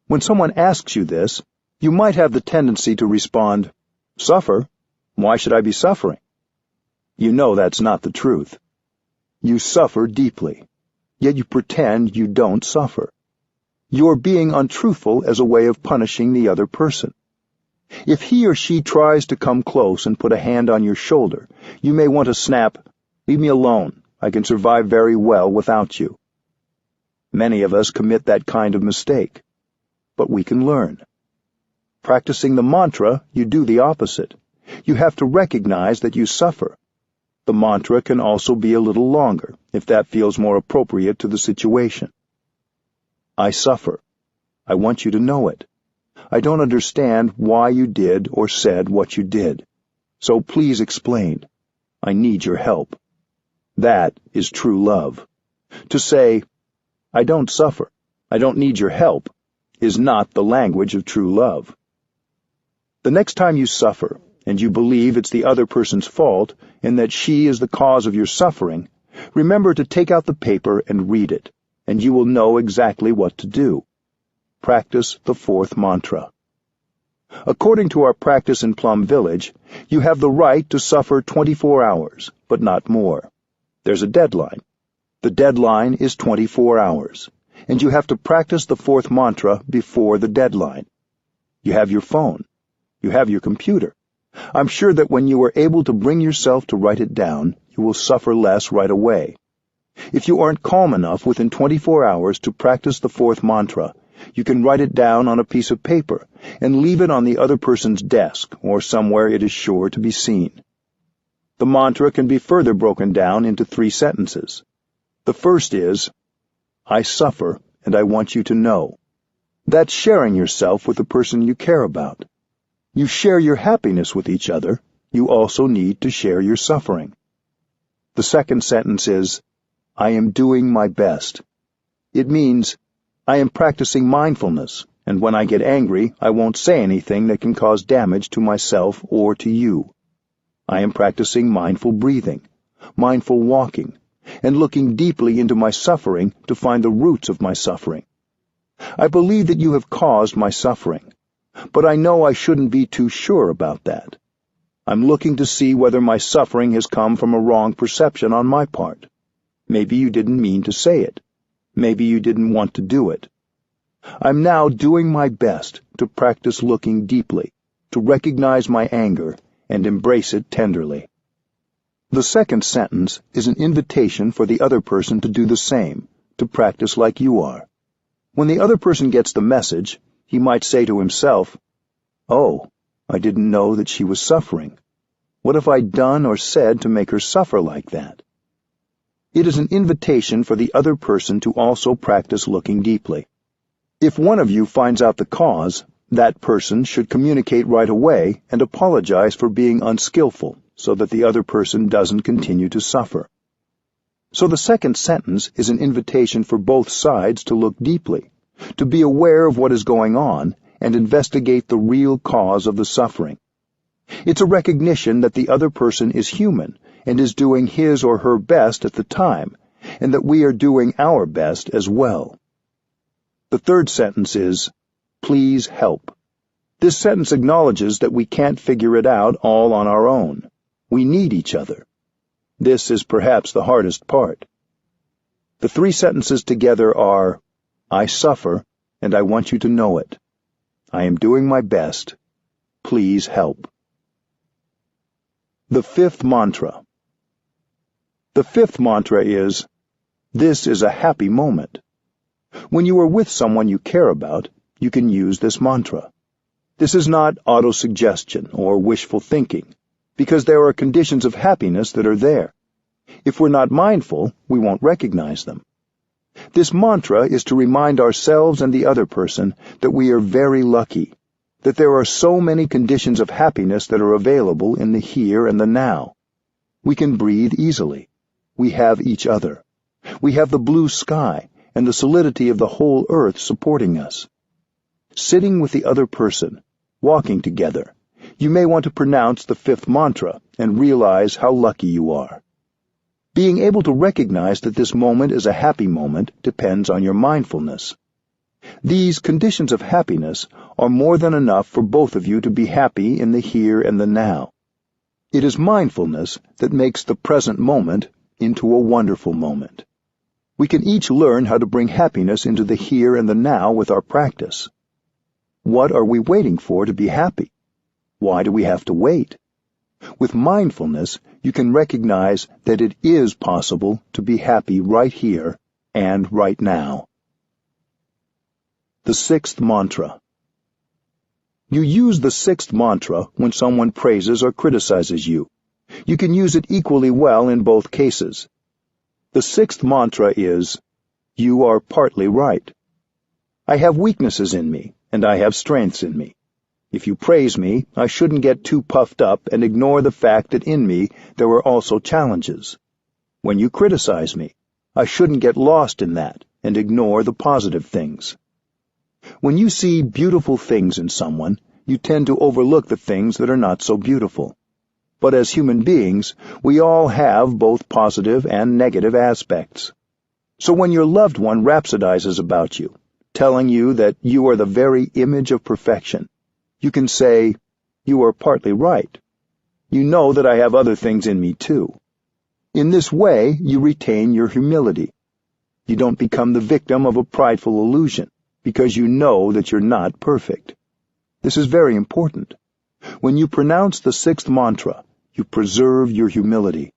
When someone asks you this, you might have the tendency to respond, "Suffer? Why should I be suffering?" You know that's not the truth. You suffer deeply, yet you pretend you don't suffer. You're being untruthful as a way of punishing the other person. If he or she tries to come close and put a hand on your shoulder, you may want to snap, "Leave me alone. I can survive very well without you." Many of us commit that kind of mistake, but we can learn. Practicing the mantra, you do the opposite. You have to recognize that you suffer. The mantra can also be a little longer, if that feels more appropriate to the situation. I suffer. I want you to know it. I don't understand why you did or said what you did. So please explain. I need your help. That is true love. To say, "I don't suffer, I don't need your help," is not the language of true love. The next time you suffer, and you believe it's the other person's fault and that she is the cause of your suffering, remember to take out the paper and read it, and you will know exactly what to do. Practice the fourth mantra. According to our practice in Plum Village, you have the right to suffer 24 hours, but not more. There's a deadline. The deadline is 24 hours, and you have to practice the fourth mantra before the deadline. You have your phone. You have your computer. I'm sure that when you are able to bring yourself to write it down, you will suffer less right away. If you aren't calm enough within 24 hours to practice the fourth mantra, you can write it down on a piece of paper and leave it on the other person's desk or somewhere it is sure to be seen. The mantra can be further broken down into 3 sentences. The first is, I suffer and I want you to know. That's sharing yourself with the person you care about. You share your happiness with each other. You also need to share your suffering. The second sentence is, I am doing my best. It means, I am practicing mindfulness, and when I get angry, I won't say anything that can cause damage to myself or to you. I am practicing mindful breathing, mindful walking, and looking deeply into my suffering to find the roots of my suffering. I believe that you have caused my suffering, but I know I shouldn't be too sure about that. I'm looking to see whether my suffering has come from a wrong perception on my part. Maybe you didn't mean to say it. Maybe you didn't want to do it. I'm now doing my best to practice looking deeply, to recognize my anger and embrace it tenderly. The second sentence is an invitation for the other person to do the same, to practice like you are. When the other person gets the message, he might say to himself, "Oh, I didn't know that she was suffering. What have I done or said to make her suffer like that?" It is an invitation for the other person to also practice looking deeply. If one of you finds out the cause, that person should communicate right away and apologize for being unskillful so that the other person doesn't continue to suffer. So the second sentence is an invitation for both sides to look deeply, to be aware of what is going on and investigate the real cause of the suffering. It's a recognition that the other person is human and is doing his or her best at the time, and that we are doing our best as well. The third sentence is, please help. This sentence acknowledges that we can't figure it out all on our own. We need each other. This is perhaps the hardest part. The 3 sentences together are, I suffer, and I want you to know it. I am doing my best. Please help. The 5th mantra. The fifth mantra is, "This is a happy moment." When you are with someone you care about, you can use this mantra. This is not autosuggestion or wishful thinking, because there are conditions of happiness that are there. If we're not mindful, we won't recognize them. This mantra is to remind ourselves and the other person that we are very lucky, that there are so many conditions of happiness that are available in the here and the now. We can breathe easily. We have each other. We have the blue sky and the solidity of the whole earth supporting us. Sitting with the other person, walking together, you may want to pronounce the fifth mantra and realize how lucky you are. Being able to recognize that this moment is a happy moment depends on your mindfulness. These conditions of happiness are more than enough for both of you to be happy in the here and the now. It is mindfulness that makes the present moment into a wonderful moment. We can each learn how to bring happiness into the here and the now with our practice. What are we waiting for to be happy? Why do we have to wait? With mindfulness, you can recognize that it is possible to be happy right here and right now. The sixth mantra. You use the sixth mantra when someone praises or criticizes you. You can use it equally well in both cases. The sixth mantra is, "You are partly right. I have weaknesses in me, and I have strengths in me. If you praise me, I shouldn't get too puffed up and ignore the fact that in me there are also challenges. When you criticize me, I shouldn't get lost in that and ignore the positive things. When you see beautiful things in someone, you tend to overlook the things that are not so beautiful. But as human beings, we all have both positive and negative aspects. So when your loved one rhapsodizes about you, telling you that you are the very image of perfection, you can say, "You are partly right. You know that I have other things in me too." In this way, you retain your humility. You don't become the victim of a prideful illusion, because you know that you're not perfect. This is very important. When you pronounce the sixth mantra, you preserve your humility.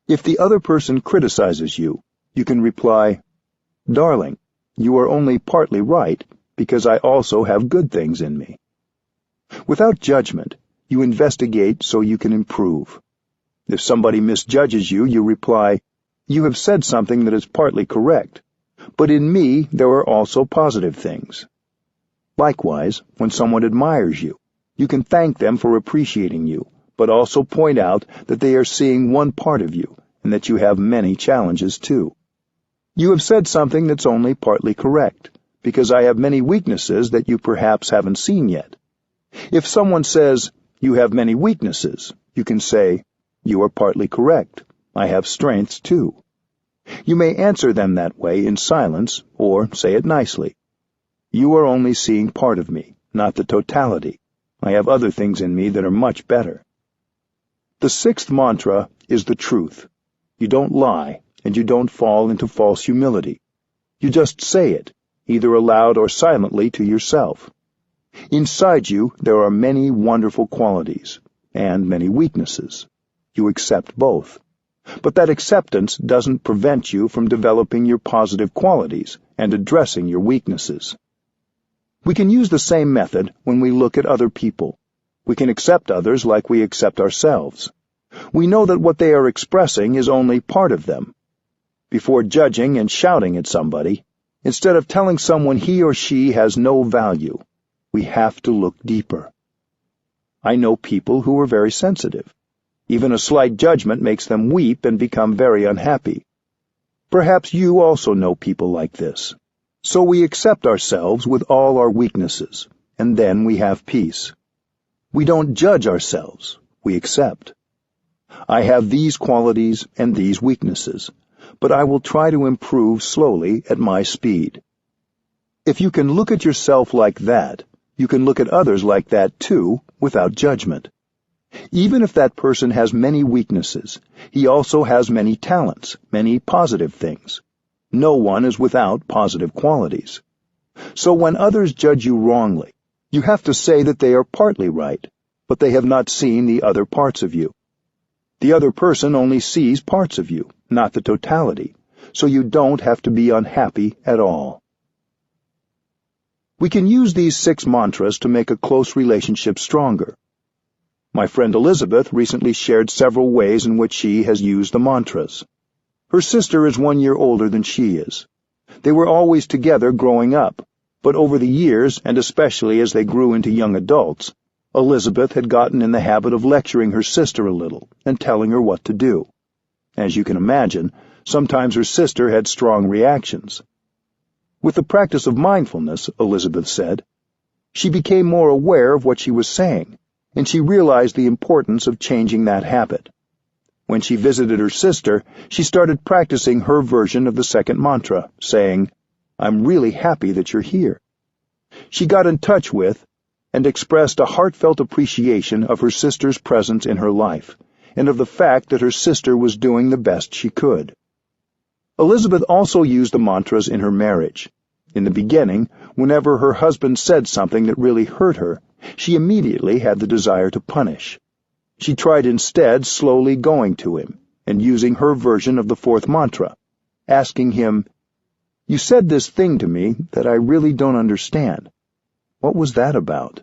If the other person criticizes you, you can reply, "Darling, you are only partly right, because I also have good things in me." Without judgment, you investigate so you can improve. If somebody misjudges you, you reply, "You have said something that is partly correct, but in me there are also positive things." Likewise, when someone admires you, you can thank them for appreciating you, but also point out that they are seeing one part of you and that you have many challenges too. You have said something that's only partly correct, because I have many weaknesses that you perhaps haven't seen yet. If someone says, "You have many weaknesses," you can say, "You are partly correct. I have strengths too." You may answer them that way in silence, or say it nicely. "You are only seeing part of me, not the totality. I have other things in me that are much better." The sixth mantra is the truth. You don't lie, and you don't fall into false humility. You just say it, either aloud or silently to yourself. Inside you there are many wonderful qualities, and many weaknesses. You accept both. But that acceptance doesn't prevent you from developing your positive qualities and addressing your weaknesses. We can use the same method when we look at other people. We can accept others like we accept ourselves. We know that what they are expressing is only part of them. Before judging and shouting at somebody, instead of telling someone he or she has no value, we have to look deeper. I know people who are very sensitive. Even a slight judgment makes them weep and become very unhappy. Perhaps you also know people like this. So we accept ourselves with all our weaknesses, and then we have peace. We don't judge ourselves, we accept. I have these qualities and these weaknesses, but I will try to improve slowly at my speed. If you can look at yourself like that, you can look at others like that too, without judgment. Even if that person has many weaknesses, he also has many talents, many positive things. No one is without positive qualities. So when others judge you wrongly, you have to say that they are partly right, but they have not seen the other parts of you. The other person only sees parts of you, not the totality, so you don't have to be unhappy at all. We can use these 6 mantras to make a close relationship stronger. My friend Elizabeth recently shared several ways in which she has used the mantras. Her sister is 1 year older than she is. They were always together growing up, but over the years, and especially as they grew into young adults, Elizabeth had gotten in the habit of lecturing her sister a little and telling her what to do. As you can imagine, sometimes her sister had strong reactions. With the practice of mindfulness, Elizabeth said, she became more aware of what she was saying, and she realized the importance of changing that habit. When she visited her sister, she started practicing her version of the second mantra, saying, "I'm really happy that you're here." She got in touch with and expressed a heartfelt appreciation of her sister's presence in her life, and of the fact that her sister was doing the best she could. Elizabeth also used the mantras in her marriage. In the beginning, whenever her husband said something that really hurt her, she immediately had the desire to punish. She tried instead slowly going to him and using her version of the 4th mantra, asking him, "You said this thing to me that I really don't understand. What was that about?"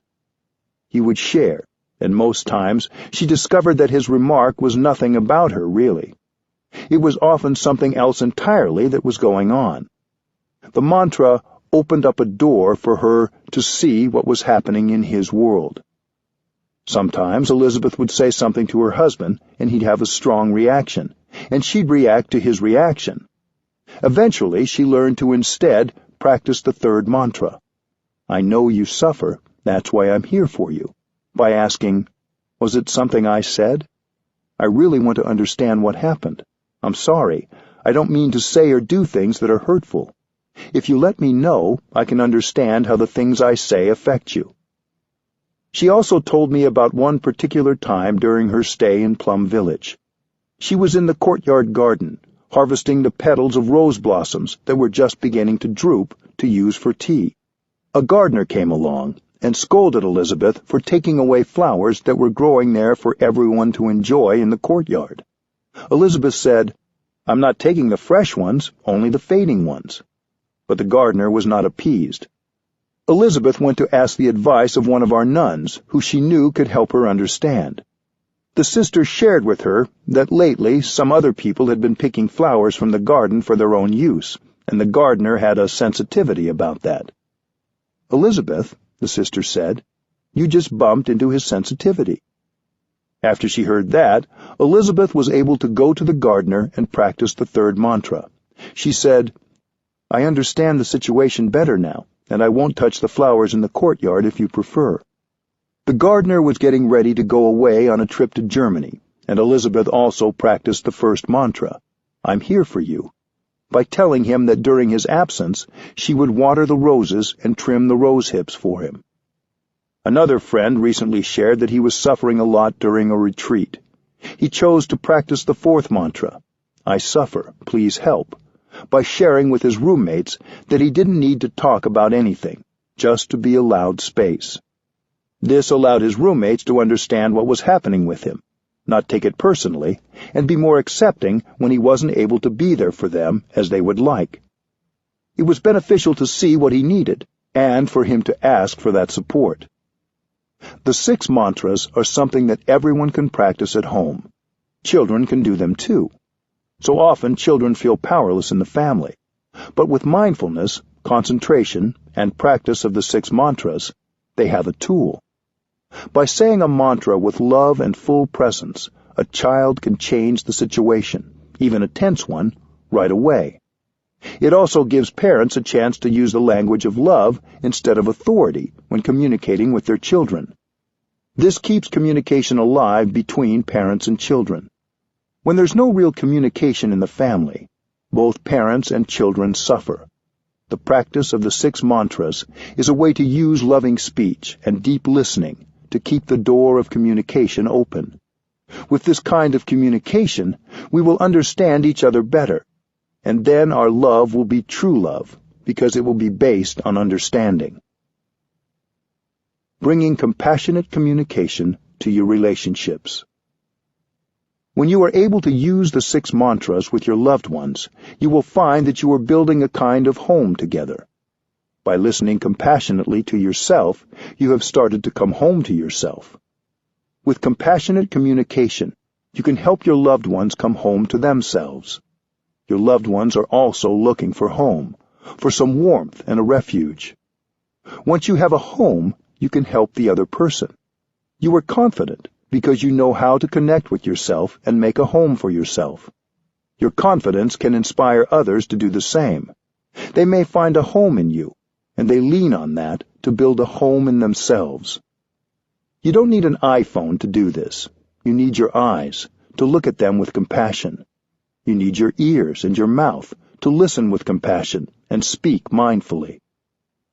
He would share, and most times she discovered that his remark was nothing about her, really. It was often something else entirely that was going on. The mantra opened up a door for her to see what was happening in his world. Sometimes Elizabeth would say something to her husband, and he'd have a strong reaction, and she'd react to his reaction. Eventually, she learned to instead practice the 3rd mantra. "I know you suffer, that's why I'm here for you," by asking, "Was it something I said? I really want to understand what happened. I'm sorry. I don't mean to say or do things that are hurtful. If you let me know, I can understand how the things I say affect you." She also told me about one particular time during her stay in Plum Village. She was in the courtyard garden, harvesting the petals of rose blossoms that were just beginning to droop to use for tea. A gardener came along and scolded Elizabeth for taking away flowers that were growing there for everyone to enjoy in the courtyard. Elizabeth said, "I'm not taking the fresh ones, only the fading ones." But the gardener was not appeased. Elizabeth went to ask the advice of one of our nuns, who she knew could help her understand. The sister shared with her that lately some other people had been picking flowers from the garden for their own use, and the gardener had a sensitivity about that. "Elizabeth," the sister said, "you just bumped into his sensitivity." After she heard that, Elizabeth was able to go to the gardener and practice the 3rd mantra. She said, "I understand the situation better now, and I won't touch the flowers in the courtyard if you prefer." The gardener was getting ready to go away on a trip to Germany, and Elizabeth also practiced the 1st mantra, "I'm here for you," by telling him that during his absence she would water the roses and trim the rose hips for him. Another friend recently shared that he was suffering a lot during a retreat. He chose to practice the 4th mantra, "I suffer, please help," by sharing with his roommates that he didn't need to talk about anything, just to be allowed space. This allowed his roommates to understand what was happening with him, not take it personally, and be more accepting when he wasn't able to be there for them as they would like. It was beneficial to see what he needed, and for him to ask for that support. The 6 mantras are something that everyone can practice at home. Children can do them too. So often children feel powerless in the family. But with mindfulness, concentration, and practice of the 6 mantras, they have a tool. By saying a mantra with love and full presence, a child can change the situation, even a tense one, right away. It also gives parents a chance to use the language of love instead of authority when communicating with their children. This keeps communication alive between parents and children. When there's no real communication in the family, both parents and children suffer. The practice of the 6 mantras is a way to use loving speech and deep listening to keep the door of communication open. With this kind of communication, we will understand each other better, and then our love will be true love, because it will be based on understanding. Bringing compassionate communication to your relationships. When you are able to use the 6 mantras with your loved ones, you will find that you are building a kind of home together. By listening compassionately to yourself, you have started to come home to yourself. With compassionate communication, you can help your loved ones come home to themselves. Your loved ones are also looking for home, for some warmth and a refuge. Once you have a home, you can help the other person. You are confident because you know how to connect with yourself and make a home for yourself. Your confidence can inspire others to do the same. They may find a home in you, and they lean on that to build a home in themselves. You don't need an iPhone to do this. You need your eyes, to look at them with compassion. You need your ears and your mouth to listen with compassion and speak mindfully.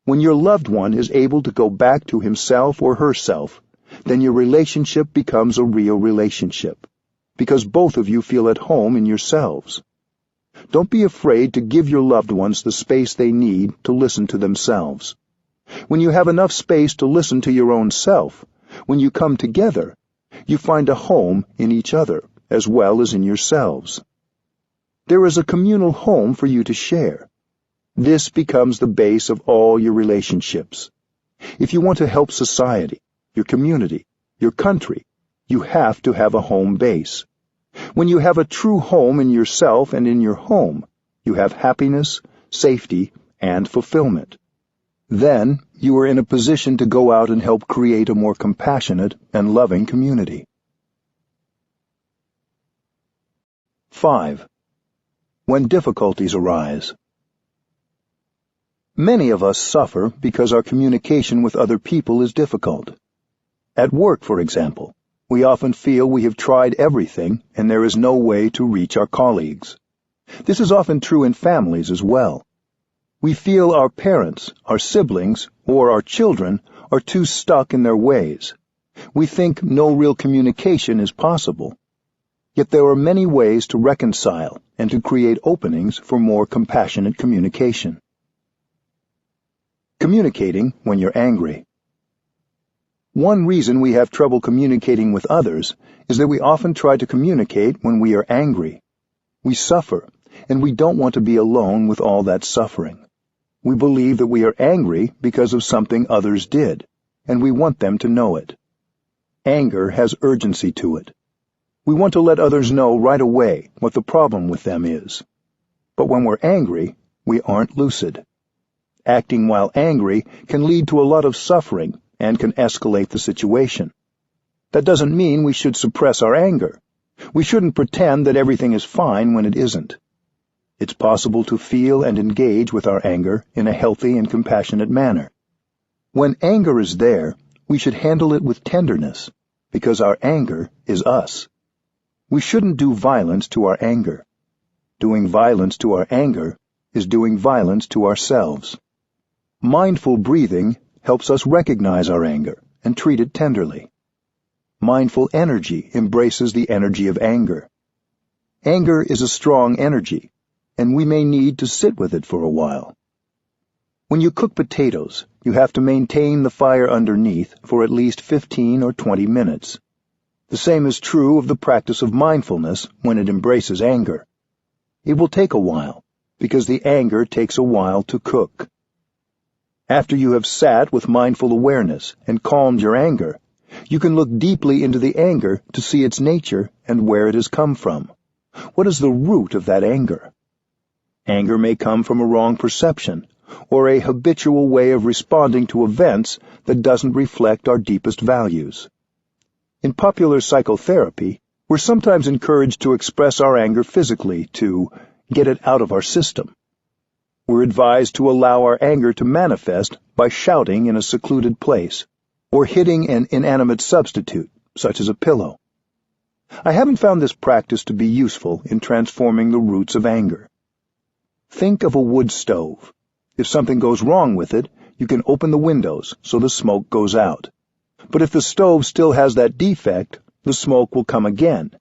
When your loved one is able to go back to himself or herself, then your relationship becomes a real relationship, because both of you feel at home in yourselves. Don't be afraid to give your loved ones the space they need to listen to themselves. When you have enough space to listen to your own self, when you come together, you find a home in each other as well as in yourselves. There is a communal home for you to share. This becomes the base of all your relationships. If you want to help society, your community, your country, you have to have a home base. When you have a true home in yourself and in your home, you have happiness, safety, and fulfillment. Then you are in a position to go out and help create a more compassionate and loving community. 5. When difficulties arise. Many of us suffer because our communication with other people is difficult. At work, for example, we often feel we have tried everything and there is no way to reach our colleagues. This is often true in families as well. We feel our parents, our siblings, or our children are too stuck in their ways. We think no real communication is possible. Yet there are many ways to reconcile and to create openings for more compassionate communication. Communicating when you're angry. One reason we have trouble communicating with others is that we often try to communicate when we are angry. We suffer, and we don't want to be alone with all that suffering. We believe that we are angry because of something others did, and we want them to know it. Anger has urgency to it. We want to let others know right away what the problem with them is. But when we're angry, we aren't lucid. Acting while angry can lead to a lot of suffering and can escalate the situation. That doesn't mean we should suppress our anger. We shouldn't pretend that everything is fine when it isn't. It's possible to feel and engage with our anger in a healthy and compassionate manner. When anger is there, we should handle it with tenderness, because our anger is us. We shouldn't do violence to our anger. Doing violence to our anger is doing violence to ourselves. Mindful breathing helps us recognize our anger and treat it tenderly. Mindful energy embraces the energy of anger. Anger is a strong energy, and we may need to sit with it for a while. When you cook potatoes, you have to maintain the fire underneath for at least 15 or 20 minutes. The same is true of the practice of mindfulness when it embraces anger. It will take a while, because the anger takes a while to cook. After you have sat with mindful awareness and calmed your anger, you can look deeply into the anger to see its nature and where it has come from. What is the root of that anger? Anger may come from a wrong perception, or a habitual way of responding to events that doesn't reflect our deepest values. In popular psychotherapy, we're sometimes encouraged to express our anger physically, to get it out of our system. We're advised to allow our anger to manifest by shouting in a secluded place, or hitting an inanimate substitute, such as a pillow. I haven't found this practice to be useful in transforming the roots of anger. Think of a wood stove. If something goes wrong with it, you can open the windows so the smoke goes out. But if the stove still has that defect, the smoke will come again.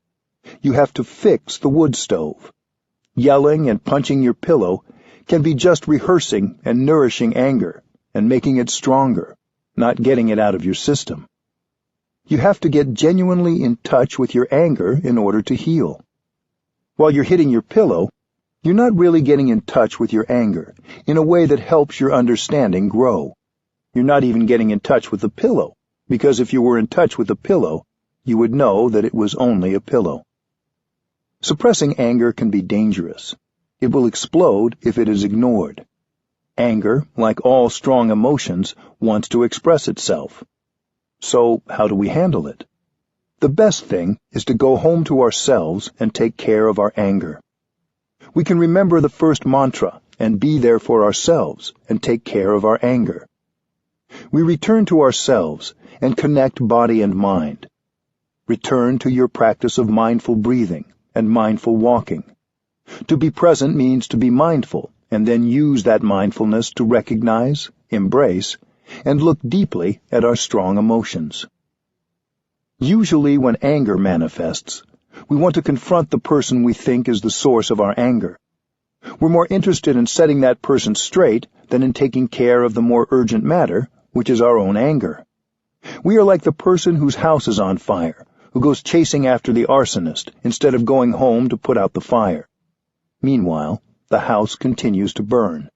You have to fix the wood stove. Yelling and punching your pillow can be just rehearsing and nourishing anger and making it stronger, not getting it out of your system. You have to get genuinely in touch with your anger in order to heal. While you're hitting your pillow, you're not really getting in touch with your anger in a way that helps your understanding grow. You're not even getting in touch with the pillow, because if you were in touch with the pillow, you would know that it was only a pillow. Suppressing anger can be dangerous. It will explode if it is ignored. Anger, like all strong emotions, wants to express itself. So, how do we handle it? The best thing is to go home to ourselves and take care of our anger. We can remember the first mantra and be there for ourselves and take care of our anger. We return to ourselves and connect body and mind. Return to your practice of mindful breathing and mindful walking. To be present means to be mindful, and then use that mindfulness to recognize, embrace, and look deeply at our strong emotions. Usually when anger manifests, we want to confront the person we think is the source of our anger. We're more interested in setting that person straight than in taking care of the more urgent matter, which is our own anger. We are like the person whose house is on fire, who goes chasing after the arsonist instead of going home to put out the fire. Meanwhile, the house continues to burn.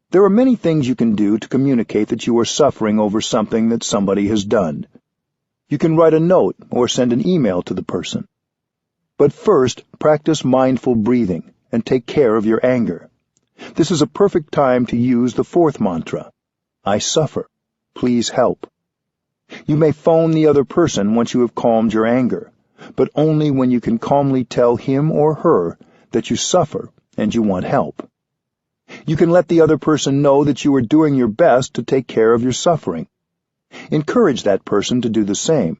There are many things you can do to communicate that you are suffering over something that somebody has done. You can write a note or send an email to the person. But first, practice mindful breathing and take care of your anger. This is a perfect time to use the fourth mantra, I suffer. Please help. You may phone the other person once you have calmed your anger, but only when you can calmly tell him or her that you suffer and you want help. You can let the other person know that you are doing your best to take care of your suffering. Encourage that person to do the same.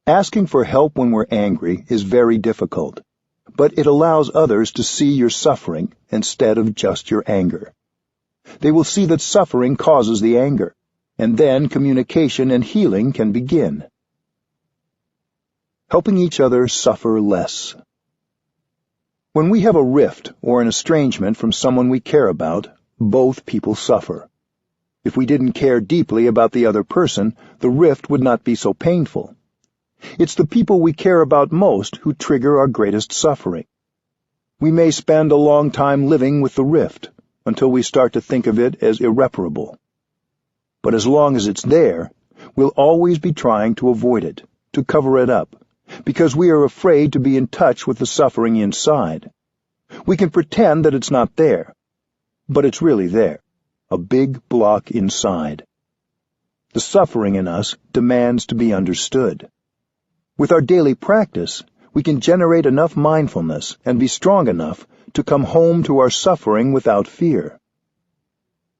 Asking for help when we're angry is very difficult, but it allows others to see your suffering instead of just your anger. They will see that suffering causes the anger, and then communication and healing can begin. Helping each other suffer less. When we have a rift or an estrangement from someone we care about, both people suffer. If we didn't care deeply about the other person, the rift would not be so painful. It's the people we care about most who trigger our greatest suffering. We may spend a long time living with the rift, until we start to think of it as irreparable. But as long as it's there, we'll always be trying to avoid it, to cover it up, because we are afraid to be in touch with the suffering inside. We can pretend that it's not there, but it's really there, a big block inside. The suffering in us demands to be understood. With our daily practice, we can generate enough mindfulness and be strong enough to come home to our suffering without fear.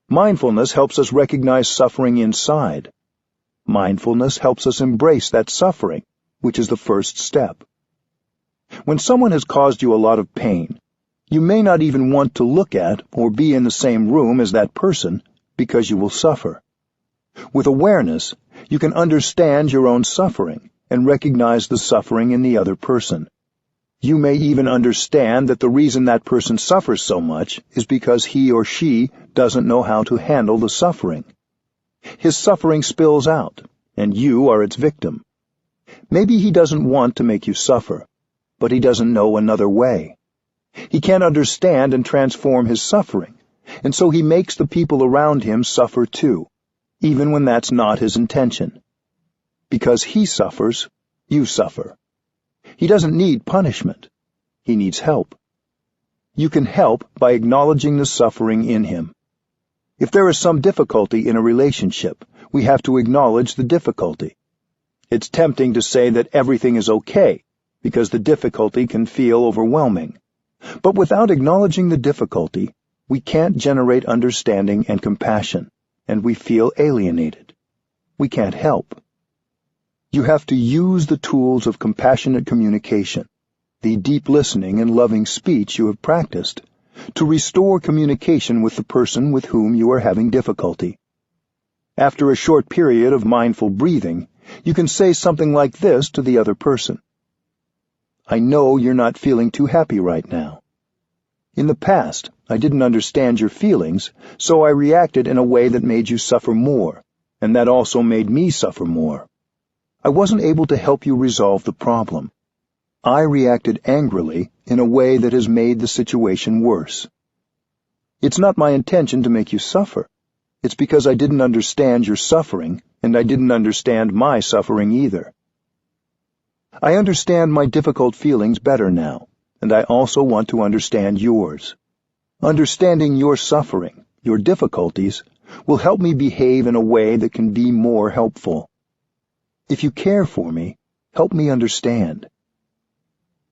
Mindfulness helps us recognize suffering inside. Mindfulness helps us embrace that suffering, which is the first step. When someone has caused you a lot of pain, you may not even want to look at or be in the same room as that person because you will suffer. With awareness, you can understand your own suffering and recognize the suffering in the other person. You may even understand that the reason that person suffers so much is because he or she doesn't know how to handle the suffering. His suffering spills out, and you are its victim. Maybe he doesn't want to make you suffer, but he doesn't know another way. He can't understand and transform his suffering, and so he makes the people around him suffer too, even when that's not his intention. Because he suffers, you suffer. He doesn't need punishment. He needs help. You can help by acknowledging the suffering in him. If there is some difficulty in a relationship, we have to acknowledge the difficulty. It's tempting to say that everything is okay, because the difficulty can feel overwhelming. But without acknowledging the difficulty, we can't generate understanding and compassion, and we feel alienated. We can't help. You have to use the tools of compassionate communication, the deep listening and loving speech you have practiced, to restore communication with the person with whom you are having difficulty. After a short period of mindful breathing, you can say something like this to the other person. I know you're not feeling too happy right now. In the past, I didn't understand your feelings, so I reacted in a way that made you suffer more, and that also made me suffer more. I wasn't able to help you resolve the problem. I reacted angrily in a way that has made the situation worse. It's not my intention to make you suffer. It's because I didn't understand your suffering, and I didn't understand my suffering either. I understand my difficult feelings better now, and I also want to understand yours. Understanding your suffering, your difficulties, will help me behave in a way that can be more helpful. If you care for me, help me understand.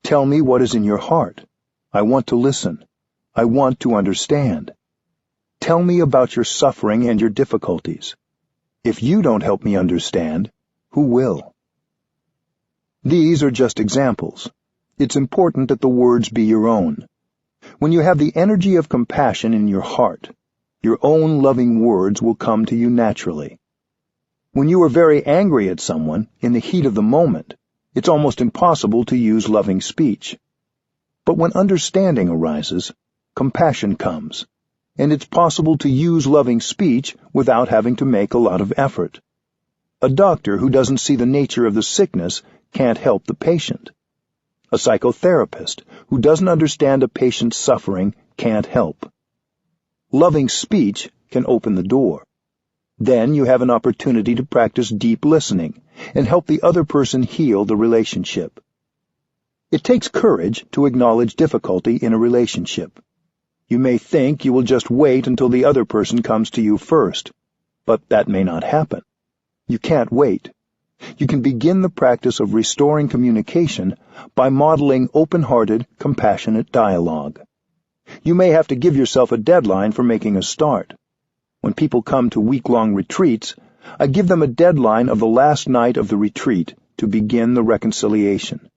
Tell me what is in your heart. I want to listen. I want to understand. Tell me about your suffering and your difficulties. If you don't help me understand, who will? These are just examples. It's important that the words be your own. When you have the energy of compassion in your heart, your own loving words will come to you naturally. When you are very angry at someone, in the heat of the moment, it's almost impossible to use loving speech. But when understanding arises, compassion comes, and it's possible to use loving speech without having to make a lot of effort. A doctor who doesn't see the nature of the sickness can't help the patient. A psychotherapist who doesn't understand a patient's suffering can't help. Loving speech can open the door. Then you have an opportunity to practice deep listening and help the other person heal the relationship. It takes courage to acknowledge difficulty in a relationship. You may think you will just wait until the other person comes to you first, but that may not happen. You can't wait. You can begin the practice of restoring communication by modeling open-hearted, compassionate dialogue. You may have to give yourself a deadline for making a start. When people come to week-long retreats, I give them a deadline of the last night of the retreat to begin the reconciliation.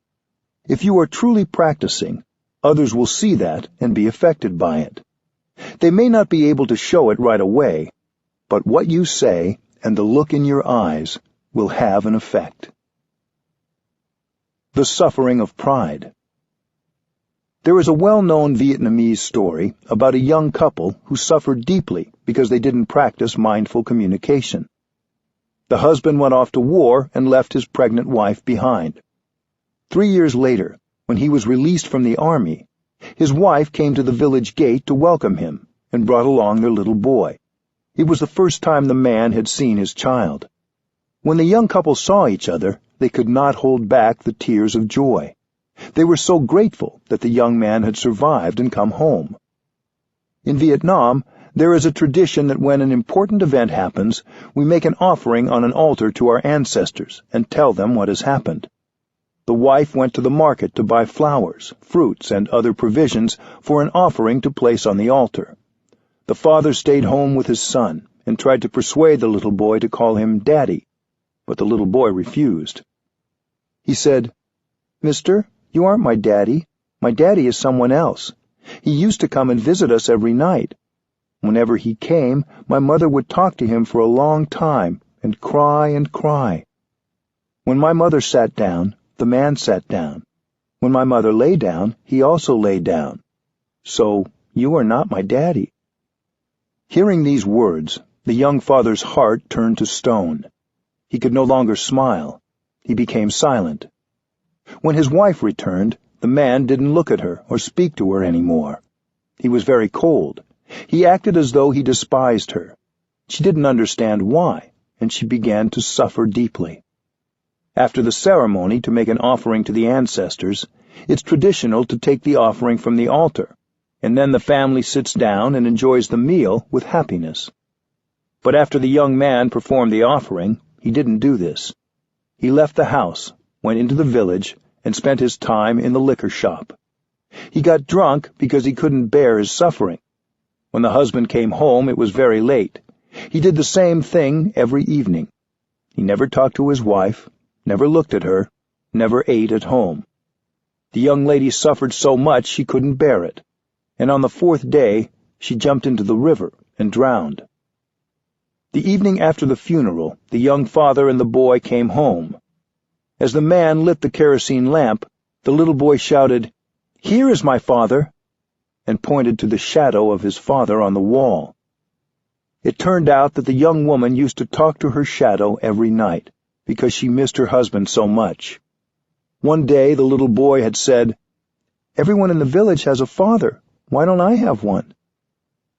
If you are truly practicing, others will see that and be affected by it. They may not be able to show it right away, but what you say and the look in your eyes will have an effect. The suffering of pride. There is a well-known Vietnamese story about a young couple who suffered deeply because they didn't practice mindful communication. The husband went off to war and left his pregnant wife behind. 3 years later, when he was released from the army, his wife came to the village gate to welcome him and brought along their little boy. It was the first time the man had seen his child. When the young couple saw each other, they could not hold back the tears of joy. They were so grateful that the young man had survived and come home. In Vietnam, there is a tradition that when an important event happens, we make an offering on an altar to our ancestors and tell them what has happened. The wife went to the market to buy flowers, fruits, and other provisions for an offering to place on the altar. The father stayed home with his son and tried to persuade the little boy to call him Daddy, but the little boy refused. He said, "Mister, you aren't my daddy. My daddy is someone else. He used to come and visit us every night. Whenever he came, my mother would talk to him for a long time and cry and cry. When my mother sat down, the man sat down. When my mother lay down, he also lay down. So you are not my daddy." Hearing these words, the young father's heart turned to stone. He could no longer smile. He became silent. When his wife returned, the man didn't look at her or speak to her anymore. He was very cold. He acted as though he despised her. She didn't understand why, and she began to suffer deeply. After the ceremony to make an offering to the ancestors, it's traditional to take the offering from the altar, and then the family sits down and enjoys the meal with happiness. But after the young man performed the offering, he didn't do this. He left the house, went into the village, and spent his time in the liquor shop. He got drunk because he couldn't bear his suffering. When the husband came home, it was very late. He did the same thing every evening. He never talked to his wife, never looked at her, never ate at home. The young lady suffered so much she couldn't bear it, and on the 4th day she jumped into the river and drowned. The evening after the funeral, the young father and the boy came home. As the man lit the kerosene lamp, the little boy shouted, "Here is my father," and pointed to the shadow of his father on the wall. It turned out that the young woman used to talk to her shadow every night, because she missed her husband so much. One day the little boy had said, "Everyone in the village has a father. Why don't I have one?"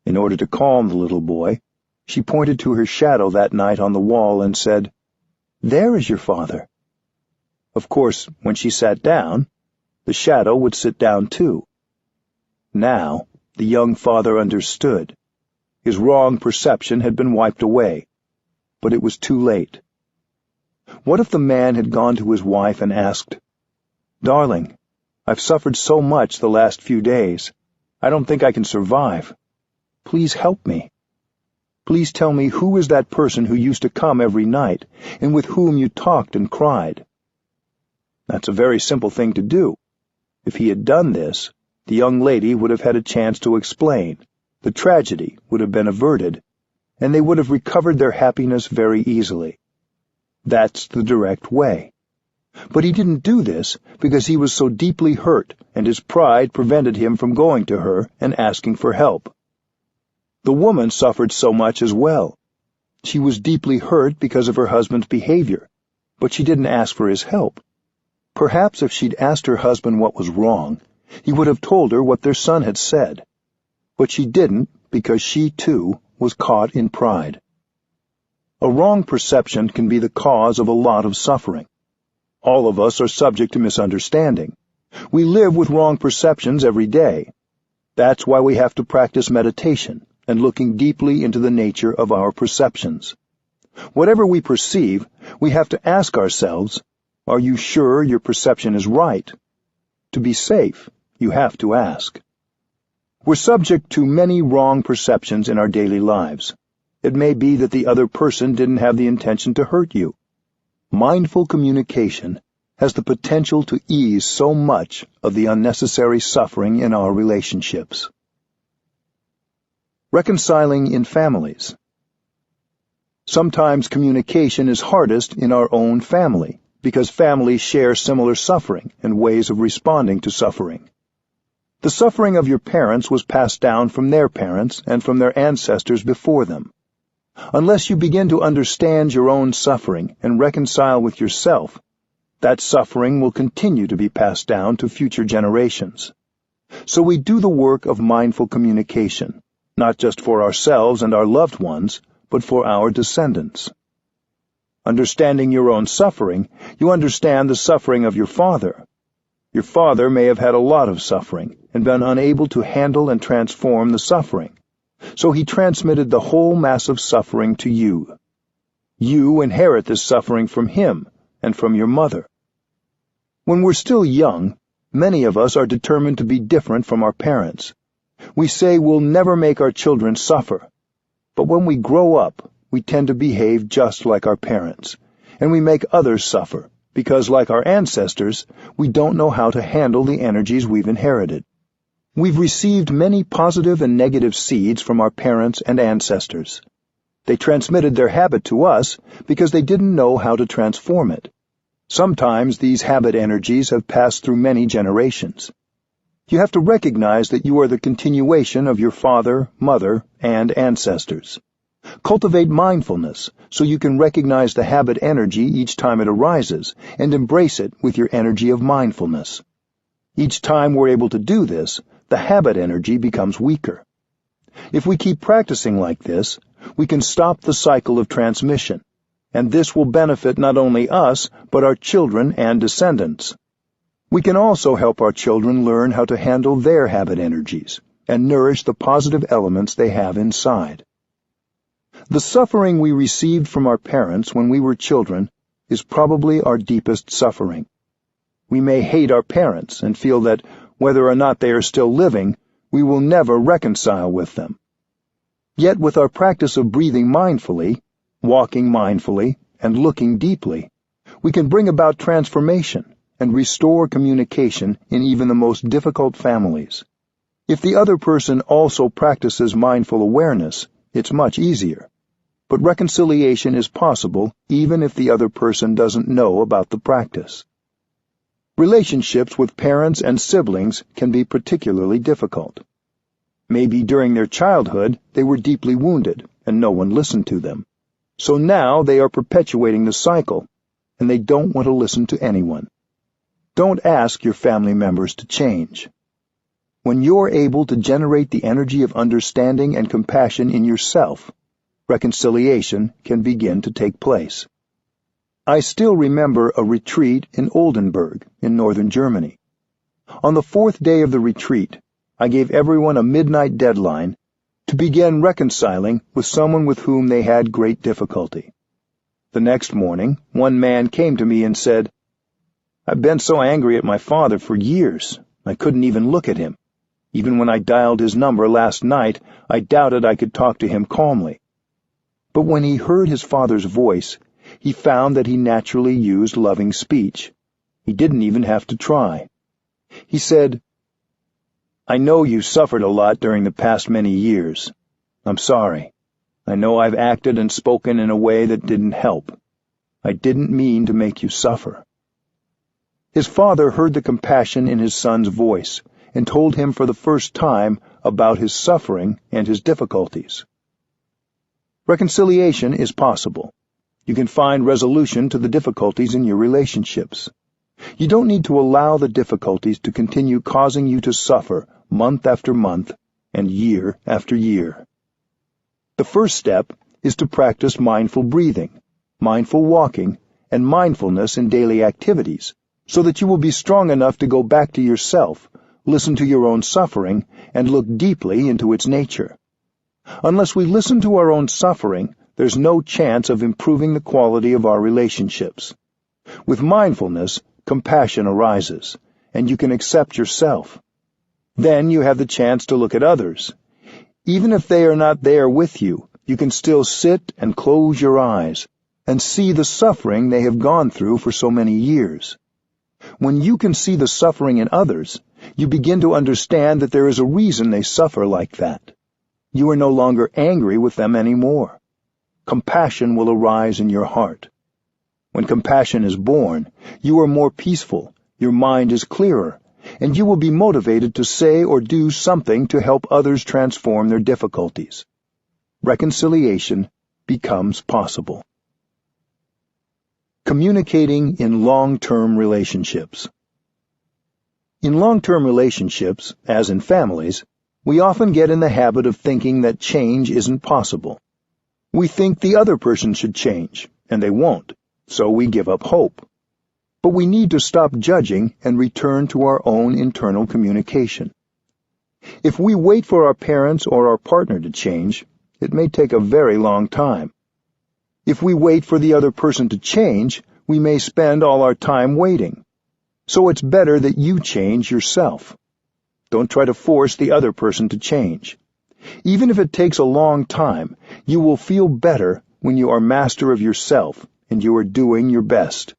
In order to calm the little boy, she pointed to her shadow that night on the wall and said, "There is your father." Of course, when she sat down, the shadow would sit down too. Now, the young father understood. His wrong perception had been wiped away, but it was too late. What if the man had gone to his wife and asked, "Darling, I've suffered so much the last few days. I don't think I can survive. Please help me. Please tell me who is that person who used to come every night and with whom you talked and cried?" That's a very simple thing to do. If he had done this, the young lady would have had a chance to explain, the tragedy would have been averted, and they would have recovered their happiness very easily. That's the direct way. But he didn't do this because he was so deeply hurt, and his pride prevented him from going to her and asking for help. The woman suffered so much as well. She was deeply hurt because of her husband's behavior, but she didn't ask for his help. Perhaps if she'd asked her husband what was wrong, he would have told her what their son had said. But she didn't because she, too, was caught in pride. A wrong perception can be the cause of a lot of suffering. All of us are subject to misunderstanding. We live with wrong perceptions every day. That's why we have to practice meditation and looking deeply into the nature of our perceptions. Whatever we perceive, we have to ask ourselves, are you sure your perception is right? To be safe, you have to ask. We're subject to many wrong perceptions in our daily lives. It may be that the other person didn't have the intention to hurt you. Mindful communication has the potential to ease so much of the unnecessary suffering in our relationships. Reconciling in families. Sometimes communication is hardest in our own family, because families share similar suffering and ways of responding to suffering. The suffering of your parents was passed down from their parents and from their ancestors before them. Unless you begin to understand your own suffering and reconcile with yourself, that suffering will continue to be passed down to future generations. So we do the work of mindful communication, not just for ourselves and our loved ones, but for our descendants. Understanding your own suffering, you understand the suffering of your father. Your father may have had a lot of suffering and been unable to handle and transform the suffering, so he transmitted the whole mass of suffering to you. You inherit this suffering from him and from your mother. When we're still young, many of us are determined to be different from our parents. We say we'll never make our children suffer, but when we grow up, we tend to behave just like our parents, and we make others suffer, because like our ancestors, we don't know how to handle the energies we've inherited. We've received many positive and negative seeds from our parents and ancestors. They transmitted their habit to us because they didn't know how to transform it. Sometimes these habit energies have passed through many generations. You have to recognize that you are the continuation of your father, mother, and ancestors. Cultivate mindfulness so you can recognize the habit energy each time it arises and embrace it with your energy of mindfulness. Each time we're able to do this, the habit energy becomes weaker. If we keep practicing like this, we can stop the cycle of transmission, and this will benefit not only us, but our children and descendants. We can also help our children learn how to handle their habit energies and nourish the positive elements they have inside. The suffering we received from our parents when we were children is probably our deepest suffering. We may hate our parents and feel that, whether or not they are still living, we will never reconcile with them. Yet with our practice of breathing mindfully, walking mindfully, and looking deeply, we can bring about transformation and restore communication in even the most difficult families. If the other person also practices mindful awareness, it's much easier. But reconciliation is possible even if the other person doesn't know about the practice. Relationships with parents and siblings can be particularly difficult. Maybe during their childhood they were deeply wounded and no one listened to them. So now they are perpetuating the cycle, and they don't want to listen to anyone. Don't ask your family members to change. When you're able to generate the energy of understanding and compassion in yourself, reconciliation can begin to take place. I still remember a retreat in Oldenburg in northern Germany. On the 4th day of the retreat, I gave everyone a midnight deadline to begin reconciling with someone with whom they had great difficulty. The next morning, one man came to me and said, "I've been so angry at my father for years, I couldn't even look at him. Even when I dialed his number last night, I doubted I could talk to him calmly." But when he heard his father's voice, he found that he naturally used loving speech. He didn't even have to try. He said, "I know you suffered a lot during the past many years. I'm sorry. I know I've acted and spoken in a way that didn't help. I didn't mean to make you suffer." His father heard the compassion in his son's voice and told him for the first time about his suffering and his difficulties. Reconciliation is possible. You can find resolution to the difficulties in your relationships. You don't need to allow the difficulties to continue causing you to suffer month after month and year after year. The first step is to practice mindful breathing, mindful walking, and mindfulness in daily activities, so that you will be strong enough to go back to yourself, listen to your own suffering, and look deeply into its nature. Unless we listen to our own suffering, there's no chance of improving the quality of our relationships. With mindfulness, compassion arises, and you can accept yourself. Then you have the chance to look at others. Even if they are not there with you, you can still sit and close your eyes and see the suffering they have gone through for so many years. When you can see the suffering in others, you begin to understand that there is a reason they suffer like that. You are no longer angry with them anymore. Compassion will arise in your heart. When compassion is born, you are more peaceful, your mind is clearer, and you will be motivated to say or do something to help others transform their difficulties. Reconciliation becomes possible. Communicating in long-term relationships. In long-term relationships, as in families, we often get in the habit of thinking that change isn't possible. We think the other person should change, and they won't, so we give up hope. But we need to stop judging and return to our own internal communication. If we wait for our parents or our partner to change, it may take a very long time. If we wait for the other person to change, we may spend all our time waiting. So it's better that you change yourself. Don't try to force the other person to change. Even if it takes a long time, you will feel better when you are master of yourself and you are doing your best.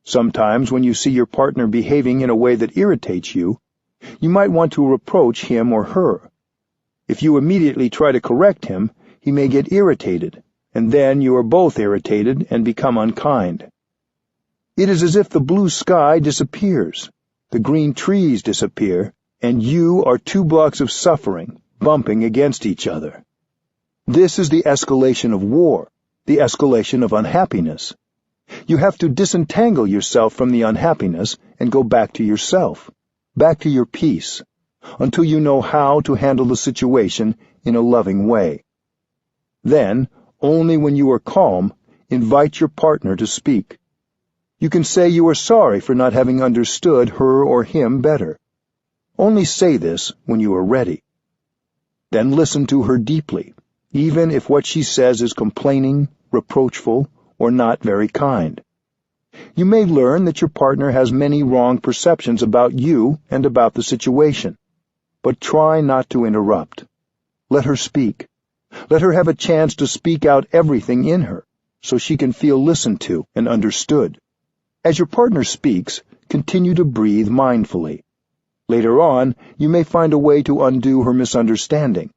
Sometimes when you see your partner behaving in a way that irritates you, you might want to reproach him or her. If you immediately try to correct him, he may get irritated, and then you are both irritated and become unkind. It is as if the blue sky disappears, the green trees disappear, and you are 2 blocks of suffering, bumping against each other. This is the escalation of war, the escalation of unhappiness. You have to disentangle yourself from the unhappiness and go back to yourself, back to your peace, until you know how to handle the situation in a loving way. Then, only when you are calm, invite your partner to speak. You can say you are sorry for not having understood her or him better. Only say this when you are ready. Then listen to her deeply, even if what she says is complaining, reproachful, or not very kind. You may learn that your partner has many wrong perceptions about you and about the situation, but try not to interrupt. Let her speak. Let her have a chance to speak out everything in her, so she can feel listened to and understood. As your partner speaks, continue to breathe mindfully. Later on, you may find a way to undo her misunderstanding,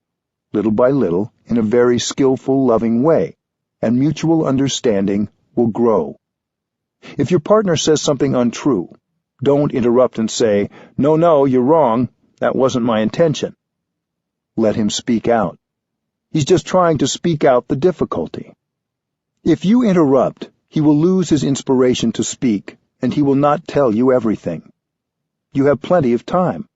little by little, in a very skillful, loving way, and mutual understanding will grow. If your partner says something untrue, don't interrupt and say, No, you're wrong. That wasn't my intention." Let him speak out. He's just trying to speak out the difficulty. If you interrupt, He will lose his inspiration to speak, and he will not tell you everything. You have plenty of time.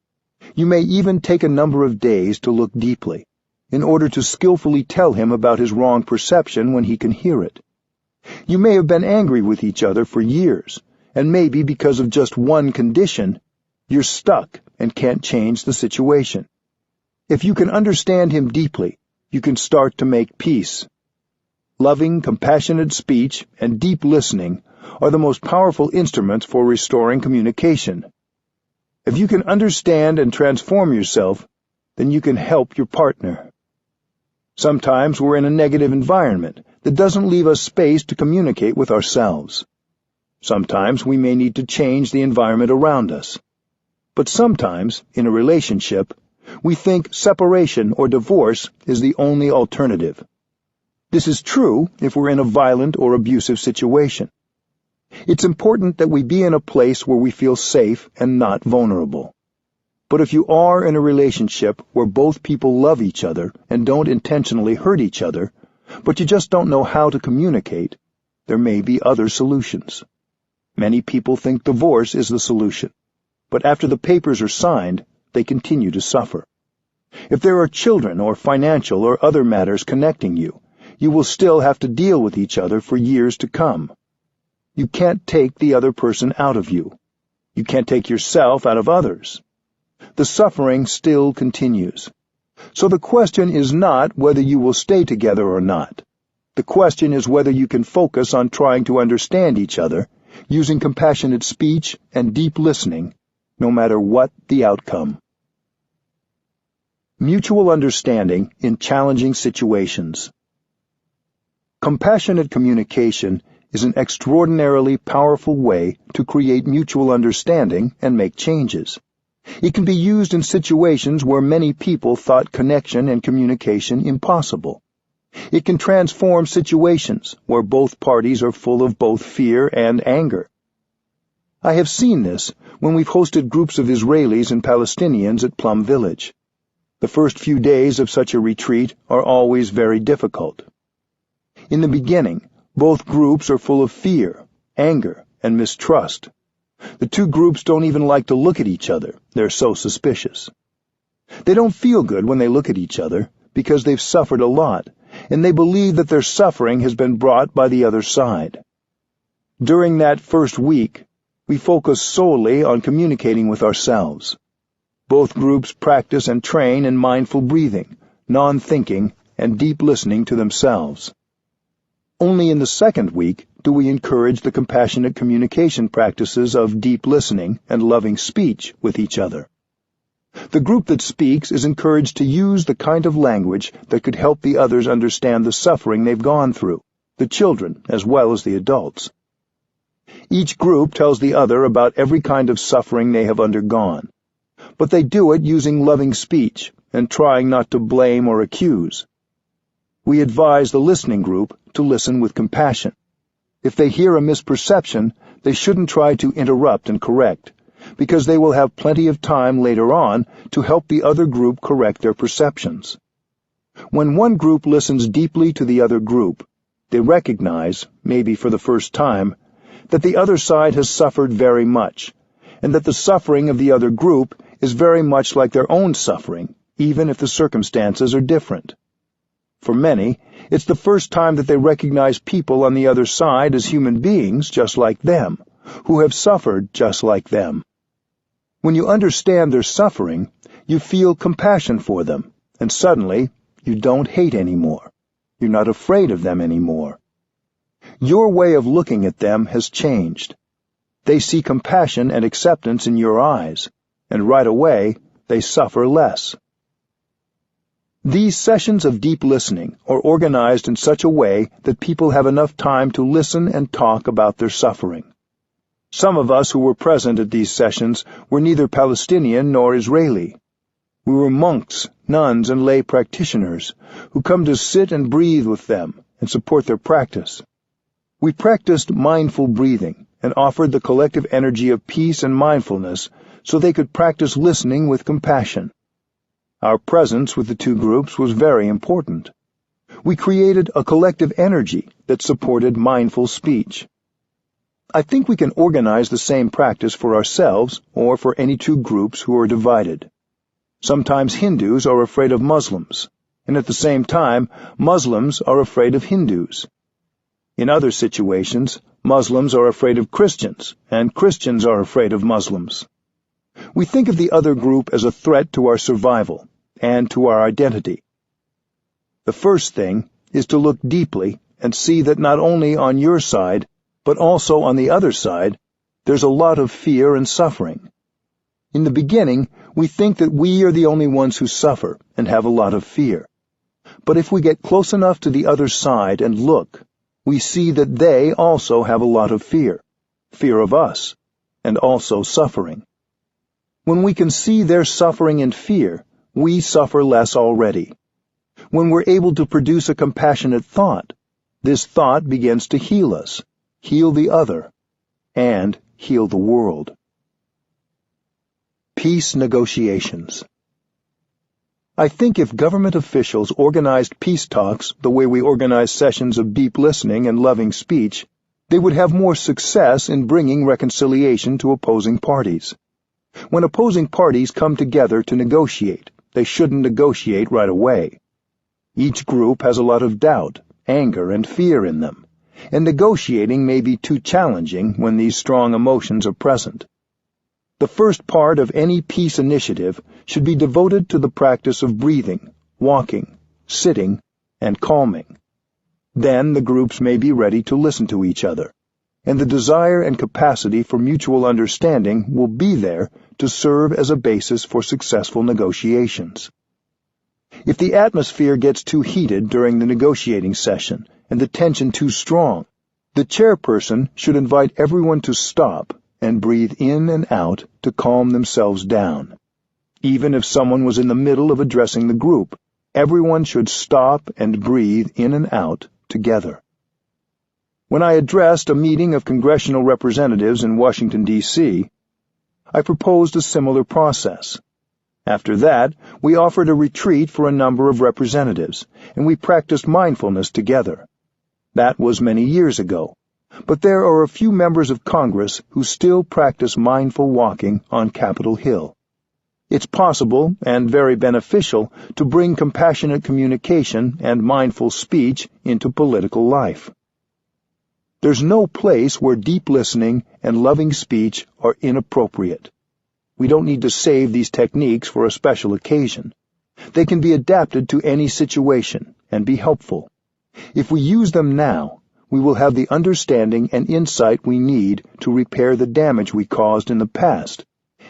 You may even take a number of days to look deeply, in order to skillfully tell him about his wrong perception when he can hear it. You may have been angry with each other for years, and maybe because of just one condition, you're stuck and can't change the situation. If you can understand him deeply, you can start to make peace. Loving, compassionate speech and deep listening are the most powerful instruments for restoring communication. If you can understand and transform yourself, then you can help your partner. Sometimes we're in a negative environment that doesn't leave us space to communicate with ourselves. Sometimes we may need to change the environment around us. But sometimes, in a relationship, we think separation or divorce is the only alternative. This is true if we're in a violent or abusive situation. It's important that we be in a place where we feel safe and not vulnerable. But if you are in a relationship where both people love each other and don't intentionally hurt each other, but you just don't know how to communicate, there may be other solutions. Many people think divorce is the solution, but after the papers are signed, they continue to suffer. If there are children or financial or other matters connecting you, you will still have to deal with each other for years to come. You can't take the other person out of you. You can't take yourself out of others. The suffering still continues. So the question is not whether you will stay together or not. The question is whether you can focus on trying to understand each other, using compassionate speech and deep listening, no matter what the outcome. Mutual understanding in challenging situations. Compassionate communication is an extraordinarily powerful way to create mutual understanding and make changes. It can be used in situations where many people thought connection and communication impossible. It can transform situations where both parties are full of both fear and anger. I have seen this when we've hosted groups of Israelis and Palestinians at Plum Village. The first few days of such a retreat are always very difficult. In the beginning, both groups are full of fear, anger, and mistrust. The two groups don't even like to look at each other. They're so suspicious. They don't feel good when they look at each other because they've suffered a lot, and they believe that their suffering has been brought by the other side. During that first week, we focus solely on communicating with ourselves. Both groups practice and train in mindful breathing, non-thinking, and deep listening to themselves. Only in the second week do we encourage the compassionate communication practices of deep listening and loving speech with each other. The group that speaks is encouraged to use the kind of language that could help the others understand the suffering they've gone through, the children as well as the adults. Each group tells the other about every kind of suffering they have undergone, but they do it using loving speech and trying not to blame or accuse. We advise the listening group to listen with compassion. If they hear a misperception, they shouldn't try to interrupt and correct, because they will have plenty of time later on to help the other group correct their perceptions. When one group listens deeply to the other group, they recognize, maybe for the first time, that the other side has suffered very much, and that the suffering of the other group is very much like their own suffering, even if the circumstances are different. For many, it's the first time that they recognize people on the other side as human beings just like them, who have suffered just like them. When you understand their suffering, you feel compassion for them, and suddenly you don't hate anymore. You're not afraid of them anymore. Your way of looking at them has changed. They see compassion and acceptance in your eyes, and right away they suffer less. These sessions of deep listening are organized in such a way that people have enough time to listen and talk about their suffering. Some of us who were present at these sessions were neither Palestinian nor Israeli. We were monks, nuns, and lay practitioners who come to sit and breathe with them and support their practice. We practiced mindful breathing and offered the collective energy of peace and mindfulness so they could practice listening with compassion. Our presence with the two groups was very important. We created a collective energy that supported mindful speech. I think we can organize the same practice for ourselves or for any two groups who are divided. Sometimes Hindus are afraid of Muslims, and at the same time, Muslims are afraid of Hindus. In other situations, Muslims are afraid of Christians, and Christians are afraid of Muslims. We think of the other group as a threat to our survival and to our identity. The first thing is to look deeply and see that not only on your side, but also on the other side, there's a lot of fear and suffering. In the beginning, we think that we are the only ones who suffer and have a lot of fear. But if we get close enough to the other side and look, we see that they also have a lot of fear of us, and also suffering. When we can see their suffering and fear, we suffer less already. When we're able to produce a compassionate thought, this thought begins to heal us, heal the other, and heal the world. Peace negotiations. I think if government officials organized peace talks the way we organize sessions of deep listening and loving speech, they would have more success in bringing reconciliation to opposing parties. When opposing parties come together to negotiate, they shouldn't negotiate right away. Each group has a lot of doubt, anger, and fear in them, and negotiating may be too challenging when these strong emotions are present. The first part of any peace initiative should be devoted to the practice of breathing, walking, sitting, and calming. Then the groups may be ready to listen to each other, and the desire and capacity for mutual understanding will be there to serve as a basis for successful negotiations. If the atmosphere gets too heated during the negotiating session and the tension too strong, the chairperson should invite everyone to stop and breathe in and out to calm themselves down. Even if someone was in the middle of addressing the group, everyone should stop and breathe in and out together. When I addressed a meeting of congressional representatives in Washington, D.C., I proposed a similar process. After that, we offered a retreat for a number of representatives, and we practiced mindfulness together. That was many years ago. But there are a few members of Congress who still practice mindful walking on Capitol Hill. It's possible and very beneficial to bring compassionate communication and mindful speech into political life. There's no place where deep listening and loving speech are inappropriate. We don't need to save these techniques for a special occasion. They can be adapted to any situation and be helpful. If we use them now, we will have the understanding and insight we need to repair the damage we caused in the past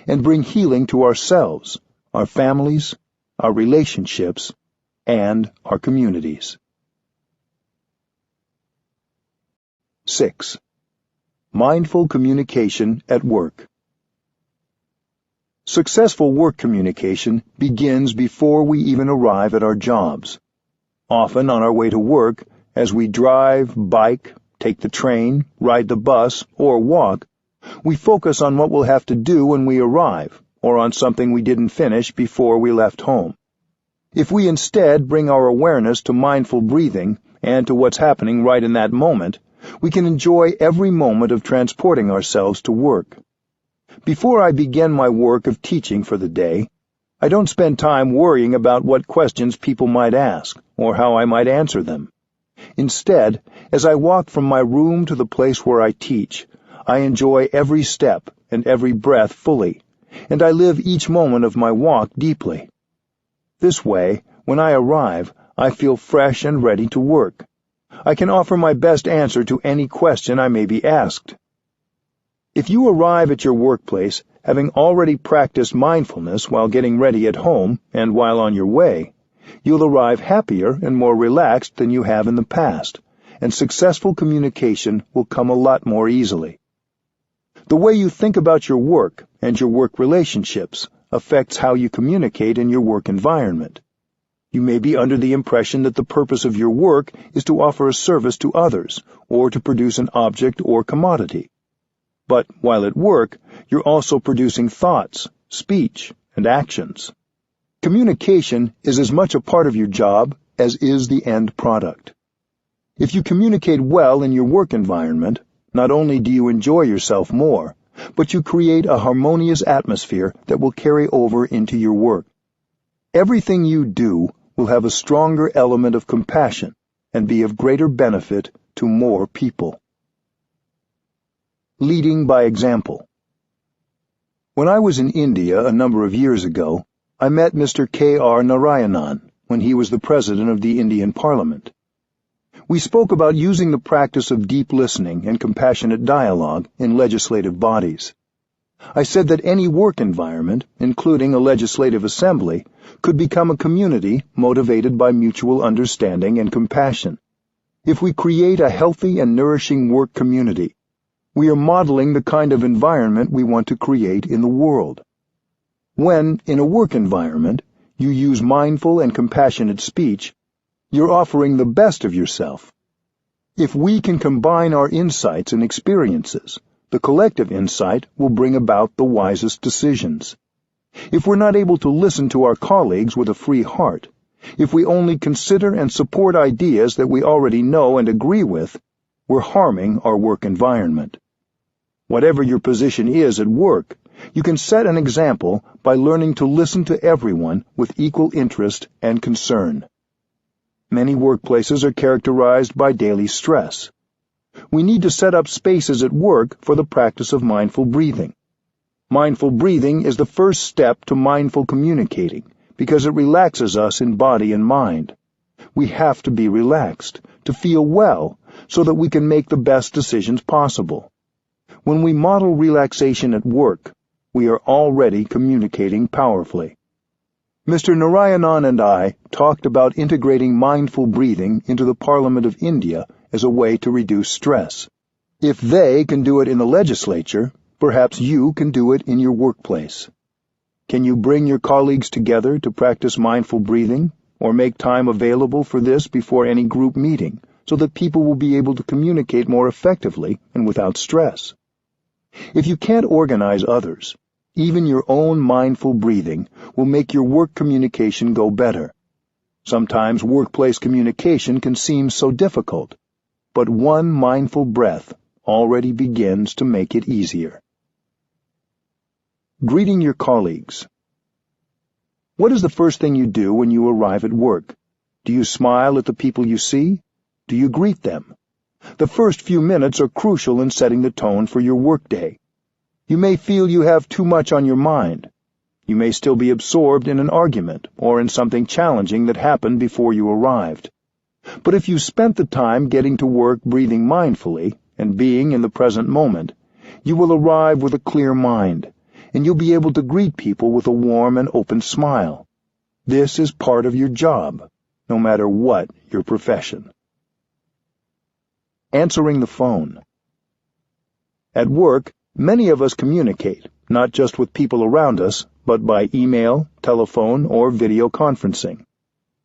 and bring healing to ourselves, our families, our relationships, and our communities. 6. Mindful communication at work. Successful work communication begins before we even arrive at our jobs. Often on our way to work, as we drive, bike, take the train, ride the bus, or walk, we focus on what we'll have to do when we arrive, or on something we didn't finish before we left home. If we instead bring our awareness to mindful breathing and to what's happening right in that moment, we can enjoy every moment of transporting ourselves to work. Before I begin my work of teaching for the day, I don't spend time worrying about what questions people might ask or how I might answer them. Instead, as I walk from my room to the place where I teach, I enjoy every step and every breath fully, and I live each moment of my walk deeply. This way, when I arrive, I feel fresh and ready to work. I can offer my best answer to any question I may be asked. If you arrive at your workplace having already practiced mindfulness while getting ready at home and while on your way, you'll arrive happier and more relaxed than you have in the past, and successful communication will come a lot more easily. The way you think about your work and your work relationships affects how you communicate in your work environment. You may be under the impression that the purpose of your work is to offer a service to others or to produce an object or commodity. But while at work, you're also producing thoughts, speech, and actions. Communication is as much a part of your job as is the end product. If you communicate well in your work environment, not only do you enjoy yourself more, but you create a harmonious atmosphere that will carry over into your work. Everything you do will have a stronger element of compassion and be of greater benefit to more people. Leading by example. When I was in India a number of years ago, I met Mr. K.R. Narayanan when he was the President of the Indian Parliament. We spoke about using the practice of deep listening and compassionate dialogue in legislative bodies. I said that any work environment, including a legislative assembly, could become a community motivated by mutual understanding and compassion. If we create a healthy and nourishing work community, we are modeling the kind of environment we want to create in the world. When, in a work environment, you use mindful and compassionate speech, you're offering the best of yourself. If we can combine our insights and experiences, the collective insight will bring about the wisest decisions. If we're not able to listen to our colleagues with a free heart, if we only consider and support ideas that we already know and agree with, we're harming our work environment. Whatever your position is at work, you can set an example by learning to listen to everyone with equal interest and concern. Many workplaces are characterized by daily stress. We need to set up spaces at work for the practice of mindful breathing. Mindful breathing is the first step to mindful communicating because it relaxes us in body and mind. We have to be relaxed, to feel well, so that we can make the best decisions possible. When we model relaxation at work, we are already communicating powerfully. Mr. Narayanan and I talked about integrating mindful breathing into the Parliament of India as a way to reduce stress. If they can do it in the legislature, perhaps you can do it in your workplace. Can you bring your colleagues together to practice mindful breathing, or make time available for this before any group meeting, so that people will be able to communicate more effectively and without stress? If you can't organize others, even your own mindful breathing will make your work communication go better. Sometimes workplace communication can seem so difficult, but one mindful breath already begins to make it easier. Greeting your colleagues. What is the first thing you do when you arrive at work? Do you smile at the people you see? Do you greet them? The first few minutes are crucial in setting the tone for your workday. You may feel you have too much on your mind. You may still be absorbed in an argument or in something challenging that happened before you arrived. But if you spent the time getting to work breathing mindfully and being in the present moment, you will arrive with a clear mind, and you'll be able to greet people with a warm and open smile. This is part of your job, no matter what your profession. Answering the phone. At work, many of us communicate, not just with people around us, but by email, telephone, or video conferencing.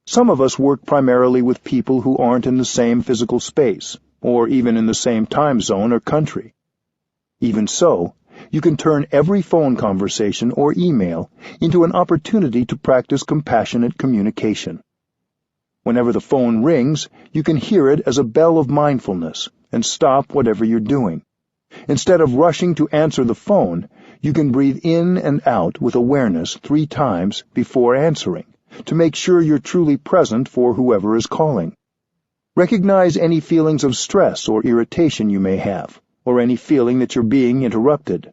Some of us work primarily with people who aren't in the same physical space, or even in the same time zone or country. Even so, you can turn every phone conversation or email into an opportunity to practice compassionate communication. Whenever the phone rings, you can hear it as a bell of mindfulness and stop whatever you're doing. Instead of rushing to answer the phone, you can breathe in and out with awareness 3 times before answering, to make sure you're truly present for whoever is calling. Recognize any feelings of stress or irritation you may have, or any feeling that you're being interrupted.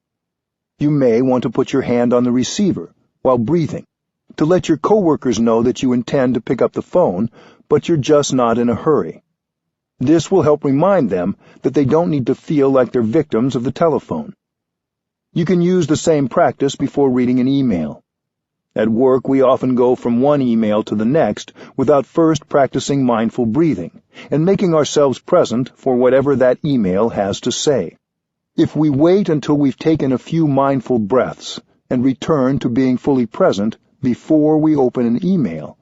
You may want to put your hand on the receiver while breathing, to let your coworkers know that you intend to pick up the phone, but you're just not in a hurry. This will help remind them that they don't need to feel like they're victims of the telephone. You can use the same practice before reading an email. At work, we often go from one email to the next without first practicing mindful breathing and making ourselves present for whatever that email has to say. If we wait until we've taken a few mindful breaths and return to being fully present before we open an email,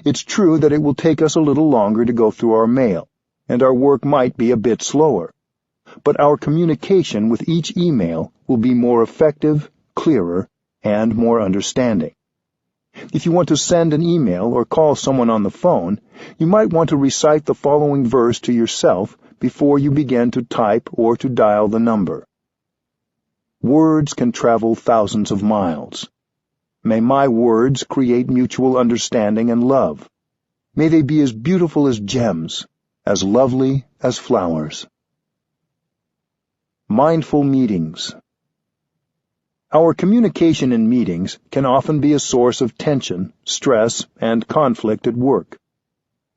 it's true that it will take us a little longer to go through our mail, and our work might be a bit slower. But our communication with each email will be more effective, clearer, and more understanding. If you want to send an email or call someone on the phone, you might want to recite the following verse to yourself before you begin to type or to dial the number. Words can travel thousands of miles. May my words create mutual understanding and love. May they be as beautiful as gems, as lovely as flowers. Mindful meetings. Our communication in meetings can often be a source of tension, stress, and conflict at work.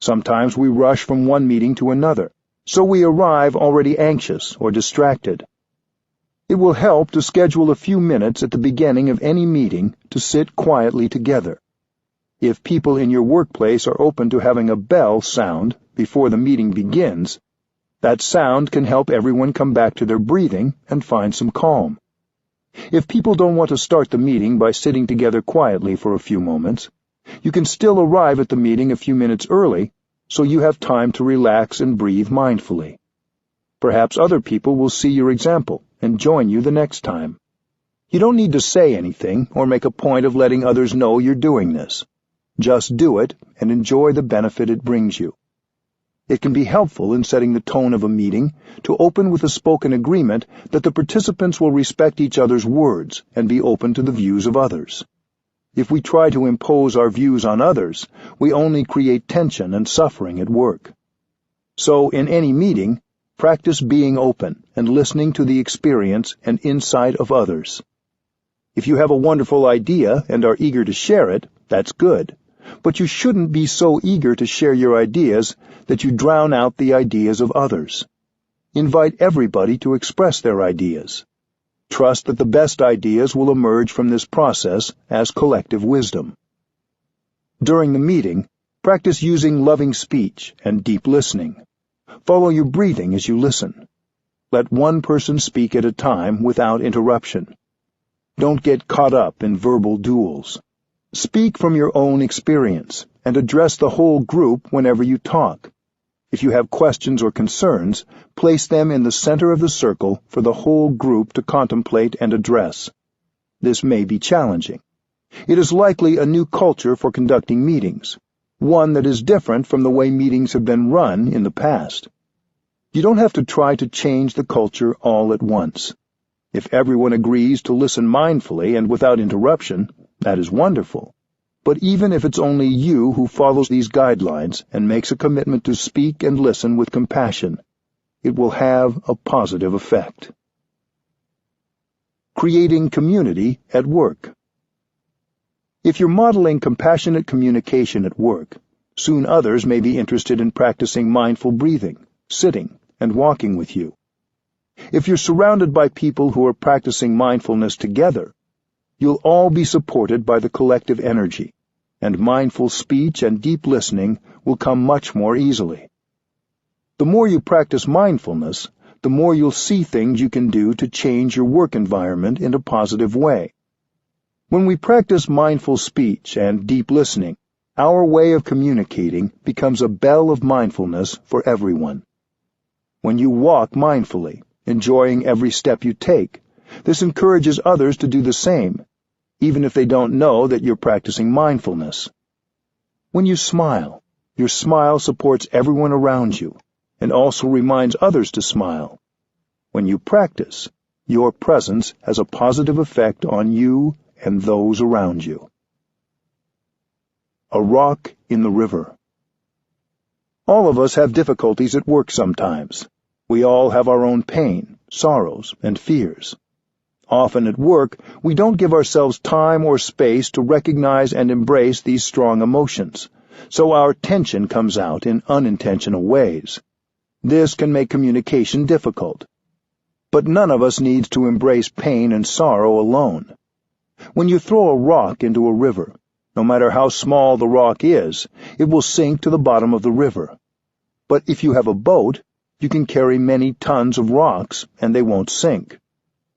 Sometimes we rush from one meeting to another, so we arrive already anxious or distracted. It will help to schedule a few minutes at the beginning of any meeting to sit quietly together. If people in your workplace are open to having a bell sound before the meeting begins, that sound can help everyone come back to their breathing and find some calm. If people don't want to start the meeting by sitting together quietly for a few moments, you can still arrive at the meeting a few minutes early so you have time to relax and breathe mindfully. Perhaps other people will see your example and join you the next time. You don't need to say anything or make a point of letting others know you're doing this. Just do it and enjoy the benefit it brings you. It can be helpful in setting the tone of a meeting to open with a spoken agreement that the participants will respect each other's words and be open to the views of others. If we try to impose our views on others, we only create tension and suffering at work. So, in any meeting, practice being open and listening to the experience and insight of others. If you have a wonderful idea and are eager to share it, that's good. But you shouldn't be so eager to share your ideas that you drown out the ideas of others. Invite everybody to express their ideas. Trust that the best ideas will emerge from this process as collective wisdom. During the meeting, practice using loving speech and deep listening. Follow your breathing as you listen. Let one person speak at a time without interruption. Don't get caught up in verbal duels. Speak from your own experience and address the whole group whenever you talk. If you have questions or concerns, place them in the center of the circle for the whole group to contemplate and address. This may be challenging. It is likely a new culture for conducting meetings, one that is different from the way meetings have been run in the past. You don't have to try to change the culture all at once. If everyone agrees to listen mindfully and without interruption, that is wonderful. But even if it's only you who follows these guidelines and makes a commitment to speak and listen with compassion, it will have a positive effect. Creating community at work. If you're modeling compassionate communication at work, soon others may be interested in practicing mindful breathing, sitting, and walking with you. If you're surrounded by people who are practicing mindfulness together, you'll all be supported by the collective energy, and mindful speech and deep listening will come much more easily. The more you practice mindfulness, the more you'll see things you can do to change your work environment in a positive way. When we practice mindful speech and deep listening, our way of communicating becomes a bell of mindfulness for everyone. When you walk mindfully, enjoying every step you take, this encourages others to do the same, even if they don't know that you're practicing mindfulness. When you smile, your smile supports everyone around you and also reminds others to smile. When you practice, your presence has a positive effect on you and those around you. A rock in the river. All of us have difficulties at work sometimes. We all have our own pain, sorrows, and fears. Often at work, we don't give ourselves time or space to recognize and embrace these strong emotions, so our tension comes out in unintentional ways. This can make communication difficult. But none of us needs to embrace pain and sorrow alone. When you throw a rock into a river, no matter how small the rock is, it will sink to the bottom of the river. But if you have a boat, you can carry many tons of rocks and they won't sink.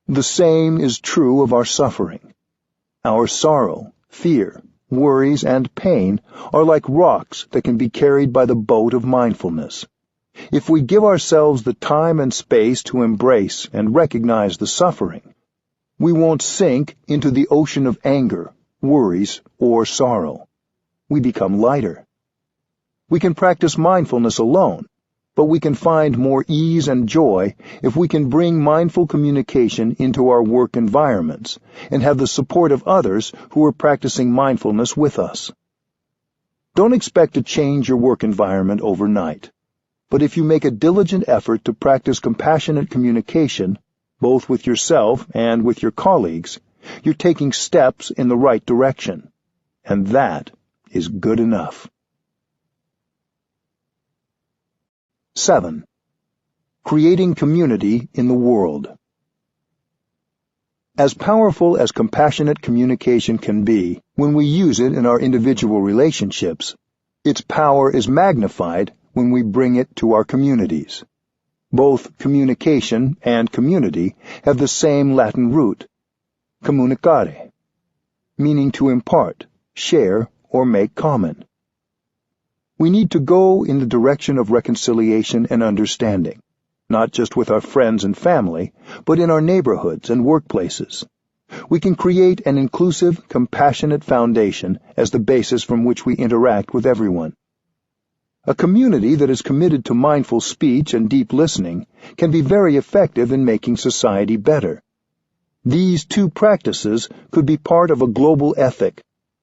The same is true of our suffering. Our sorrow, fear, worries, and pain are like rocks that can be carried by the boat of mindfulness. If we give ourselves the time and space to embrace and recognize the suffering, we won't sink into the ocean of anger, worries, or sorrow. We become lighter. We can practice mindfulness alone, but we can find more ease and joy if we can bring mindful communication into our work environments and have the support of others who are practicing mindfulness with us. Don't expect to change your work environment overnight, but if you make a diligent effort to practice compassionate communication, both with yourself and with your colleagues, you're taking steps in the right direction, and that is good enough. 7. Creating community in the world. As powerful as compassionate communication can be when we use it in our individual relationships, its power is magnified when we bring it to our communities. Both communication and community have the same Latin root, communicare, meaning to impart, share, or make common. We need to go in the direction of reconciliation and understanding, not just with our friends and family, but in our neighborhoods and workplaces. We can create an inclusive, compassionate foundation as the basis from which we interact with everyone. A community that is committed to mindful speech and deep listening can be very effective in making society better. These two practices could be part of a global ethic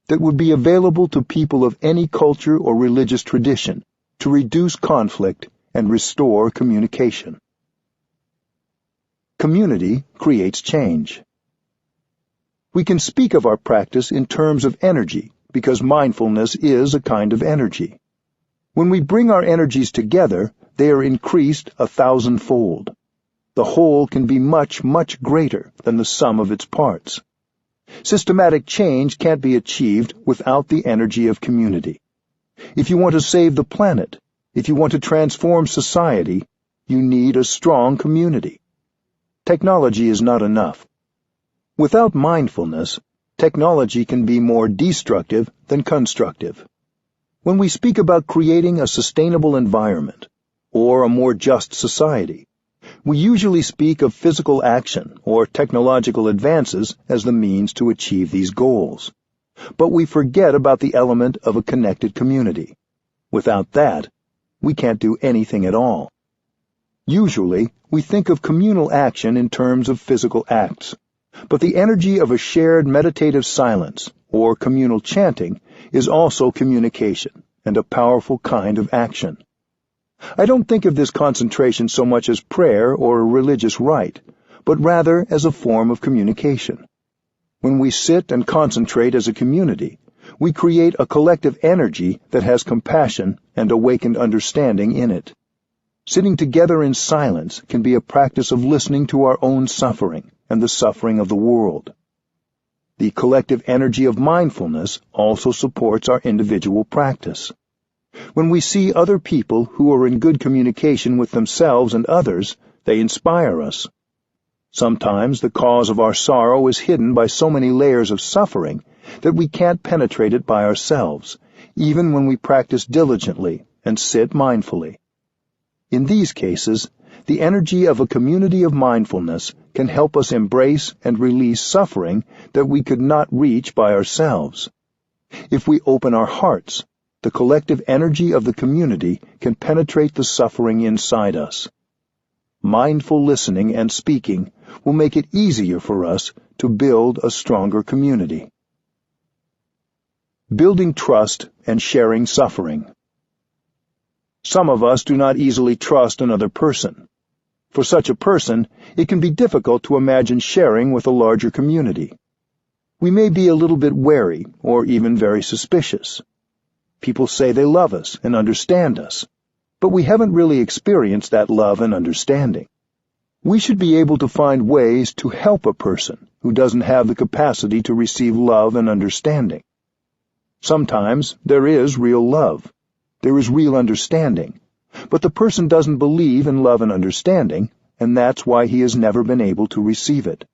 that would be available to people of any culture or religious tradition to reduce conflict and restore communication. Community creates change. We can speak of our practice in terms of energy because mindfulness is a kind of energy. When we bring our energies together, they are increased 1,000-fold. The whole can be much, much greater than the sum of its parts. Systematic change can't be achieved without the energy of community. If you want to save the planet, if you want to transform society, you need a strong community. Technology is not enough. Without mindfulness, technology can be more destructive than constructive. When we speak about creating a sustainable environment or a more just society, we usually speak of physical action or technological advances as the means to achieve these goals. But we forget about the element of a connected community. Without that, we can't do anything at all. Usually, we think of communal action in terms of physical acts, but the energy of a shared meditative silence or communal chanting is also communication and a powerful kind of action. I don't think of this concentration so much as prayer or a religious rite, but rather as a form of communication. When we sit and concentrate as a community, we create a collective energy that has compassion and awakened understanding in it. Sitting together in silence can be a practice of listening to our own suffering and the suffering of the world. The collective energy of mindfulness also supports our individual practice. When we see other people who are in good communication with themselves and others, they inspire us. Sometimes the cause of our sorrow is hidden by so many layers of suffering that we can't penetrate it by ourselves, even when we practice diligently and sit mindfully. In these cases, the energy of a community of mindfulness can help us embrace and release suffering that we could not reach by ourselves. If we open our hearts, the collective energy of the community can penetrate the suffering inside us. Mindful listening and speaking will make it easier for us to build a stronger community. Building trust and sharing suffering. Some of us do not easily trust another person. For such a person, it can be difficult to imagine sharing with a larger community. We may be a little bit wary or even very suspicious. People say they love us and understand us, but we haven't really experienced that love and understanding. We should be able to find ways to help a person who doesn't have the capacity to receive love and understanding. Sometimes there is real love. There is real understanding, but the person doesn't believe in love and understanding, and that's why he has never been able to receive it.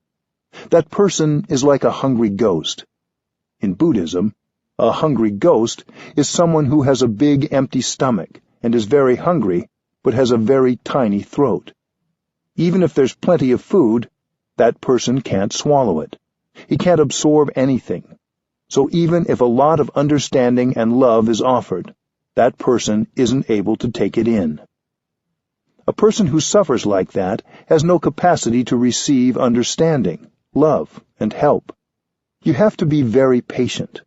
That person is like a hungry ghost. In Buddhism, a hungry ghost is someone who has a big empty stomach and is very hungry, but has a very tiny throat. Even if there's plenty of food, that person can't swallow it. He can't absorb anything. So even if a lot of understanding and love is offered, that person isn't able to take it in. A person who suffers like that has no capacity to receive understanding, love, and help. You have to be very patient.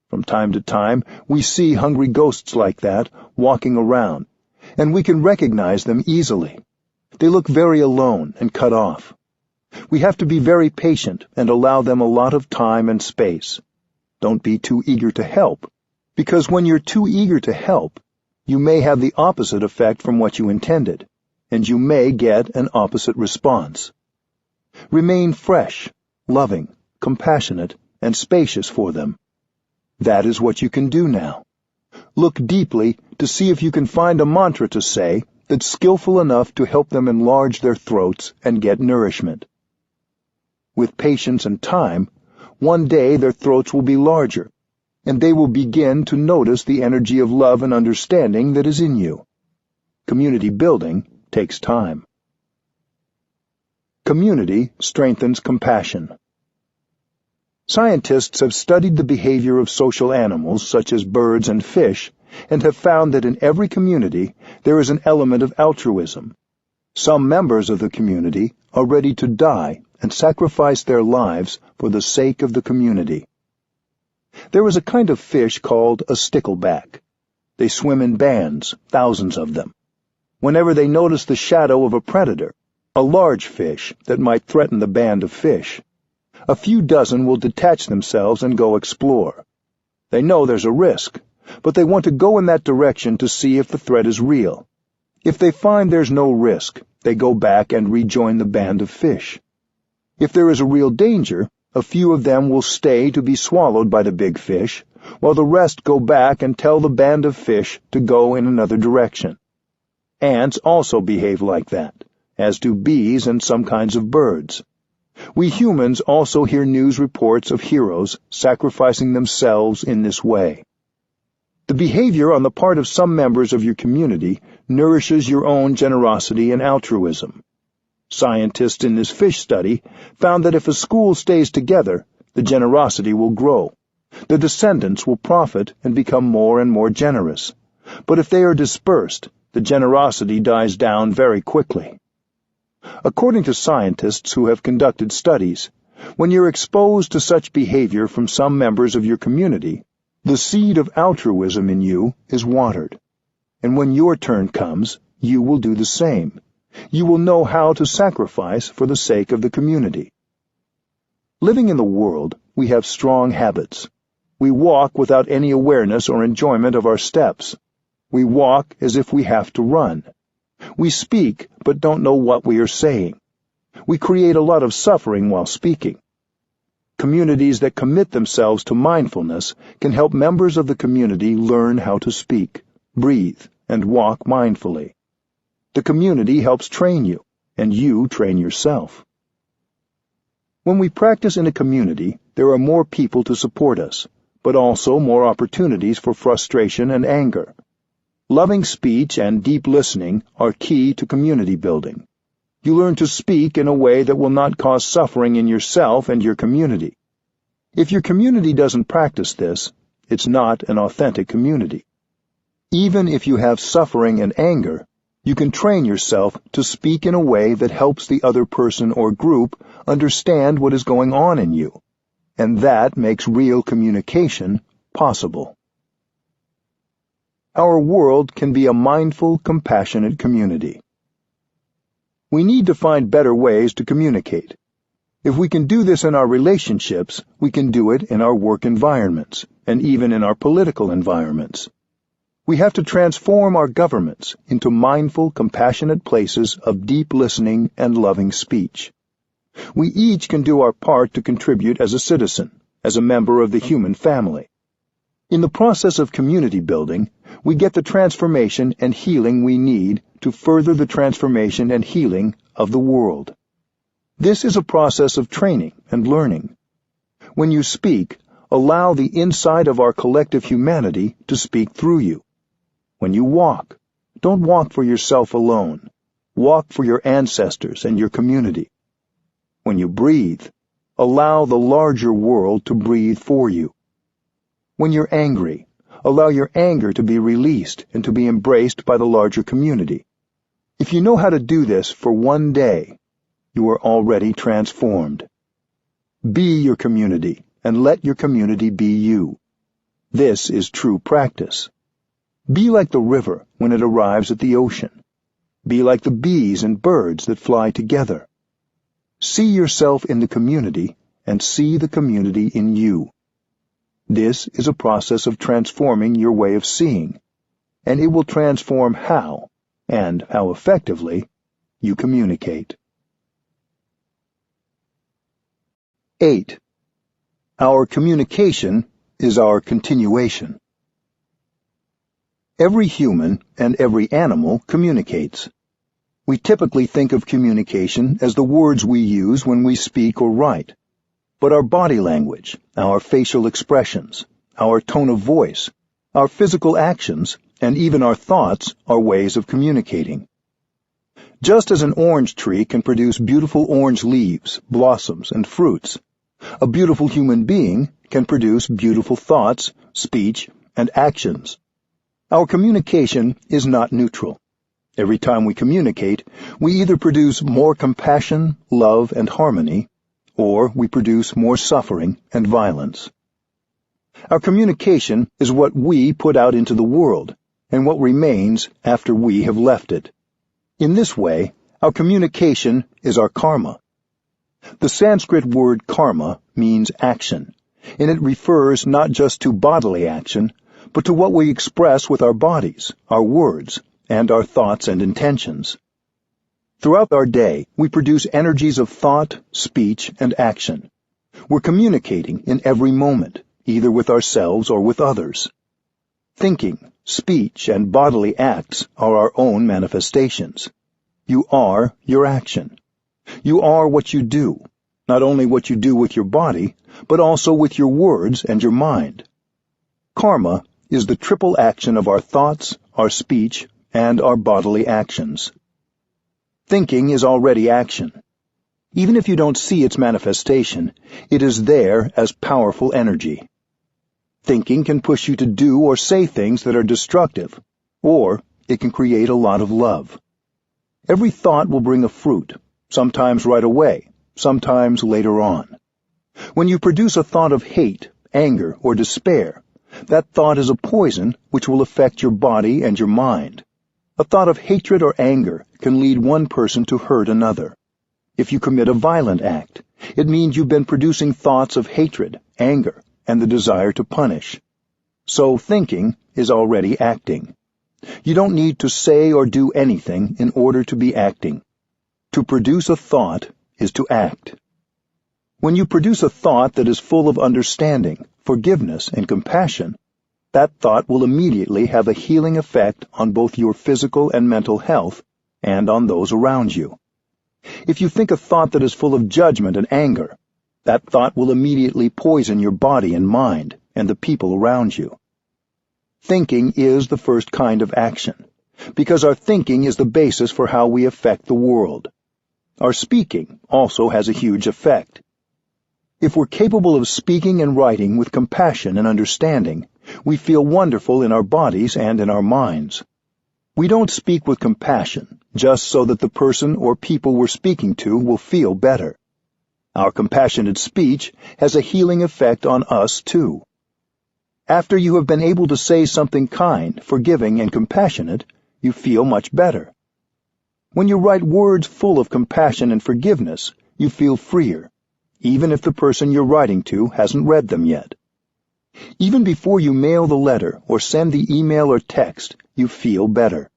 From time to time, we see hungry ghosts like that walking around, and we can recognize them easily. They look very alone and cut off. We have to be very patient and allow them a lot of time and space. Don't be too eager to help, because when you're too eager to help, you may have the opposite effect from what you intended, and you may get an opposite response. Remain fresh, loving, compassionate, and spacious for them. That is what you can do now. Look deeply to see if you can find a mantra to say that's skillful enough to help them enlarge their throats and get nourishment. With patience and time, one day their throats will be larger, and they will begin to notice the energy of love and understanding that is in you. Community building takes time. Community strengthens compassion. Scientists have studied the behavior of social animals, such as birds and fish, and have found that in every community there is an element of altruism. Some members of the community are ready to die and sacrifice their lives for the sake of the community. There is a kind of fish called a stickleback. They swim in bands, thousands of them. Whenever they notice the shadow of a predator, a large fish that might threaten the band of fish, a few dozen will detach themselves and go explore. They know there's a risk, but they want to go in that direction to see if the threat is real. If they find there's no risk, they go back and rejoin the band of fish. If there is a real danger, a few of them will stay to be swallowed by the big fish, while the rest go back and tell the band of fish to go in another direction. Ants also behave like that, as do bees and some kinds of birds. We humans also hear news reports of heroes sacrificing themselves in this way. The behavior on the part of some members of your community nourishes your own generosity and altruism. Scientists in this fish study found that if a school stays together, the generosity will grow. The descendants will profit and become more and more generous. But if they are dispersed, the generosity dies down very quickly. According to scientists who have conducted studies, when you're exposed to such behavior from some members of your community, the seed of altruism in you is watered. And when your turn comes, you will do the same. You will know how to sacrifice for the sake of the community. Living in the world, we have strong habits. We walk without any awareness or enjoyment of our steps. We walk as if we have to run. We speak, but don't know what we are saying. We create a lot of suffering while speaking. Communities that commit themselves to mindfulness can help members of the community learn how to speak, breathe, and walk mindfully. The community helps train you, and you train yourself. When we practice in a community, there are more people to support us, but also more opportunities for frustration and anger. Loving speech and deep listening are key to community building. You learn to speak in a way that will not cause suffering in yourself and your community. If your community doesn't practice this, it's not an authentic community. Even if you have suffering and anger, you can train yourself to speak in a way that helps the other person or group understand what is going on in you, and that makes real communication possible. Our world can be a mindful, compassionate community. We need to find better ways to communicate. If we can do this in our relationships, we can do it in our work environments, and even in our political environments. We have to transform our governments into mindful, compassionate places of deep listening and loving speech. We each can do our part to contribute as a citizen, as a member of the human family. In the process of community building, we get the transformation and healing we need to further the transformation and healing of the world. This is a process of training and learning. When you speak, allow the inside of our collective humanity to speak through you. When you walk, don't walk for yourself alone. Walk for your ancestors and your community. When you breathe, Allow the larger world to breathe for you. When you're angry, allow your anger to be released and to be embraced by the larger community. If you know how to do this for one day, you are already transformed. Be your community, and let your community be you. This is true practice. Be like the river when it arrives at the ocean. Be like the bees and birds that fly together. See yourself in the community, and see the community in you. This is a process of transforming your way of seeing, and it will transform how, and how effectively, you communicate. 8. Our communication is our continuation. Every human and every animal communicates. We typically think of communication as the words we use when we speak or write. But our body language, our facial expressions, our tone of voice, our physical actions, and even our thoughts are ways of communicating. Just as an orange tree can produce beautiful orange leaves, blossoms, and fruits, a beautiful human being can produce beautiful thoughts, speech, and actions. Our communication is not neutral. Every time we communicate, we either produce more compassion, love, and harmony, or we produce more suffering and violence. Our communication is what we put out into the world, and what remains after we have left it. In this way, our communication is our karma. The Sanskrit word karma means action, and it refers not just to bodily action, but to what we express with our bodies, our words, and our thoughts and intentions. Throughout our day, we produce energies of thought, speech, and action. We're communicating in every moment, either with ourselves or with others. Thinking, speech, and bodily acts are our own manifestations. You are your action. You are what you do, not only what you do with your body, but also with your words and your mind. Karma is the triple action of our thoughts, our speech, and our bodily actions. Thinking is already action. Even if you don't see its manifestation, it is there as powerful energy. Thinking can push you to do or say things that are destructive, or it can create a lot of love. Every thought will bring a fruit, sometimes right away, sometimes later on. When you produce a thought of hate, anger, or despair, that thought is a poison which will affect your body and your mind. A thought of hatred or anger can lead one person to hurt another. If you commit a violent act, it means you've been producing thoughts of hatred, anger, and the desire to punish. So thinking is already acting. You don't need to say or do anything in order to be acting. To produce a thought is to act. When you produce a thought that is full of understanding, forgiveness, and compassion, that thought will immediately have a healing effect on both your physical and mental health and on those around you. If you think a thought that is full of judgment and anger, that thought will immediately poison your body and mind and the people around you. Thinking is the first kind of action, because our thinking is the basis for how we affect the world. Our speaking also has a huge effect. If we're capable of speaking and writing with compassion and understanding, we feel wonderful in our bodies and in our minds. We don't speak with compassion just so that the person or people we're speaking to will feel better. Our compassionate speech has a healing effect on us too. After you have been able to say something kind, forgiving, and compassionate, you feel much better. When you write words full of compassion and forgiveness, you feel freer, even if the person you're writing to hasn't read them yet. Even before you mail the letter or send the email or text, you feel better.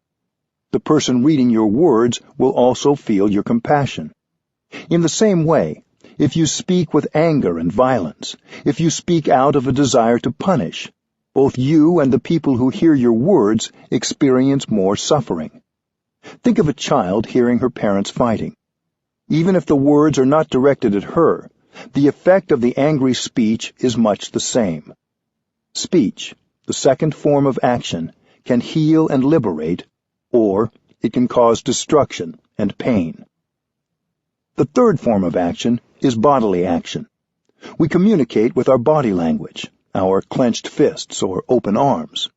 The person reading your words will also feel your compassion. In the same way, if you speak with anger and violence, if you speak out of a desire to punish, both you and the people who hear your words experience more suffering. Think of a child hearing her parents fighting. Even if the words are not directed at her, the effect of the angry speech is much the same. Speech, the second form of action, can heal and liberate, or it can cause destruction and pain. The third form of action is bodily action. We communicate with our body language, our clenched fists or open arms,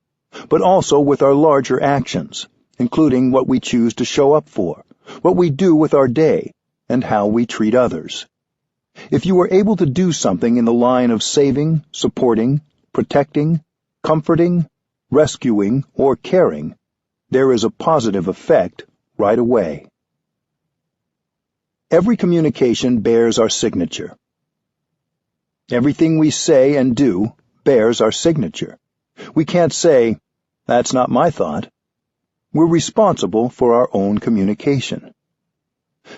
but also with our larger actions, including what we choose to show up for, what we do with our day, and how we treat others. If you are able to do something in the line of saving, supporting, protecting, comforting, rescuing, or caring, there is a positive effect right away. Every communication bears our signature. Everything we say and do bears our signature. We can't say, "That's not my thought." We're responsible for our own communication.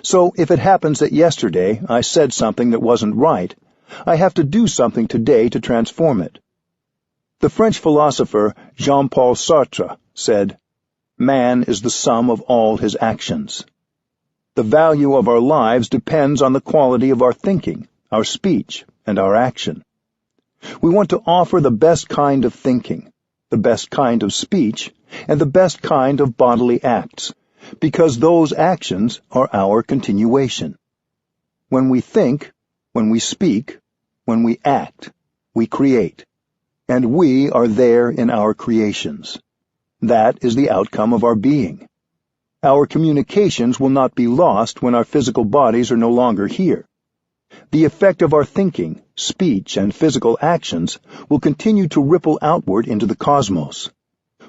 So if it happens that yesterday I said something that wasn't right, I have to do something today to transform it. The French philosopher Jean-Paul Sartre said, "Man is the sum of all his actions." The value of our lives depends on the quality of our thinking, our speech, and our action. We want to offer the best kind of thinking, the best kind of speech, and the best kind of bodily acts, because those actions are our continuation. When we think, when we speak, when we act, we create, and we are there in our creations. That is the outcome of our being. Our communications will not be lost when our physical bodies are no longer here. The effect of our thinking, speech, and physical actions will continue to ripple outward into the cosmos.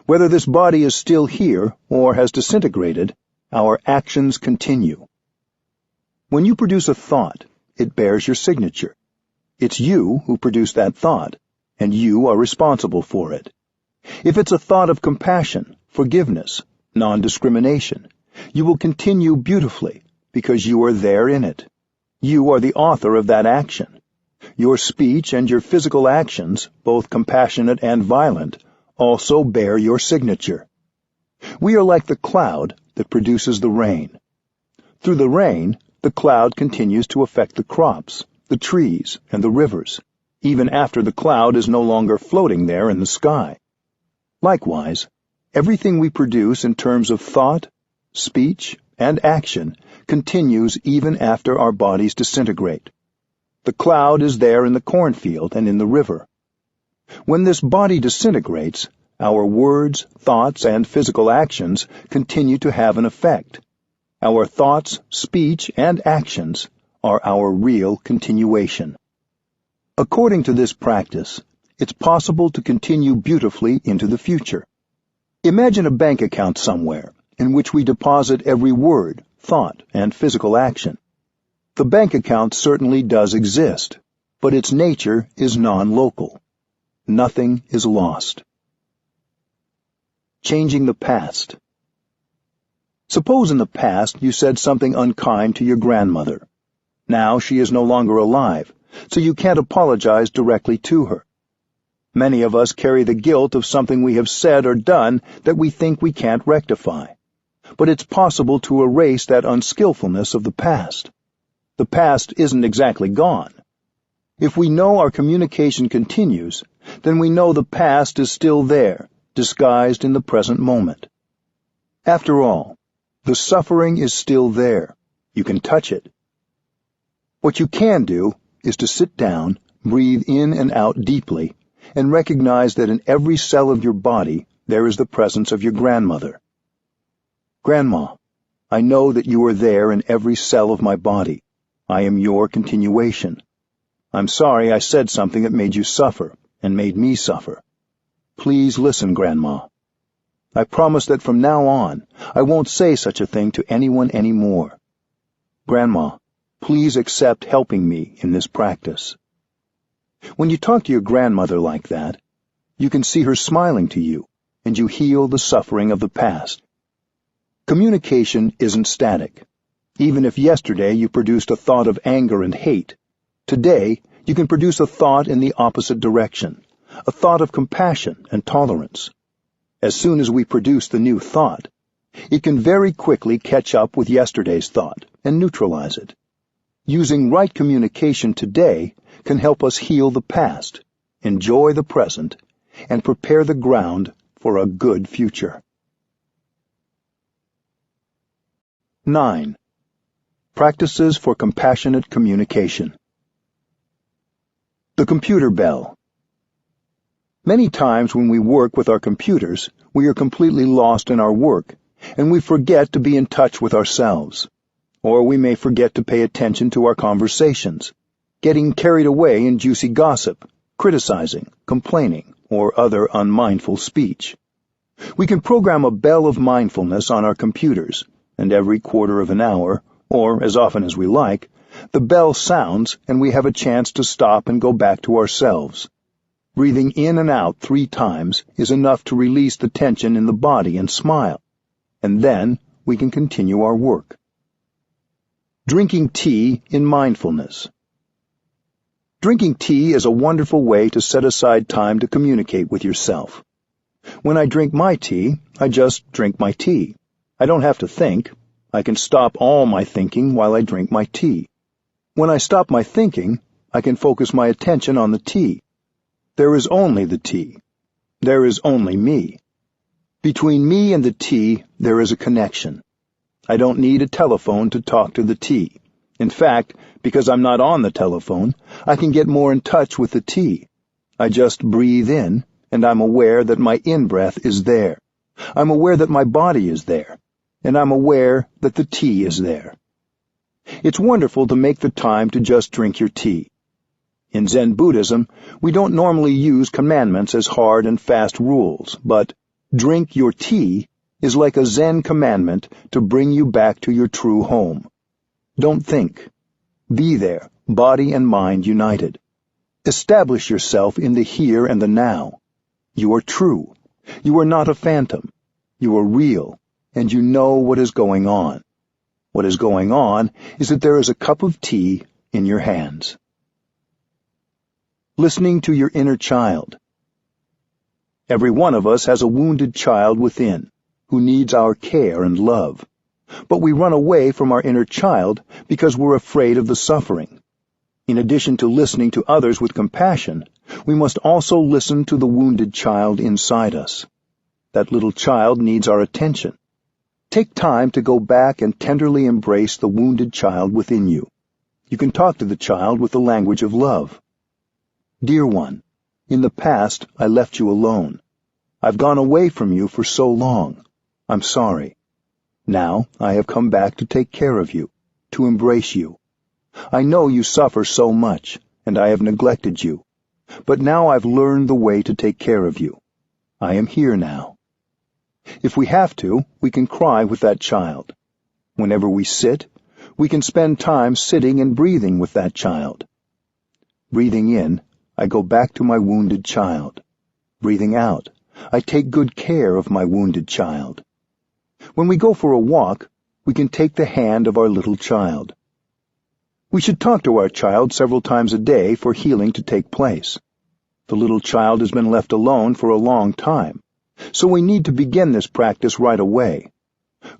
Whether this body is still here or has disintegrated, our actions continue. When you produce a thought, it bears your signature. It's you who produced that thought, and you are responsible for it. If it's a thought of compassion, forgiveness, non-discrimination, you will continue beautifully because you are there in it. You are the author of that action. Your speech and your physical actions, both compassionate and violent, also bear your signature. We are like the cloud that produces the rain. Through the rain, the cloud continues to affect the crops, the trees, and the rivers, even after the cloud is no longer floating there in the sky. Likewise, everything we produce in terms of thought, speech, and action continues even after our bodies disintegrate. The cloud is there in the cornfield and in the river. When this body disintegrates, our words, thoughts, and physical actions continue to have an effect. Our thoughts, speech, and actions are our real continuation. According to this practice, it's possible to continue beautifully into the future. Imagine a bank account somewhere in which we deposit every word, thought, and physical action. The bank account certainly does exist, but its nature is non-local. Nothing is lost. Changing the past. Suppose in the past you said something unkind to your grandmother. Now she is no longer alive, so you can't apologize directly to her. Many of us carry the guilt of something we have said or done that we think we can't rectify. But it's possible to erase that unskillfulness of the past. The past isn't exactly gone. If we know our communication continues, then we know the past is still there, disguised in the present moment. After all, the suffering is still there. You can touch it. What you can do is to sit down, breathe in and out deeply, and recognize that in every cell of your body there is the presence of your grandmother. Grandma, I know that you are there in every cell of my body. I am your continuation. I'm sorry I said something that made you suffer and made me suffer. Please listen, Grandma. I promise that from now on, I won't say such a thing to anyone anymore. Grandma, please accept helping me in this practice. When you talk to your grandmother like that, you can see her smiling to you, and you heal the suffering of the past. Communication isn't static. Even if yesterday you produced a thought of anger and hate, today you can produce a thought in the opposite direction, a thought of compassion and tolerance. As soon as we produce the new thought, it can very quickly catch up with yesterday's thought and neutralize it. Using right communication today can help us heal the past, enjoy the present, and prepare the ground for a good future. 9. Practices for Compassionate Communication. The computer bell. Many times when we work with our computers, we are completely lost in our work, and we forget to be in touch with ourselves. Or we may forget to pay attention to our conversations, getting carried away in juicy gossip, criticizing, complaining, or other unmindful speech. We can program a bell of mindfulness on our computers, and every quarter of an hour, or as often as we like, the bell sounds and we have a chance to stop and go back to ourselves. Breathing in and out 3 times is enough to release the tension in the body and smile, and then we can continue our work. Drinking tea in mindfulness. Drinking tea is a wonderful way to set aside time to communicate with yourself. When I drink my tea, I just drink my tea. I don't have to think. I can stop all my thinking while I drink my tea. When I stop my thinking, I can focus my attention on the tea. There is only the tea. There is only me. Between me and the tea, there is a connection. I don't need a telephone to talk to the tea. In fact, because I'm not on the telephone, I can get more in touch with the tea. I just breathe in, and I'm aware that my in-breath is there. I'm aware that my body is there, and I'm aware that the tea is there. It's wonderful to make the time to just drink your tea. In Zen Buddhism, we don't normally use commandments as hard and fast rules, but drink your tea is like a Zen commandment to bring you back to your true home. Don't think. Be there, body and mind united. Establish yourself in the here and the now. You are true. You are not a phantom. You are real, and you know what is going on. What is going on is that there is a cup of tea in your hands. Listening to your inner child. Every one of us has a wounded child within, who needs our care and love. But we run away from our inner child because we're afraid of the suffering. In addition to listening to others with compassion, we must also listen to the wounded child inside us. That little child needs our attention. Take time to go back and tenderly embrace the wounded child within you. You can talk to the child with the language of love. Dear one, in the past I left you alone. I've gone away from you for so long. I'm sorry. Now I have come back to take care of you, to embrace you. I know you suffer so much, and I have neglected you. But now I've learned the way to take care of you. I am here now. If we have to, we can cry with that child. Whenever we sit, we can spend time sitting and breathing with that child. Breathing in, I go back to my wounded child. Breathing out, I take good care of my wounded child. When we go for a walk, we can take the hand of our little child. We should talk to our child several times a day for healing to take place. The little child has been left alone for a long time, so we need to begin this practice right away.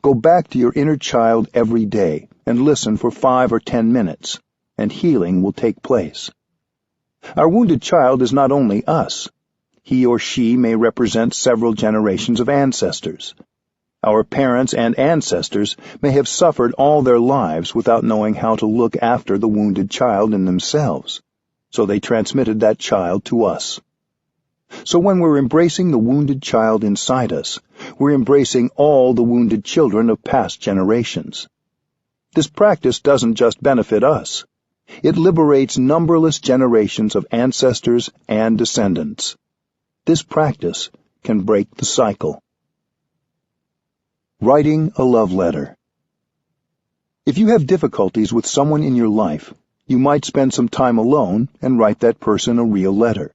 Go back to your inner child every day and listen for 5 or 10 minutes, and healing will take place. Our wounded child is not only us. He or she may represent several generations of ancestors. Our parents and ancestors may have suffered all their lives without knowing how to look after the wounded child in themselves, so they transmitted that child to us. So when we're embracing the wounded child inside us, we're embracing all the wounded children of past generations. This practice doesn't just benefit us. It liberates numberless generations of ancestors and descendants. This practice can break the cycle. Writing a love letter. If you have difficulties with someone in your life, you might spend some time alone and write that person a real letter.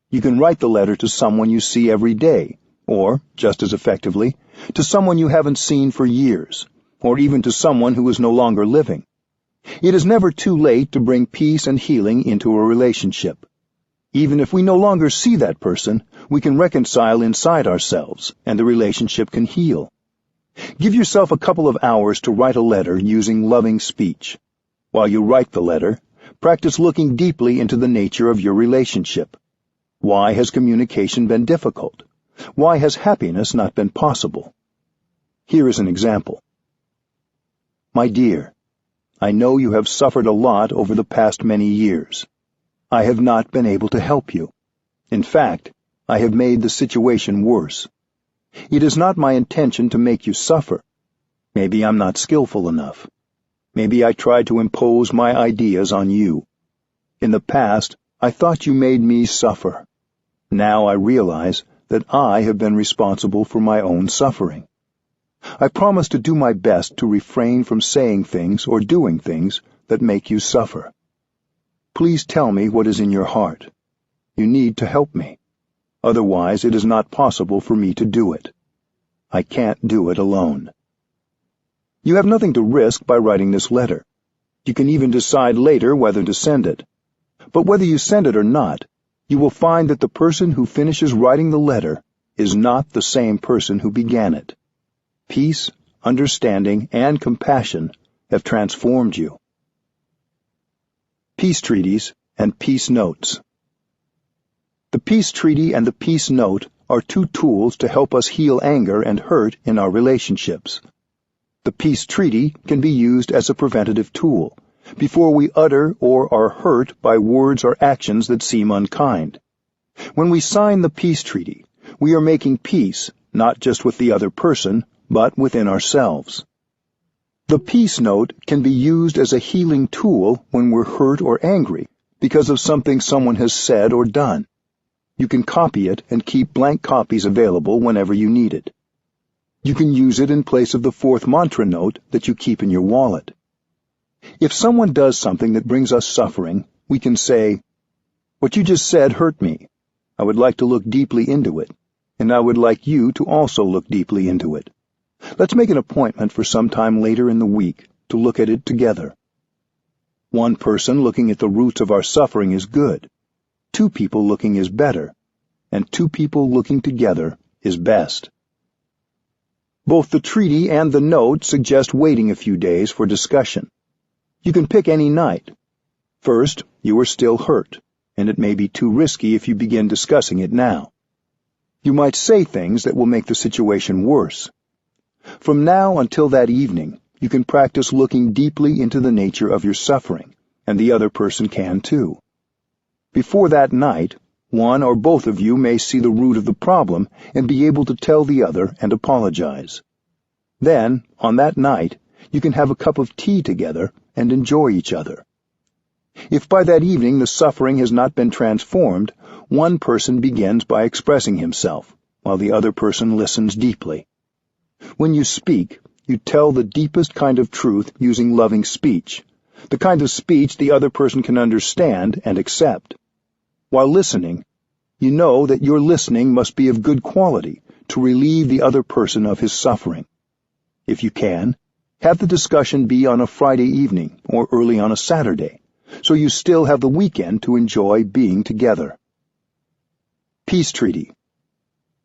You can write the letter to someone you see every day, or, just as effectively, to someone you haven't seen for years, or even to someone who is no longer living. It is never too late to bring peace and healing into a relationship. Even if we no longer see that person, we can reconcile inside ourselves, and the relationship can heal. Give yourself a couple of hours to write a letter using loving speech. While you write the letter, practice looking deeply into the nature of your relationship. Why has communication been difficult? Why has happiness not been possible? Here is an example. My dear, I know you have suffered a lot over the past many years. I have not been able to help you. In fact, I have made the situation worse. It is not my intention to make you suffer. Maybe I'm not skillful enough. Maybe I tried to impose my ideas on you. In the past, I thought you made me suffer. Now I realize that I have been responsible for my own suffering. I promise to do my best to refrain from saying things or doing things that make you suffer. Please tell me what is in your heart. You need to help me. Otherwise, it is not possible for me to do it. I can't do it alone. You have nothing to risk by writing this letter. You can even decide later whether to send it. But whether you send it or not, you will find that the person who finishes writing the letter is not the same person who began it. Peace, understanding, and compassion have transformed you. Peace Treaties and Peace Notes. The Peace Treaty and the Peace Note are two tools to help us heal anger and hurt in our relationships. The Peace Treaty can be used as a preventative tool, before we utter or are hurt by words or actions that seem unkind. When we sign the Peace Treaty, we are making peace, not just with the other person, but within ourselves. The Peace Note can be used as a healing tool when we're hurt or angry because of something someone has said or done. You can copy it and keep blank copies available whenever you need it. You can use it in place of the fourth mantra note that you keep in your wallet. If someone does something that brings us suffering, we can say, "What you just said hurt me. I would like to look deeply into it, and I would like you to also look deeply into it. Let's make an appointment for some time later in the week to look at it together." One person looking at the roots of our suffering is good. Two people looking is better, and two people looking together is best. Both the treaty and the note suggest waiting a few days for discussion. You can pick any night. First, you are still hurt, and it may be too risky if you begin discussing it now. You might say things that will make the situation worse. From now until that evening, you can practice looking deeply into the nature of your suffering, and the other person can too. Before that night, one or both of you may see the root of the problem and be able to tell the other and apologize. Then, on that night, you can have a cup of tea together and enjoy each other. If by that evening the suffering has not been transformed, one person begins by expressing himself, while the other person listens deeply. When you speak, you tell the deepest kind of truth using loving speech, the kind of speech the other person can understand and accept. While listening, you know that your listening must be of good quality to relieve the other person of his suffering. If you can, have the discussion be on a Friday evening or early on a Saturday, so you still have the weekend to enjoy being together. Peace Treaty.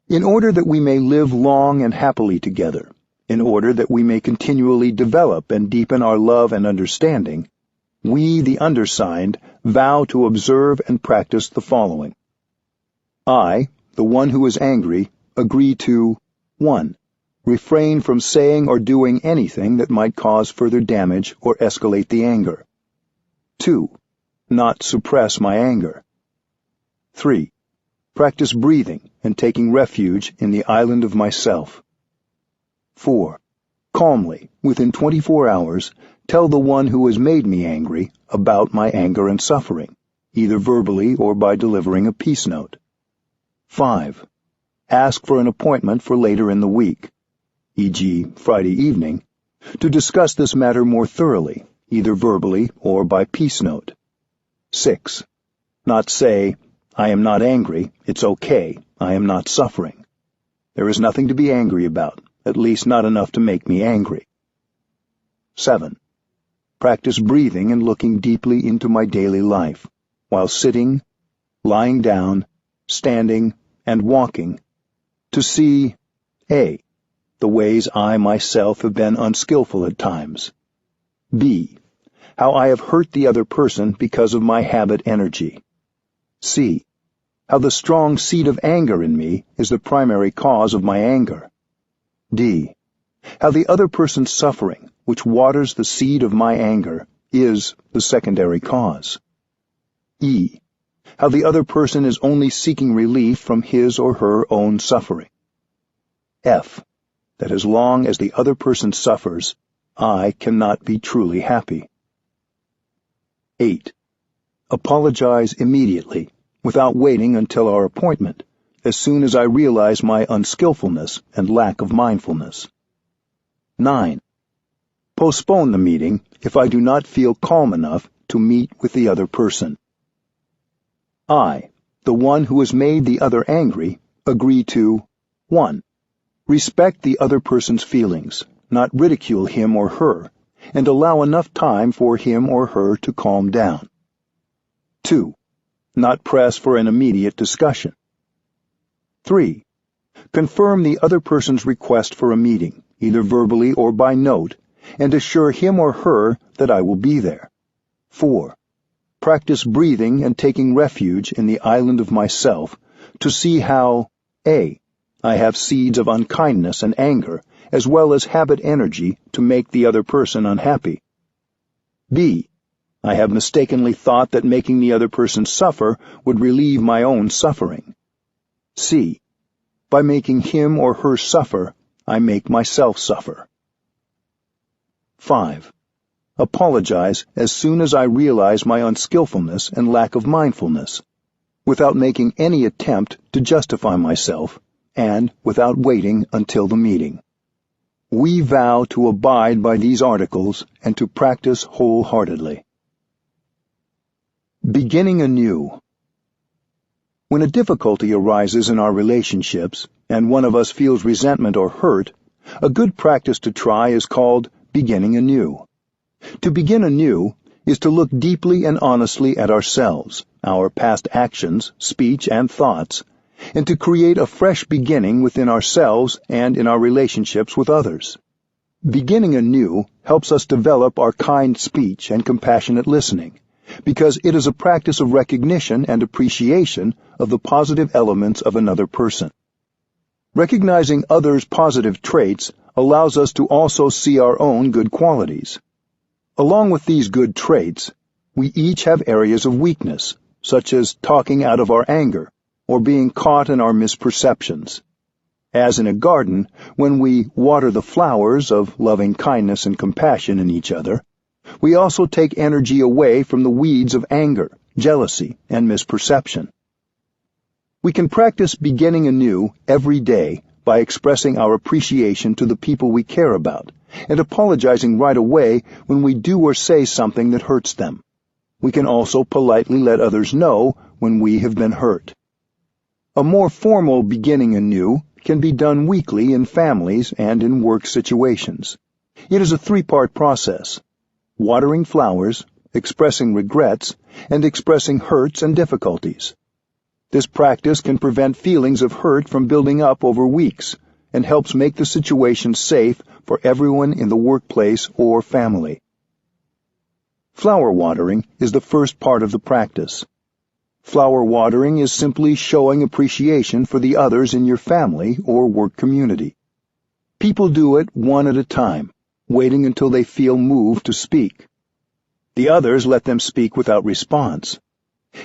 In order that we may live long and happily together, in order that we may continually develop and deepen our love and understanding, we, the undersigned, vow to observe and practice the following. I, the one who is angry, agree to 1. Refrain from saying or doing anything that might cause further damage or escalate the anger. 2. Not suppress my anger. 3. Practice breathing and taking refuge in the island of myself. 4. Calmly, within 24 hours, tell the one who has made me angry about my anger and suffering, either verbally or by delivering a peace note. 5. Ask for an appointment for later in the week, e.g., Friday evening, to discuss this matter more thoroughly, either verbally or by peace note. 6. Not say, "I am not angry, it's okay, I am not suffering." There is nothing to be angry about, at least not enough to make me angry. 7. Practice breathing and looking deeply into my daily life, while sitting, lying down, standing, and walking, to see A. The ways I myself have been unskillful at times. B. How I have hurt the other person because of my habit energy. C. How the strong seed of anger in me is the primary cause of my anger. D. How the other person's suffering which waters the seed of my anger, is the secondary cause. E. How the other person is only seeking relief from his or her own suffering. F. That as long as the other person suffers, I cannot be truly happy. 8. Apologize immediately, without waiting until our appointment, as soon as I realize my unskillfulness and lack of mindfulness. 9. Postpone the meeting if I do not feel calm enough to meet with the other person. I, the one who has made the other angry, agree to 1. Respect the other person's feelings, not ridicule him or her, and allow enough time for him or her to calm down. 2. Not press for an immediate discussion. 3. Confirm the other person's request for a meeting, either verbally or by note, and assure him or her that I will be there. 4. Practice breathing and taking refuge in the island of myself to see how A. I have seeds of unkindness and anger, as well as habit energy to make the other person unhappy. B. I have mistakenly thought that making the other person suffer would relieve my own suffering. C. By making him or her suffer, I make myself suffer. 5. Apologize as soon as I realize my unskillfulness and lack of mindfulness, without making any attempt to justify myself, and without waiting until the meeting. We vow to abide by these articles and to practice wholeheartedly. Beginning anew. When a difficulty arises in our relationships, and one of us feels resentment or hurt, a good practice to try is called beginning anew. To begin anew is to look deeply and honestly at ourselves, our past actions, speech, and thoughts, and to create a fresh beginning within ourselves and in our relationships with others. Beginning anew helps us develop our kind speech and compassionate listening, because it is a practice of recognition and appreciation of the positive elements of another person. Recognizing others' positive traits allows us to also see our own good qualities. Along with these good traits, we each have areas of weakness, such as talking out of our anger, or being caught in our misperceptions. As in a garden, when we water the flowers of loving kindness and compassion in each other, we also take energy away from the weeds of anger, jealousy, and misperception. We can practice beginning anew every day by expressing our appreciation to the people we care about, and apologizing right away when we do or say something that hurts them. We can also politely let others know when we have been hurt. A more formal beginning anew can be done weekly in families and in work situations. It is a three-part process: watering flowers, expressing regrets, and expressing hurts and difficulties. This practice can prevent feelings of hurt from building up over weeks and helps make the situation safe for everyone in the workplace or family. Flower watering is the first part of the practice. Flower watering is simply showing appreciation for the others in your family or work community. People do it one at a time, waiting until they feel moved to speak. The others let them speak without response.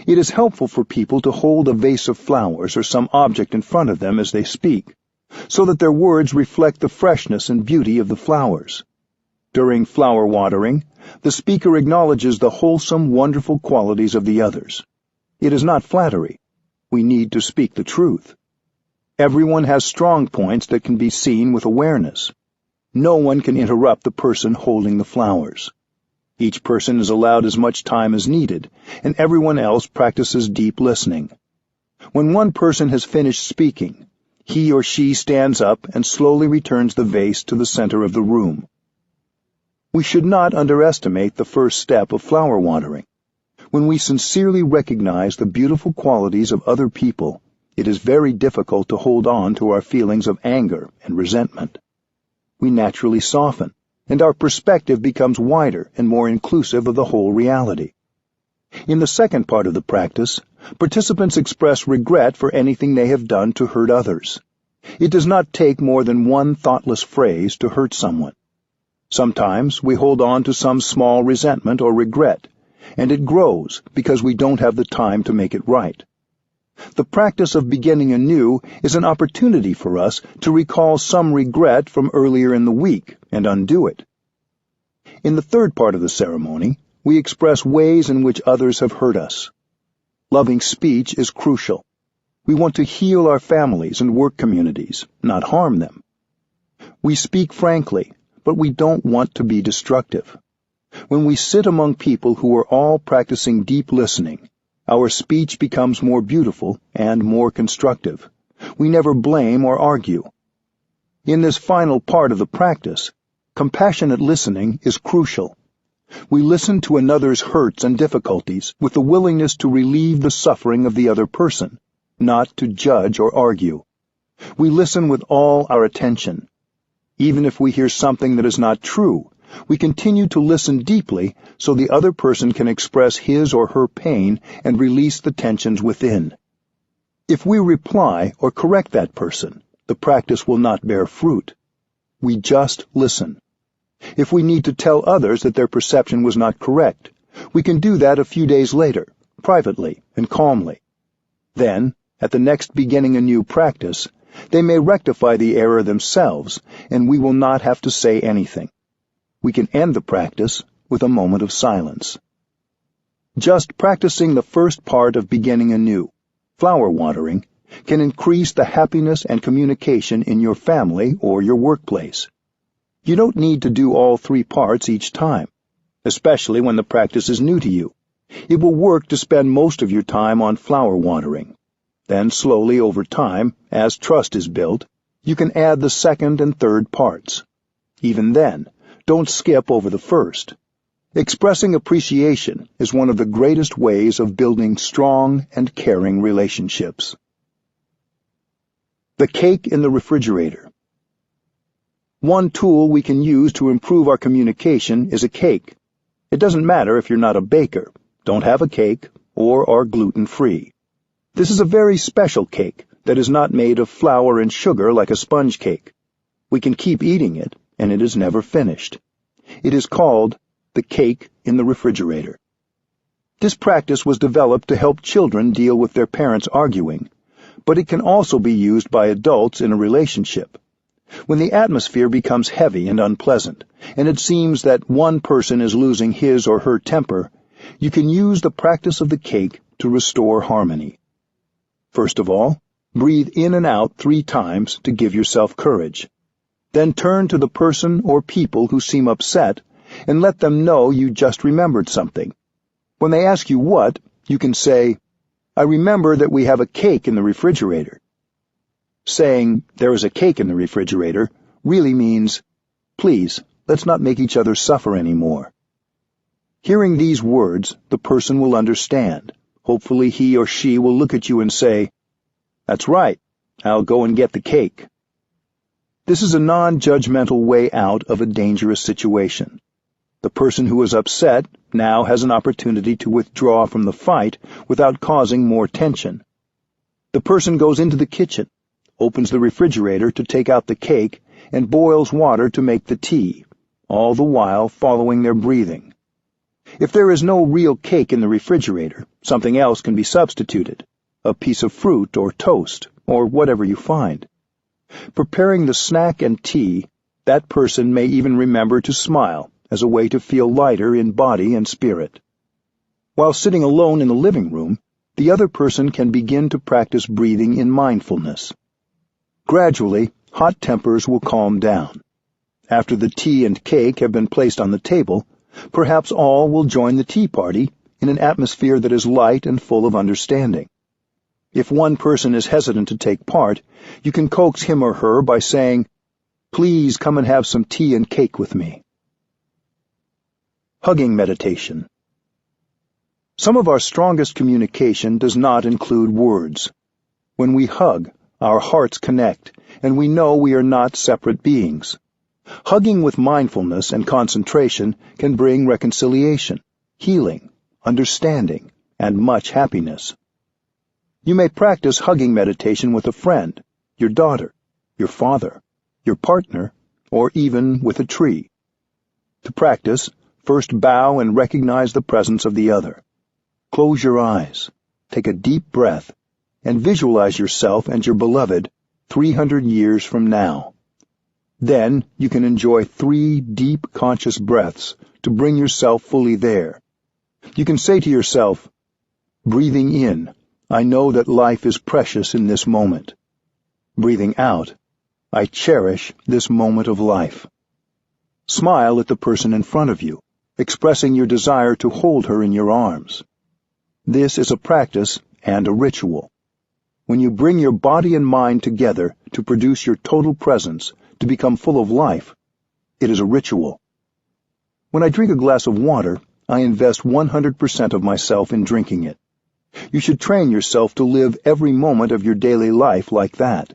It is helpful for people to hold a vase of flowers or some object in front of them as they speak, so that their words reflect the freshness and beauty of the flowers. During flower watering, the speaker acknowledges the wholesome, wonderful qualities of the others. It is not flattery. We need to speak the truth. Everyone has strong points that can be seen with awareness. No one can interrupt the person holding the flowers. Each person is allowed as much time as needed, and everyone else practices deep listening. When one person has finished speaking, he or she stands up and slowly returns the vase to the center of the room. We should not underestimate the first step of flower watering. When we sincerely recognize the beautiful qualities of other people, it is very difficult to hold on to our feelings of anger and resentment. We naturally soften, and our perspective becomes wider and more inclusive of the whole reality. In the second part of the practice, participants express regret for anything they have done to hurt others. It does not take more than one thoughtless phrase to hurt someone. Sometimes we hold on to some small resentment or regret, and it grows because we don't have the time to make it right. The practice of beginning anew is an opportunity for us to recall some regret from earlier in the week and undo it. In the third part of the ceremony, we express ways in which others have hurt us. Loving speech is crucial. We want to heal our families and work communities, not harm them. We speak frankly, but we don't want to be destructive. When we sit among people who are all practicing deep listening, our speech becomes more beautiful and more constructive. We never blame or argue. In this final part of the practice, compassionate listening is crucial. We listen to another's hurts and difficulties with the willingness to relieve the suffering of the other person, not to judge or argue. We listen with all our attention. Even if we hear something that is not true, we continue to listen deeply so the other person can express his or her pain and release the tensions within. If we reply or correct that person, the practice will not bear fruit. We just listen. If we need to tell others that their perception was not correct, we can do that a few days later, privately and calmly. Then, at the next beginning anew practice, they may rectify the error themselves, and we will not have to say anything. We can end the practice with a moment of silence. Just practicing the first part of beginning anew, flower watering, can increase the happiness and communication in your family or your workplace. You don't need to do all 3 parts each time, especially when the practice is new to you. It will work to spend most of your time on flower watering. Then slowly over time, as trust is built, you can add the second and third parts. Even then, don't skip over the first. Expressing appreciation is one of the greatest ways of building strong and caring relationships. The cake in the refrigerator. One tool we can use to improve our communication is a cake. It doesn't matter if you're not a baker, don't have a cake, or are gluten-free. This is a very special cake that is not made of flour and sugar like a sponge cake. We can keep eating it, and it is never finished. It is called the cake in the refrigerator. This practice was developed to help children deal with their parents arguing, but it can also be used by adults in a relationship. When the atmosphere becomes heavy and unpleasant, and it seems that one person is losing his or her temper, you can use the practice of the cake to restore harmony. First of all, breathe in and out 3 times to give yourself courage. Then turn to the person or people who seem upset and let them know you just remembered something. When they ask you what, you can say, "I remember that we have a cake in the refrigerator." Saying, "There is a cake in the refrigerator," really means, "Please, let's not make each other suffer anymore." Hearing these words, the person will understand. Hopefully he or she will look at you and say, "That's right, I'll go and get the cake." This is a non-judgmental way out of a dangerous situation. The person who is upset now has an opportunity to withdraw from the fight without causing more tension. The person goes into the kitchen, opens the refrigerator to take out the cake, and boils water to make the tea, all the while following their breathing. If there is no real cake in the refrigerator, something else can be substituted, a piece of fruit or toast, or whatever you find. Preparing the snack and tea, that person may even remember to smile as a way to feel lighter in body and spirit. While sitting alone in the living room, the other person can begin to practice breathing in mindfulness. Gradually, hot tempers will calm down. After the tea and cake have been placed on the table, perhaps all will join the tea party in an atmosphere that is light and full of understanding. If one person is hesitant to take part, you can coax him or her by saying, "Please come and have some tea and cake with me." Hugging meditation. Some of our strongest communication does not include words. When we hug, our hearts connect, and we know we are not separate beings. Hugging with mindfulness and concentration can bring reconciliation, healing, understanding, and much happiness. You may practice hugging meditation with a friend, your daughter, your father, your partner, or even with a tree. To practice, first bow and recognize the presence of the other. Close your eyes, take a deep breath, and visualize yourself and your beloved 300 years from now. Then you can enjoy 3 deep conscious breaths to bring yourself fully there. You can say to yourself, breathing in, I know that life is precious in this moment. Breathing out, I cherish this moment of life. Smile at the person in front of you, expressing your desire to hold her in your arms. This is a practice and a ritual. When you bring your body and mind together to produce your total presence, to become full of life, it is a ritual. When I drink a glass of water, I invest 100% of myself in drinking it. You should train yourself to live every moment of your daily life like that.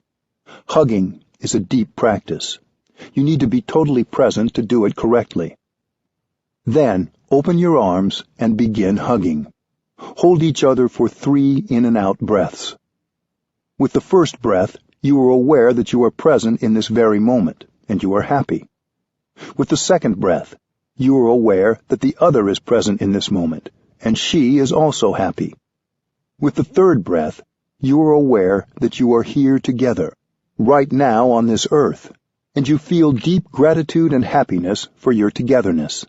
Hugging is a deep practice. You need to be totally present to do it correctly. Then, open your arms and begin hugging. Hold each other for 3 in and out breaths. With the first breath, you are aware that you are present in this very moment, and you are happy. With the second breath, you are aware that the other is present in this moment, and she is also happy. With the third breath, you are aware that you are here together, right now on this earth, and you feel deep gratitude and happiness for your togetherness.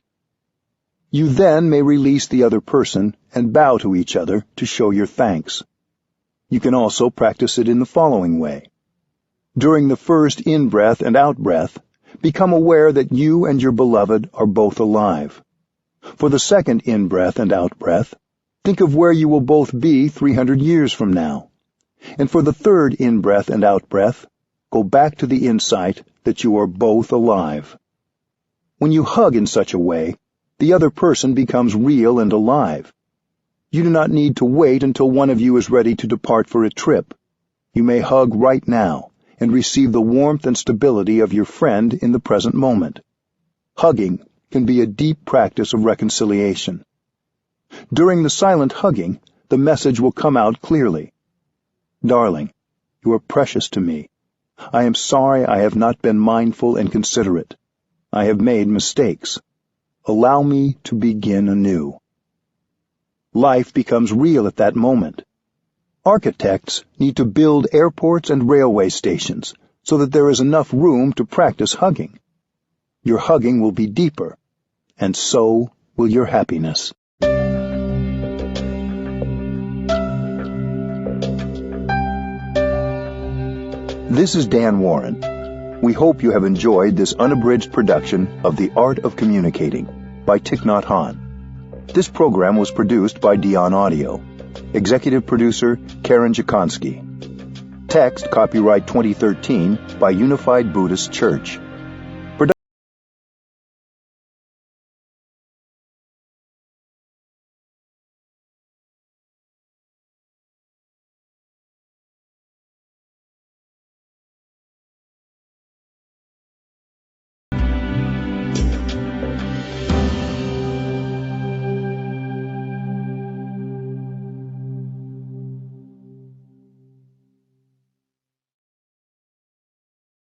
You then may release the other person and bow to each other to show your thanks. You can also practice it in the following way. During the first in-breath and out-breath, become aware that you and your beloved are both alive. For the second in-breath and out-breath, think of where you will both be 300 years from now. And for the third in-breath and out-breath, go back to the insight that you are both alive. When you hug in such a way, the other person becomes real and alive. You do not need to wait until one of you is ready to depart for a trip. You may hug right now and receive the warmth and stability of your friend in the present moment. Hugging can be a deep practice of reconciliation. During the silent hugging, the message will come out clearly. Darling, you are precious to me. I am sorry I have not been mindful and considerate. I have made mistakes. Allow me to begin anew. Life becomes real at that moment. Architects need to build airports and railway stations so that there is enough room to practice hugging. Your hugging will be deeper, and so will your happiness. This is Dan Warren. We hope you have enjoyed this unabridged production of The Art of Communicating by Thich Nhat Hanh. This program was produced by Dion Audio. Executive producer Karen Jakonski. Text copyright 2013 by Unified Buddhist Church.